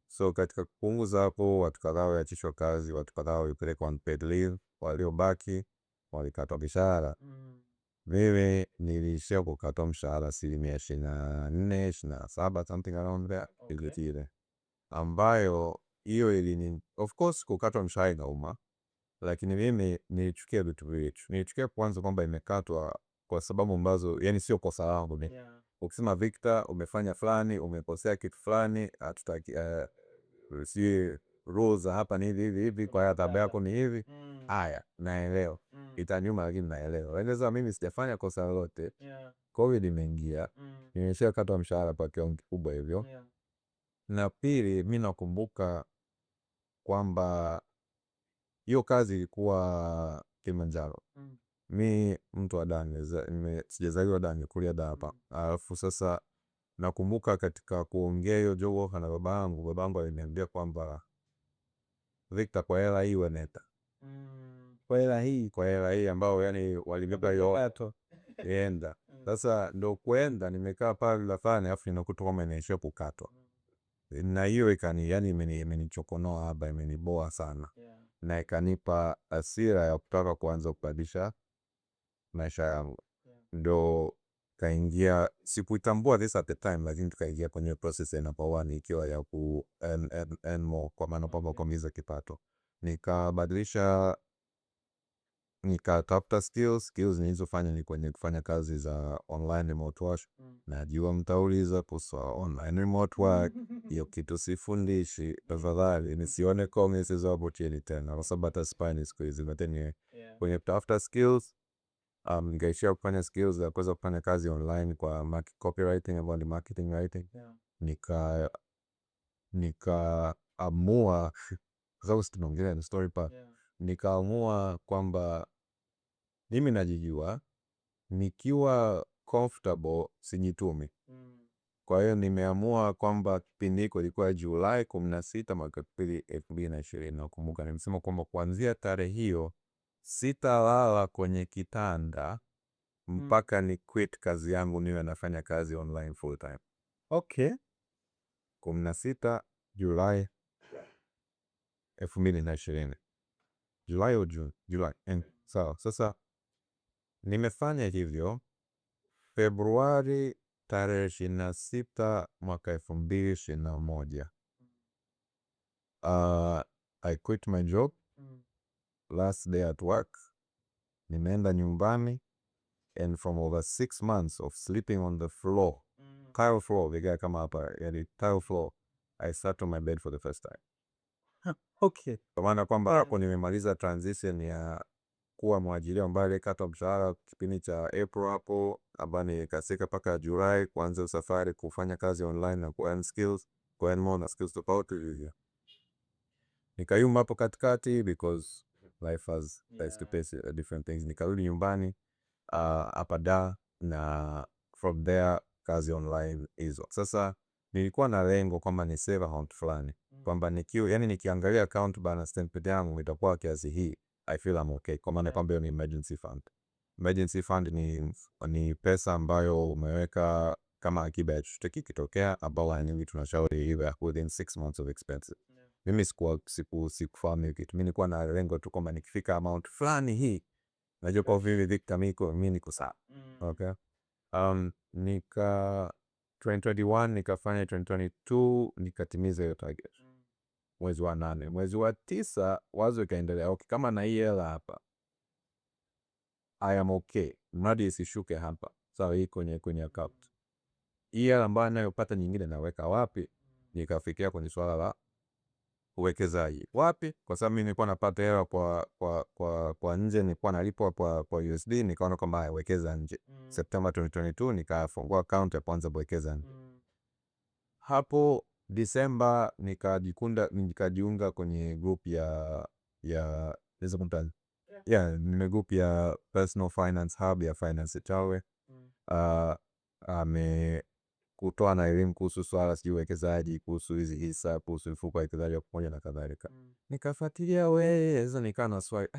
[SPEAKER 3] So katika kupunguza hapo, watu kadhaa waliachishwa kazi, watu kadhaa walipelekwa unpaid leave, waliobaki walikatwa mishahara. Mimi nilishia kukatwa mshahara 24%, 27%, something around there. Ambayo hiyo ilini, of course kukatwa mshahara inauma, lakini mimi nilichukia vitu viwili. Nilichukia kwanza kwamba imekatwa kwa sababu ambazo yani sio kosa langu. Ukisema Victor umefanya fulani, umekosea kitu fulani, hatutaki si rules hapa ni hivi kwa adhabu yako ni hivi. Haya, naelewa. Itaniuma lakini naelewa. Eleza mimi sijafanya kosa lolote. Covid imeingia. Nimeshakatwa mshahara kwa kiwango kikubwa hivyo. Na pili, mimi nakumbuka kwamba hiyo kazi ilikuwa Kilimanjaro. Mi mtu wa Dar, sijazaliwa Dar, nikulia Dar hapa. Alafu sasa nakumbuka katika kuongea hiyo jogo na babangu aliniambia kwamba Victor, kwa hela hii waneta. Kwa hela hii ambao yani walibeba hiyo enda. Sasa ndo kwenda nimekaa pale lafani, afu ninakuta kama inaishia kukatwa. Na hiyo ikani yani imenichokonoa hapa, imeniboa sana. Na ikanipa hasira ya kutaka kuanza kubadilisha maisha yangu. Ndo kaingia, sikuitambua this at the time, lakini tukaingia kwenye process ya number 1 ikiwa ya ku earn more, kwa maana kwamba kuongeza kipato. Nikabadilisha nikatafuta skills nilizofanya ni kwenye kufanya kazi za online remote work. Najua mtauliza kuhusu online remote work, hiyo kitu sifundishi. Tafadhali nisione comments za opportunity tena, kwa sababu hata Spanish siku hizi. But anyway, kwenye kutafuta skills nikaishia kufanya skills za kuweza kufanya kazi online kwa copywriting ambayo ni marketing writing. Nikaamua kwa sababu tunaongelea ni story part. Nikaamua kwamba mimi najijua, nikiwa comfortable sijitumi. Kwa hiyo nimeamua kwamba kipindi hiko ilikuwa Julai 16 mwaka 2020. Nakumbuka nimesema kwamba kuanzia tarehe hiyo sitalala kwenye kitanda mpaka ni quit kazi yangu niwe nafanya kazi online full time.
[SPEAKER 4] Okay.
[SPEAKER 3] 16 Julai 2020. Julai au June? Julai. Sawa. Sasa nimefanya hivyo Februari tarehe 26 mwaka 2021. I quit my job last day at work. Nimeenda nyumbani, and from over 6 months of sleeping on the floor, tile floor, vigae kama hapa, yani tile floor, I sat on my bed for the first time.
[SPEAKER 4] Okay.
[SPEAKER 3] Kwa maana kwamba hapo nimemaliza transition ya kuwa mwajiriwa ambaye alikatwa mshahara kipindi cha April hapo, ambayo nikasika mpaka Julai kuanza safari kufanya kazi online na ku skills, ku more na skills tofauti hivyo. Nikayumba hapo katikati because life has to face different things. Nikarudi nyumbani hapa Dar, na from there kazi online hizo. Sasa nilikuwa na lengo kwamba ni save account fulani, kwamba nikiangalia account balance template yangu itakuwa kiasi hii, I feel I'm okay. Kwa maana kwamba ni emergency fund. Emergency fund ni pesa ambayo umeweka kama akiba ya chochote kikitokea, ambao ni tunashauri iwe within 6 months of expenses. Mimi sikufahamu kitu. Mimi nilikuwa na lengo tu kwamba nikifika amount fulani hii najua kwa vile Victor mimi niko sawa. Okay. 2021 nikafanya 2022 nikatimiza hiyo target. Mwezi wa 8, mwezi wa 9 wazo ikaendelea. Okay, kama na hii hela hapa I am okay, mradi isishuke hapa. Sawa, hii kwenye account. Hii hela ambayo ninayopata nyingine naweka wapi? Nikafikia kwenye swala la uwekezaji. Wapi? Kwa sababu mimi nilikuwa napata hela kwa nje, nilikuwa nalipwa kwa USD, nikaona kwamba wekeza nje. September 2022 nikafungua account ya kwanza kuwekeza nje. Hapo December nikajiunga kwenye group ya group ya Personal Finance Hub ya Finance Chawe. Kutoa na elimu kuhusu swala si uwekezaji, kuhusu hizi hisa, kuhusu mfuko wa uwekezaji pamoja na kadhalika. Nikafuatilia sasa nikaa na swali,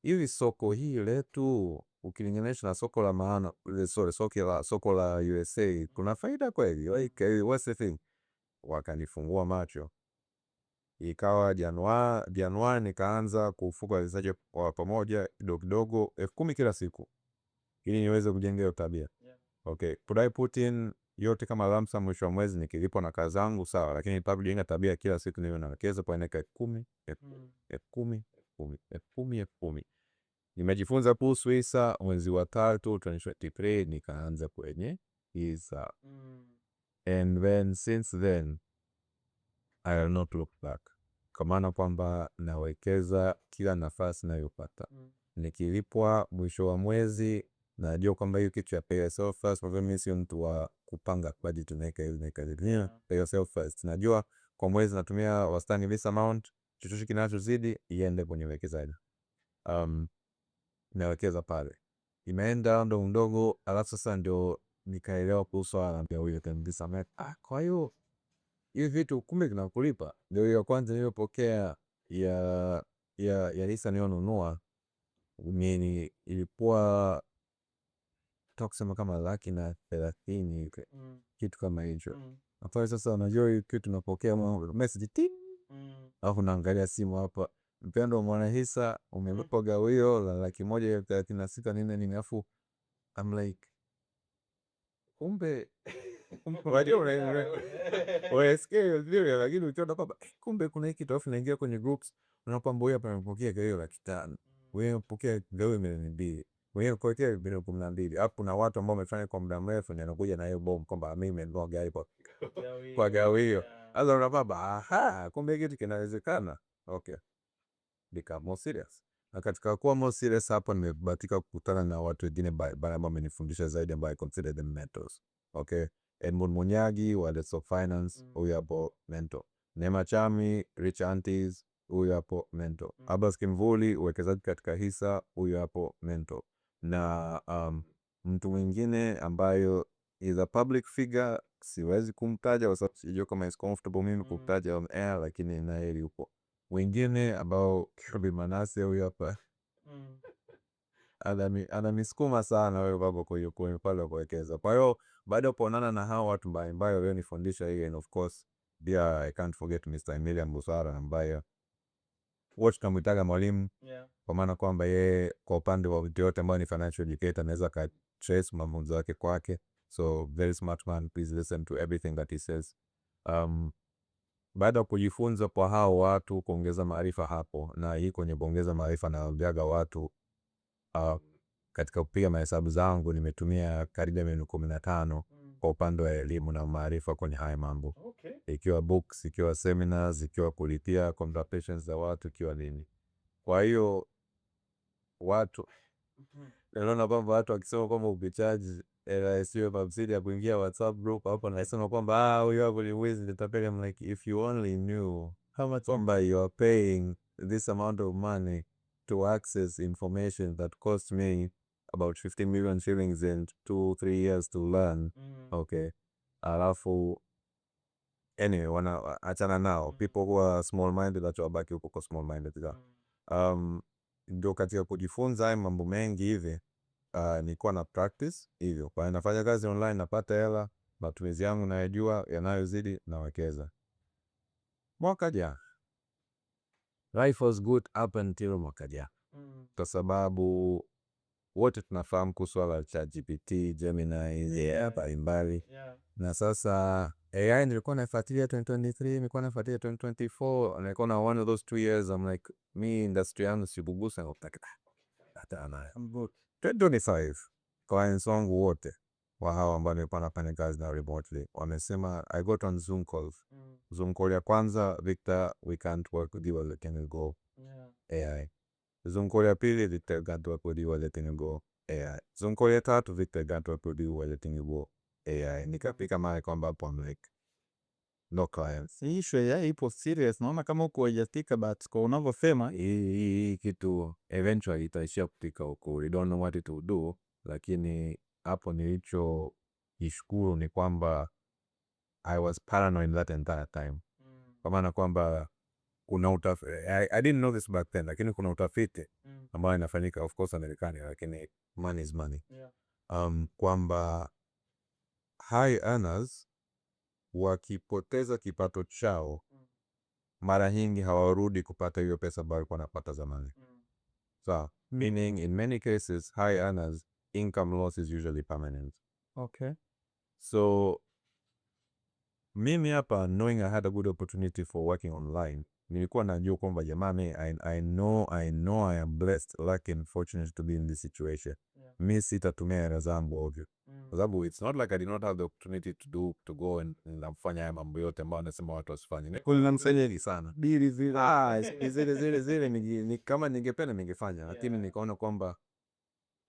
[SPEAKER 3] hivi soko hili letu ukilinganisha na soko la maana, soko la USA, kuna faida kweli? Like what's the thing? Wakanifungua macho. Ikawa Januari nikaanza kufuka uwekezaji kwa pamoja kidogo 10,000 kila siku ili niweze kujenga hiyo tabia. Okay, could I put in yote kama lamsa mwisho wa mwezi nikilipo na kazi zangu? Sawa, lakini nitaka kujenga tabia kila siku niwe nawekeza kwa neka 10,000. Nimejifunza kuhusu hisa mwezi wa 3 2023 nikaanza kwenye hisa. And then since then I will not look back. Kwa maana kwamba nawekeza kila nafasi ninayopata. Nikilipwa mwisho wa mwezi najua kwamba hiyo kitu ya pay yourself first. Kwa mimi sio mtu wa kupanga budget tunaweka hivi pay yourself first. Najua kwa mwezi natumia wastani this amount, chochote kinachozidi iende kwenye uwekezaji. Nawekeza pale. Imeenda ndo mdogo, alafu sasa ndio nikaelewa kuhusu anaambia huyo kanisa. Kwa hiyo hivi vitu kumbe vinakulipa. Ndio hiyo kwanza niliyopokea ya hisa nilionunua mimi ilikuwa kusema kama 130,000 kitu kama hicho. Hapo sasa unajua hiyo kitu tunapokea message ting, alafu naangalia simu hapa, mpendo mwana hisa umelipa gawio la 136 nini, alafu I'm like kumbe wewe scale ndio, lakini ukiona kwamba kumbe kuna hiki tofu naingia kwenye groups unapamba huyu hapa amepokea gawio la 5,000. wewe pokea gawe milioni 2, wewe pokea milioni 12. Hapo kuna watu ambao wamefanya kwa muda mrefu na anakuja na hiyo bomb kwamba mimi nimenunua gari kwa gawio. Sasa unapaba, aha, kumbe kitu kinawezekana. Okay, become more serious. Na katika kuwa more serious hapo nimebahatika kukutana na watu wengine ambao wamenifundisha zaidi, ambao I consider them mentors. Okay, Edmund Munyagi wa Let's Talk Finance, huyu hapo mentor. Neema Chami, Rich Aunties, huyu hapo mentor. Abbas Kimvuli, uwekezaji katika hisa, huyu hapo mentor. Na mtu mwingine ambayo is a public figure, siwezi kumtaja kwa sababu sijui kama is comfortable mimi kumtaja on air, lakini naye yupo. Wengine ambao Kirby Manase, huyu hapa anamisukuma sana wewe baba kwa pale kuwekeza. Kwa hiyo baada ya kuonana na hao watu mbalimbali walionifundisha hii, and of course pia I can't forget Mr. Emilian Busara ambaye wote tunamwitaga mwalimu, kwa maana kwamba yeye kwa upande wa vitu yote ambao ni financial educator anaweza ka trace mafunzo yake kwake. So very smart man, please listen to everything that he says. Baada ya kujifunza kwa hao watu, kuongeza maarifa hapo, na hii kwenye kuongeza maarifa na waambiaga watu katika kupiga mahesabu zangu nimetumia karibu milioni 15 kwa upande wa elimu na maarifa kwenye haya mambo. Ikiwa books, ikiwa seminars, ikiwa kulipia consultations za watu, ikiwa nini. Kwa hiyo watu naona kwamba watu wakisema kwamba ukichaji sio mabsidi ya kuingia WhatsApp group hapo, nasema kwamba huyo hapo ni wizi, nitapeli. I'm like, if you only knew how much you are paying this amount of money to access information that cost me about 15 million shillings in 2-3 years to learn. Okay, alafu anyway, achana nao people who are small minded, that wabaki huko kwa small minded. Ndio katika kujifunza haya mambo mengi hivi nilikuwa na practice hivyo, kwa nafanya kazi online, napata hela, matumizi yangu nayajua, yanayozidi nawekeza. Mwaka jana life was good up until mwaka jana, kwa sababu wote tunafahamu kuhusu swala la ChatGPT, Gemini mbalimbali. Na sasa AI nilikuwa nafuatilia 2023, nilikuwa nafuatilia 2024, nilikuwa na one of those 2 years I'm like, me industry yangu sibugusa, nataka hata ana 2025 clients wangu wote wa hawa ambao nilikuwa nafanya kazi na remotely wamesema I got on Zoom calls. Zoom call ya kwanza, Victor, we can't work with you, letting you go AI. Zoom call ya pili, Victor, can't work with you, letting you go AI. Zoom call ya tatu, Victor, can't work with you, letting you go AI. Nikapika mara kwamba hapo I'm like, no clients.
[SPEAKER 4] Issue ya ipo serious, naona kama uko hujafika, but kwa unavyosema
[SPEAKER 3] hii kitu eventually itaishia kutika huko. We don't know what it will do, lakini hapo nilicho ishukuru ni kwamba I was paranoid that entire time. Kwa maana kwamba kuna utafiti, I didn't know this back then, lakini kuna utafiti ambao inafanyika, of course Amerikani, lakini money is money. Kwamba high earners wakipoteza kipato chao mara nyingi hawarudi kupata hiyo pesa ambayo walikuwa wanapata zamani. So, meaning in many cases high earners income loss is usually permanent.
[SPEAKER 4] okay.
[SPEAKER 3] So mimi hapa, knowing I had a good opportunity for working online, nilikuwa najua kwamba jamani, I know I am blessed, lucky and fortunate to be in this situation. Mi sitatumia hela zangu ovyo. Kwa sababu it's not like I did not have the opportunity to go and kufanya haya mambo yote ambao nasema watu wasifanye. Kuna msajili sana.
[SPEAKER 4] Bili
[SPEAKER 3] Zile ni kama ningependa ningefanya, lakini nikaona kwamba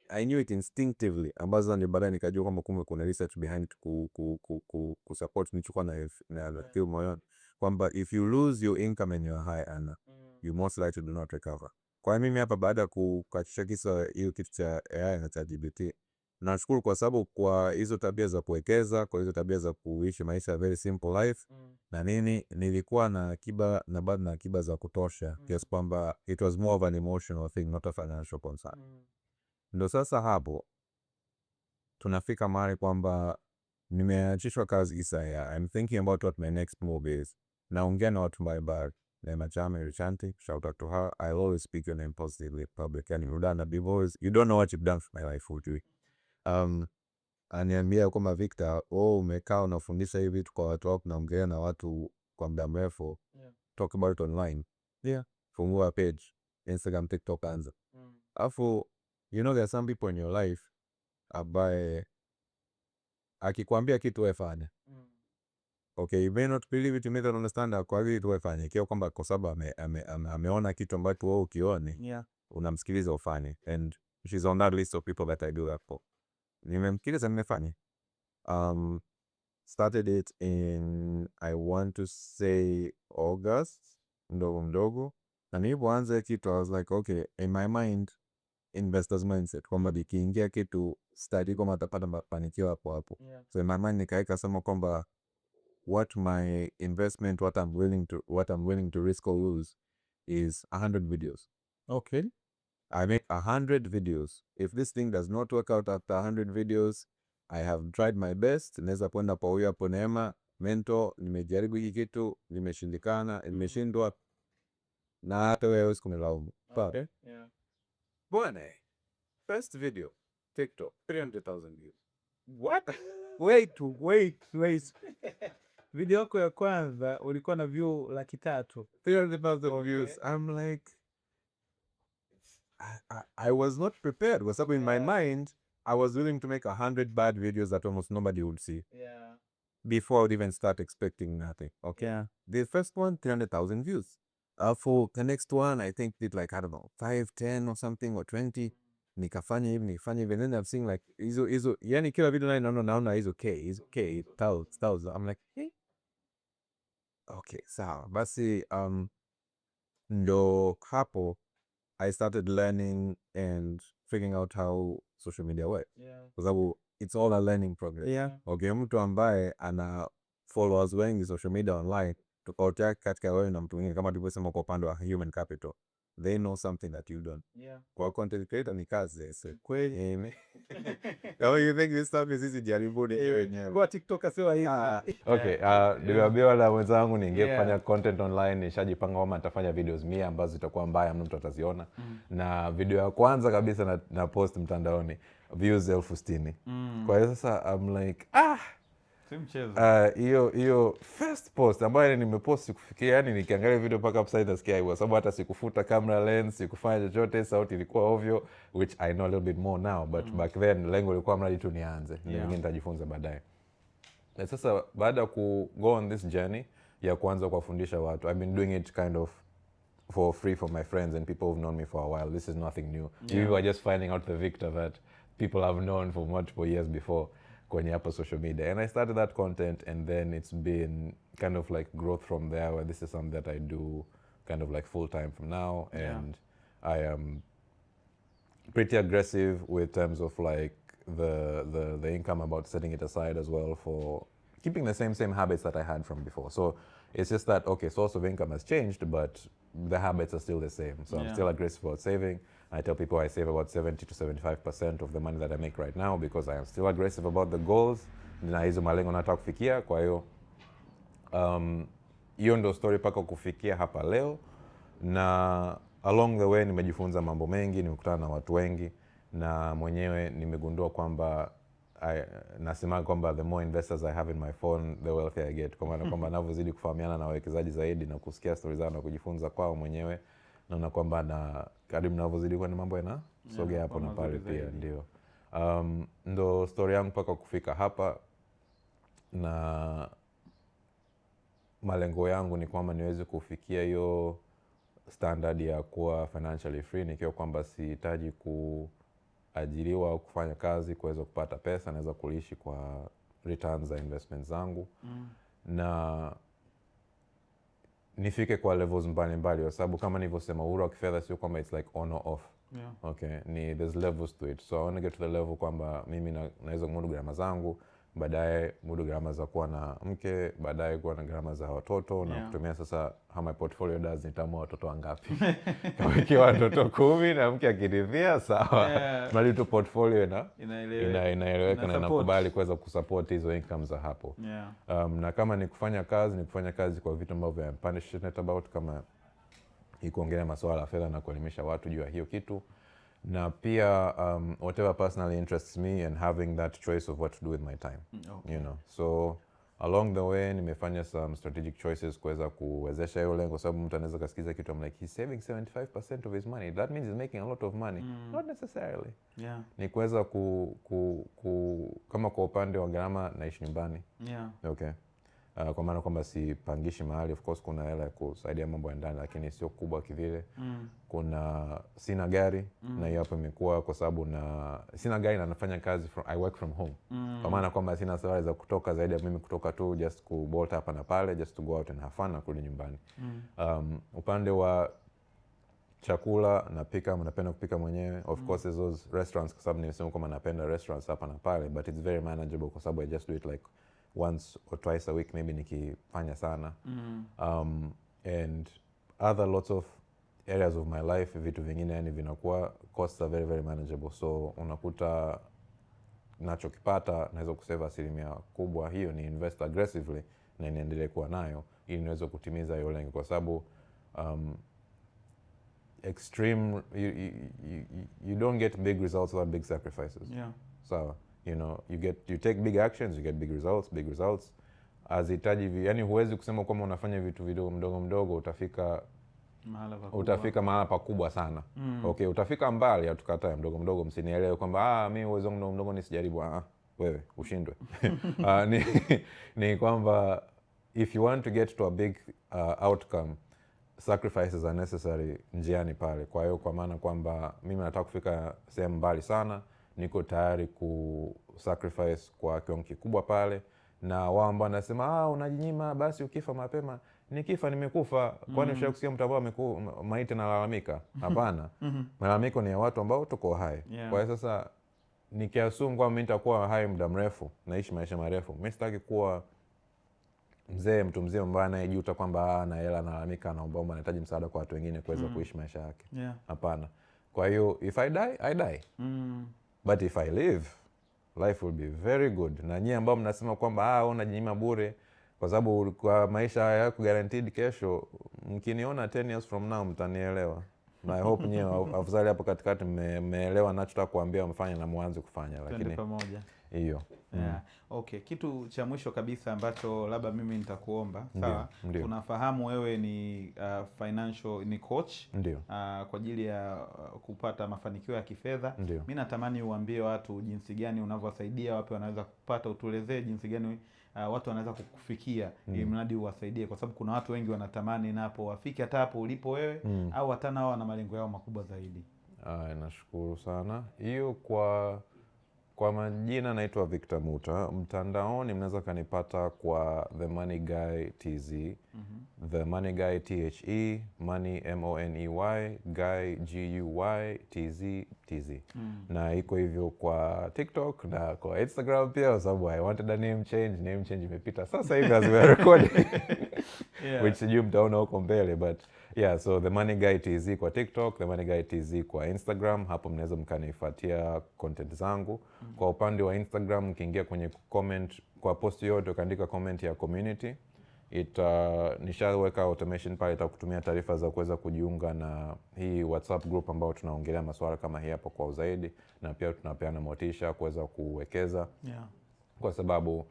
[SPEAKER 3] I knew it instinctively, ambazo ni baadaye nikajua kwamba kumbe kuna research behind ku support nichukua na feel moyoni kwamba if you lose your income and you're high earner, you most likely do not recover. Kwa mimi hapa, baada ya kukachisha kisa hiyo kitu cha AI na ChatGPT, nashukuru kwa sababu kwa hizo tabia za kuwekeza, kwa hizo tabia za kuishi maisha very simple life na nini, nilikuwa na akiba na bado na akiba za kutosha, kiasi kwamba it was more of an emotional thing, not a financial concern. Ndo sasa hapo tunafika mahali kwamba nimeachishwa kazi Isaya. I'm thinking about what my next move is. Naongea na watu mbalimbali. Neema Chami, Richanti, shout out to her. I'll always speak your name positively public. Yani Udana Bivos, you don't know what you've done for my life, Ujui. Aniambia kwamba Victor, umekaa unafundisha hivi vitu kwa watu wako, naongea na watu kwa muda mrefu. Talk about it online. Fungua page, Instagram, TikTok anza. Alafu you know there are some people in your life ambaye akikwambia kitu wewe fanya. Okay, you may not believe it, you may not understand, kwa hiyo wewe fanya. Ikiwa kwamba kwa sababu ameona kitu ambacho wewe ukione, unamsikiliza ufanye. And she's on that list of people that I do that for. Nimemsikiliza nimefanya. Started it in, I want to say August, mdogo. Na nilipoanza kitu I was like, okay, in my mind, investors mindset, kwamba nikiingia kitu study kama atapata mafanikio hapo. So in my mind nikaweka sema kwamba what my investment, what I'm willing to risk or lose is 100 videos.
[SPEAKER 2] Okay.
[SPEAKER 3] I make 100 videos. If this thing does not work out after 100 videos, I have tried my best. Naweza kwenda kwa huyo hapo Neema mentor, nimejaribu hiki kitu, nimeshindikana, nimeshindwa, na hata wewe huwezi kunilaumu.
[SPEAKER 2] Okay.
[SPEAKER 3] Bwana, first video, TikTok, 300,000 views.
[SPEAKER 2] What? Wait. Video yako ya kwanza ulikuwa na view 300,000.
[SPEAKER 3] 300,000 views. I'm like, I was not prepared. What's up in my mind? I was willing to make 100 bad videos that almost nobody would see. Before I would even start expecting nothing. Okay.
[SPEAKER 2] Yeah.
[SPEAKER 3] The first one, 300,000 views. For the next one, I think did like, I don't know, 5, 10 or something or 20. Nikafanya hivi. And then I'm seeing like, hizo, yani kila video naona hizo K, thousands. I'm like, hey. Okay, sawa. Basi, ndo hapo, I started learning and figuring out how social media works. Kwa sababu it's all a learning progress. Okay, mtu ambaye ana followers wengi social media online, tofauti yake katika wewe na mtu mwingine, kama tulivyosema kwa upande wa human capital, they know something that you don't. Kwa content creator ni kazi. Kweli. Kama you think this stuff is easy, jaribu wenyewe.
[SPEAKER 2] Kwa TikTok asiwa hivi.
[SPEAKER 1] Okay, niliwaambia wala wenzangu niingie kufanya content online, nishajipanga kwamba nitafanya videos 100 ambazo zitakuwa mbaya, mtu ataziona. Na video ya kwanza kabisa na post mtandaoni, views 60,000. Kwa hiyo sasa I'm like, hiyo first post ambayo nimepost sikufikia, yani nikiangalia video paka upside nasikia hiyo, sababu hata sikufuta camera lens, sikufanya chochote, sauti ilikuwa ovyo, which I know a little bit more now, but back then lengo lilikuwa mradi tu nianze, mimi nitajifunza baadaye. Na sasa baada ku go on this journey ya kuanza kuwafundisha watu, I've been doing it kind of for free for my friends and people who've known me for a while. This is nothing new. You are just finding out the Victor that people have known for multiple years before kwenye hapo social media. And I started that content, and then it's been kind of like growth from there, where this is something that I do kind of like full time from now. And I am pretty aggressive with terms of like the income, about setting it aside as well for keeping the same habits that I had from before. So it's just that, okay, source of income has changed, but the habits are still the same. So I'm still aggressive about saving. I tell people I save about 70 to 75% of the money that I make right now, because I am still aggressive about the goals. Na hizo malengo nataka kufikia. Kwa hiyo hiyo ndo story paka kufikia hapa leo. Na along the way nimejifunza mambo mengi, nimekutana na watu wengi, na mwenyewe nimegundua kwamba nasema kwamba the more investors I have in my phone, the wealthier I get. Kwa maana kwamba ninavyozidi kufahamiana na wawekezaji zaidi na kusikia stories zao na kujifunza kwao mwenyewe, naona kwamba na karibu ninavyozidi kwenda mambo yanasogea hapo na pale pia. Ndio ndo story yangu mpaka kufika hapa, na malengo yangu ni kwamba niweze kufikia hiyo standard ya kuwa financially free, nikiwa kwamba sihitaji kuajiriwa au kufanya kazi kuweza kupata pesa, naweza kuishi kwa returns za investments zangu. Na nifike kwa levels mbalimbali, kwa sababu kama nilivyosema, uhuru wa kifedha sio kwamba it's like on or off. Okay, there's levels to it. So I want to get to the level kwamba mimi naweza kumudu gharama zangu, baadaye mudu gharama za kuwa na mke, baadaye kuwa na gharama za watoto, na kutumia sasa how my portfolio does, nitamua watoto wangapi. Kama ikiwa watoto 10 na mke akiridhia, sawa. Bali tu portfolio inaeleweka na inakubali kuweza kusupport hizo income za hapo. Na kama ni kufanya kazi kwa vitu ambavyo I'm passionate about, kama kuongelea masuala ya fedha na kuelimisha watu juu ya hiyo kitu. Na pia whatever personally interests me, and having that choice of what to do with my time. You know, so along the way nimefanya some strategic choices kuweza kuwezesha hiyo lengo, kwa sababu mtu anaweza kasikiza kitu I'm like he's saving 75% of his money, that means he's making a lot of money. Not necessarily. Ni kuweza kama kwa upande wa gharama naishi nyumbani. Okay. Kwa maana kwamba sipangishi mahali, of course kuna hela ya kusaidia mambo ya ndani lakini sio kubwa kivile. Sina gari na hiyo hapo imekuwa kwa sababu sina gari na nafanya kazi I work from home. Kwa maana kwamba sina safari za kutoka zaidi ya mimi kutoka tu just kubolt hapa na pale, just to go out and have fun na kurudi nyumbani. Upande wa chakula napenda kupika mwenyewe. Of course those restaurants, kwa sababu nimesema kama napenda restaurants hapa na pale, but it's very manageable kwa sababu I just do it like once or twice a week maybe nikifanya sana. And other lots of areas of my life, vitu vingine yani vinakuwa costs are very very manageable, so unakuta nachokipata naweza kusave asilimia kubwa hiyo ni invest aggressively na niendelee kuwa nayo ili niweze kutimiza hiyo lengo, kwa sababu extreme you don't get big results without big sacrifices. So you know, you take big actions, you get big results. Azitaji yani huwezi kusema kwamba unafanya vitu vidogo mdogo utafika mahala pakubwa sana. Okay, utafika mbali, hatukatai mdogo msinielewe kwamba mimi uwezo mdogo nisijaribu. Wewe ushindwe. Ni kwamba if you want to get to a big outcome, sacrifices are necessary njiani pale. Kwa hiyo kwa maana kwamba mimi nataka kufika sehemu mbali sana, niko tayari kusacrifice kwa kiwango kikubwa pale, na wao ambao wanasema unajinyima basi ukifa mapema. Nikifa nimekufa. Kwani ushakusikia mtu ambao maiti nalalamika? Hapana. Malalamiko ni ya watu ambao tuko hai. Kwa hiyo sasa nikiassume kwamba mimi nitakuwa hai muda mrefu, naishi maisha marefu, mimi sitaki kuwa mtu mzee ambaye anayejuta kwamba ana hela analalamika, anaomba anahitaji msaada kwa watu wengine kuweza kuishi maisha yake. Hapana. Kwa hiyo if I die, I die. But if I live, life will be very good. Na nyie ambao mnasema kwamba unajinyima bure kwa sababu kwa maisha yako guaranteed kesho, mkiniona 10 years from now mtanielewa. Na I hope nyie afadhali hapo katikati mmeelewa ninachotaka kuambia mfanye na mwanzo kufanya, lakini
[SPEAKER 2] pamoja.
[SPEAKER 1] Hiyo.
[SPEAKER 2] Okay, kitu cha mwisho kabisa ambacho labda mimi nitakuomba, sawa? Tunafahamu wewe ni financial ni coach kwa ajili ya kupata mafanikio ya kifedha. Mimi natamani uambie watu jinsi gani unavyowasaidia, wapi wanaweza kupata, utuelezee jinsi gani watu wanaweza kukufikia ili mradi uwasaidie, kwa sababu kuna watu wengi wanatamani napo wafike hata hapo ulipo wewe, au hata nao wana malengo yao makubwa zaidi.
[SPEAKER 1] Nashukuru sana. Hiyo kwa majina naitwa Victor Muta. Mtandaoni mnaweza kanipata kwa The Money Guy TZ. The Money Guy THE, Money MONEY, Guy GUY TZ. Na iko hivyo kwa TikTok na kwa Instagram pia, kwa sababu I wanted a name change imepita sasa hivi as we are recording. Which sijui mtaona huko mbele, but yeah, so The Money Guy TZ kwa TikTok, The Money Guy TZ kwa Instagram. Hapo mnaweza mkanifuatia content zangu. Kwa upande wa Instagram, mkiingia kwenye comment kwa post yote ukaandika comment ya community, nishaweka automation pale itakutumia taarifa za kuweza kujiunga na hii WhatsApp group ambao tunaongelea masuala kama hii hapo kwa zaidi, na pia tunapeana motisha kuweza kuwekeza. Kwa sababu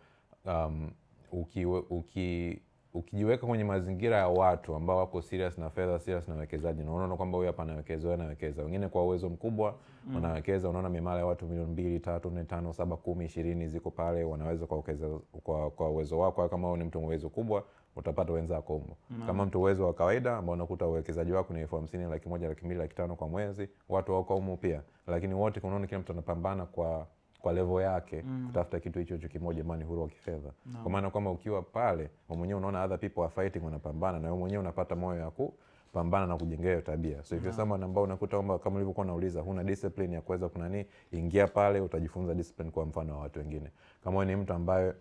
[SPEAKER 1] ukijiweka kwenye mazingira ya watu ambao wako serious na fedha, serious na uwekezaji, na unaona kwamba huyu hapa anawekeza, wengine kwa uwezo mkubwa wanawekeza, unaona mimala ya watu milioni 2, 3, 4, 5, 7, 10, 20 ziko pale, wanaweza kuwekeza kwa uwezo wako. Kama wewe ni mtu uwezo kubwa, utapata wenzako huko. Kama mtu uwezo wa kawaida ambao unakuta uwekezaji wako ni 50,000, 100,000, 200,000, 500,000 kwa mwezi, watu wako huko pia. Lakini wote unaona kila mtu anapambana kwa level yake kutafuta kitu hicho kimoja, mani huru wa kifedha. Kwa maana kwamba ukiwa pale wewe mwenyewe unaona other people are fighting, wanapambana, na wewe mwenyewe unapata moyo wa kupambana na kujengea hiyo tabia. So if you're someone ambao unakuta kwamba kama ulivyokuwa unauliza huna discipline ya kuweza ingia pale, utajifunza discipline kwa mfano wa watu wengine. Kama ni mtu ambaye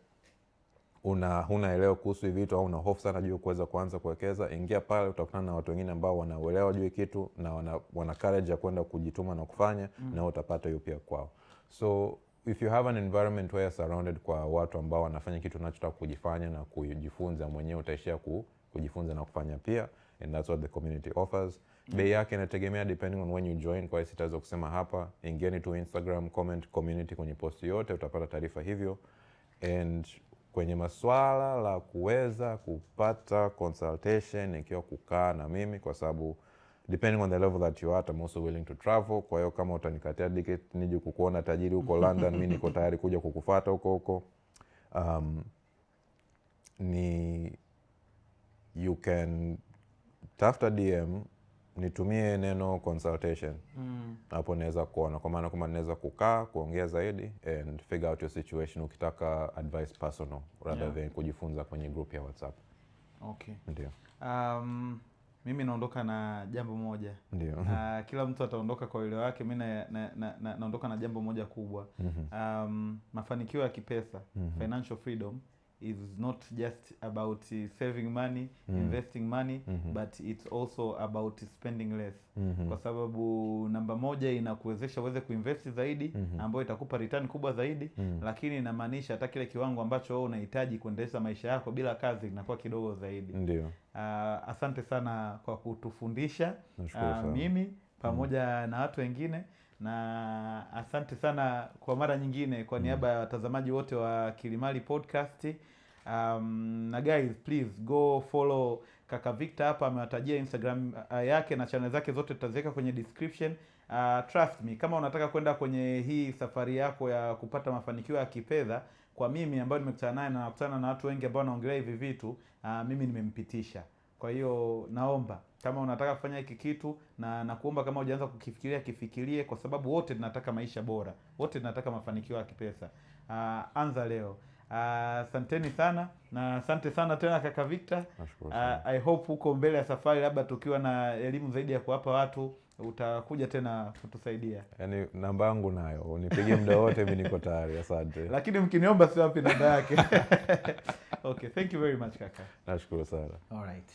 [SPEAKER 1] huna elewa kuhusu hivi vitu au una hofu sana juu kuweza kuanza kuwekeza, ingia pale, utakutana na watu wengine ambao wanaelewa juu kitu na wana courage ya kwenda kujituma na kufanya, na utapata hiyo pia kwao. So if you have an environment where you're surrounded kwa watu ambao wanafanya kitu unachotaka kujifanya na kujifunza mwenyewe, utaishia kujifunza na kufanya pia, and that's what the community offers. Bei yake inategemea depending on when you join, kwa hiyo sitaweza kusema hapa. Ingieni tu Instagram, comment community kwenye post yote, utapata taarifa hivyo. And kwenye maswala la kuweza kupata consultation ikiwa kukaa na mimi, kwa sababu depending on the level that you are at, I'm also willing to travel. Kwa hiyo kama utanikatia ticket nije kukuona tajiri huko London, mimi niko tayari kuja kukufuata huko. You can tafuta DM, nitumie neno consultation. Hapo naweza kuona, kwa maana kama naweza kukaa kuongea zaidi and figure out your situation ukitaka advice personal rather than kujifunza kwenye group ya WhatsApp.
[SPEAKER 2] Okay.
[SPEAKER 1] Ndio.
[SPEAKER 2] Mimi naondoka na jambo moja.
[SPEAKER 1] Ndio.
[SPEAKER 2] Kila mtu ataondoka kwa ile wake. Mimi naondoka na jambo moja kubwa. Mafanikio ya kipesa, financial freedom is not just about saving money, investing money, but it's also about spending less. Kwa sababu namba moja inakuwezesha uweze kuinvest zaidi, ambayo itakupa return kubwa zaidi, lakini inamaanisha hata kile kiwango ambacho wewe unahitaji kuendeleza maisha yako bila kazi inakuwa kidogo zaidi.
[SPEAKER 1] Ndio.
[SPEAKER 2] Asante sana kwa kutufundisha mimi pamoja na watu wengine, na asante sana kwa mara nyingine kwa niaba ya watazamaji wote wa Kilimali Podcast. Na guys, please go follow kaka Victor hapa, amewatajia Instagram yake na channel zake zote tutaziweka kwenye description. Trust me, kama unataka kwenda kwenye hii safari yako ya kupata mafanikio ya kifedha, kwa mimi ambayo nimekutana naye na nakutana na watu wengi ambao wanaongelea hivi vitu, mimi nimempitisha. Kwa hiyo naomba kama unataka kufanya hiki kitu, na nakuomba kama hujaanza kukifikiria, kifikirie, kwa sababu wote tunataka maisha bora, wote tunataka mafanikio ya kipesa. Anza leo. Asanteni sana, na asante sana tena kaka Victor. I hope huko mbele ya safari, labda tukiwa na elimu zaidi ya kuwapa watu, utakuja tena kutusaidia.
[SPEAKER 1] Yaani namba yangu nayo, unipigie muda wote, mimi niko tayari. Asante.
[SPEAKER 2] Lakini mkiniomba si wapi namba yake. Okay, thank you very much kaka.
[SPEAKER 1] Nashukuru sana.
[SPEAKER 2] Alright.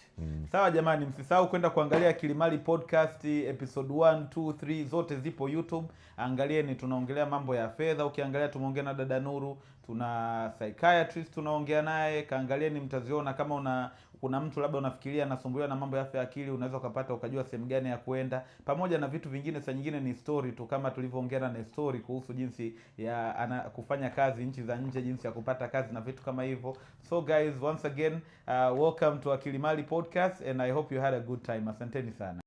[SPEAKER 2] Sawa jamani, msisahau kwenda kuangalia Kilimali Podcast episode 1, 2, 3 zote zipo YouTube. Angalieni, tunaongelea mambo ya fedha. Ukiangalia tumeongea na dada Nuru, tuna psychiatrist tunaongea naye, kaangalieni mtaziona. Kama kuna mtu labda unafikiria anasumbuliwa na mambo ya afya ya akili, unaweza ukapata ukajua sehemu gani ya kwenda, pamoja na vitu vingine. Saa nyingine ni story tu, kama tulivyoongea na story kuhusu jinsi ya kufanya kazi nchi za nje, jinsi ya kupata kazi na vitu kama hivyo. So guys, once again, welcome to Kilimali Podcast and I hope you had a good time. Asanteni sana.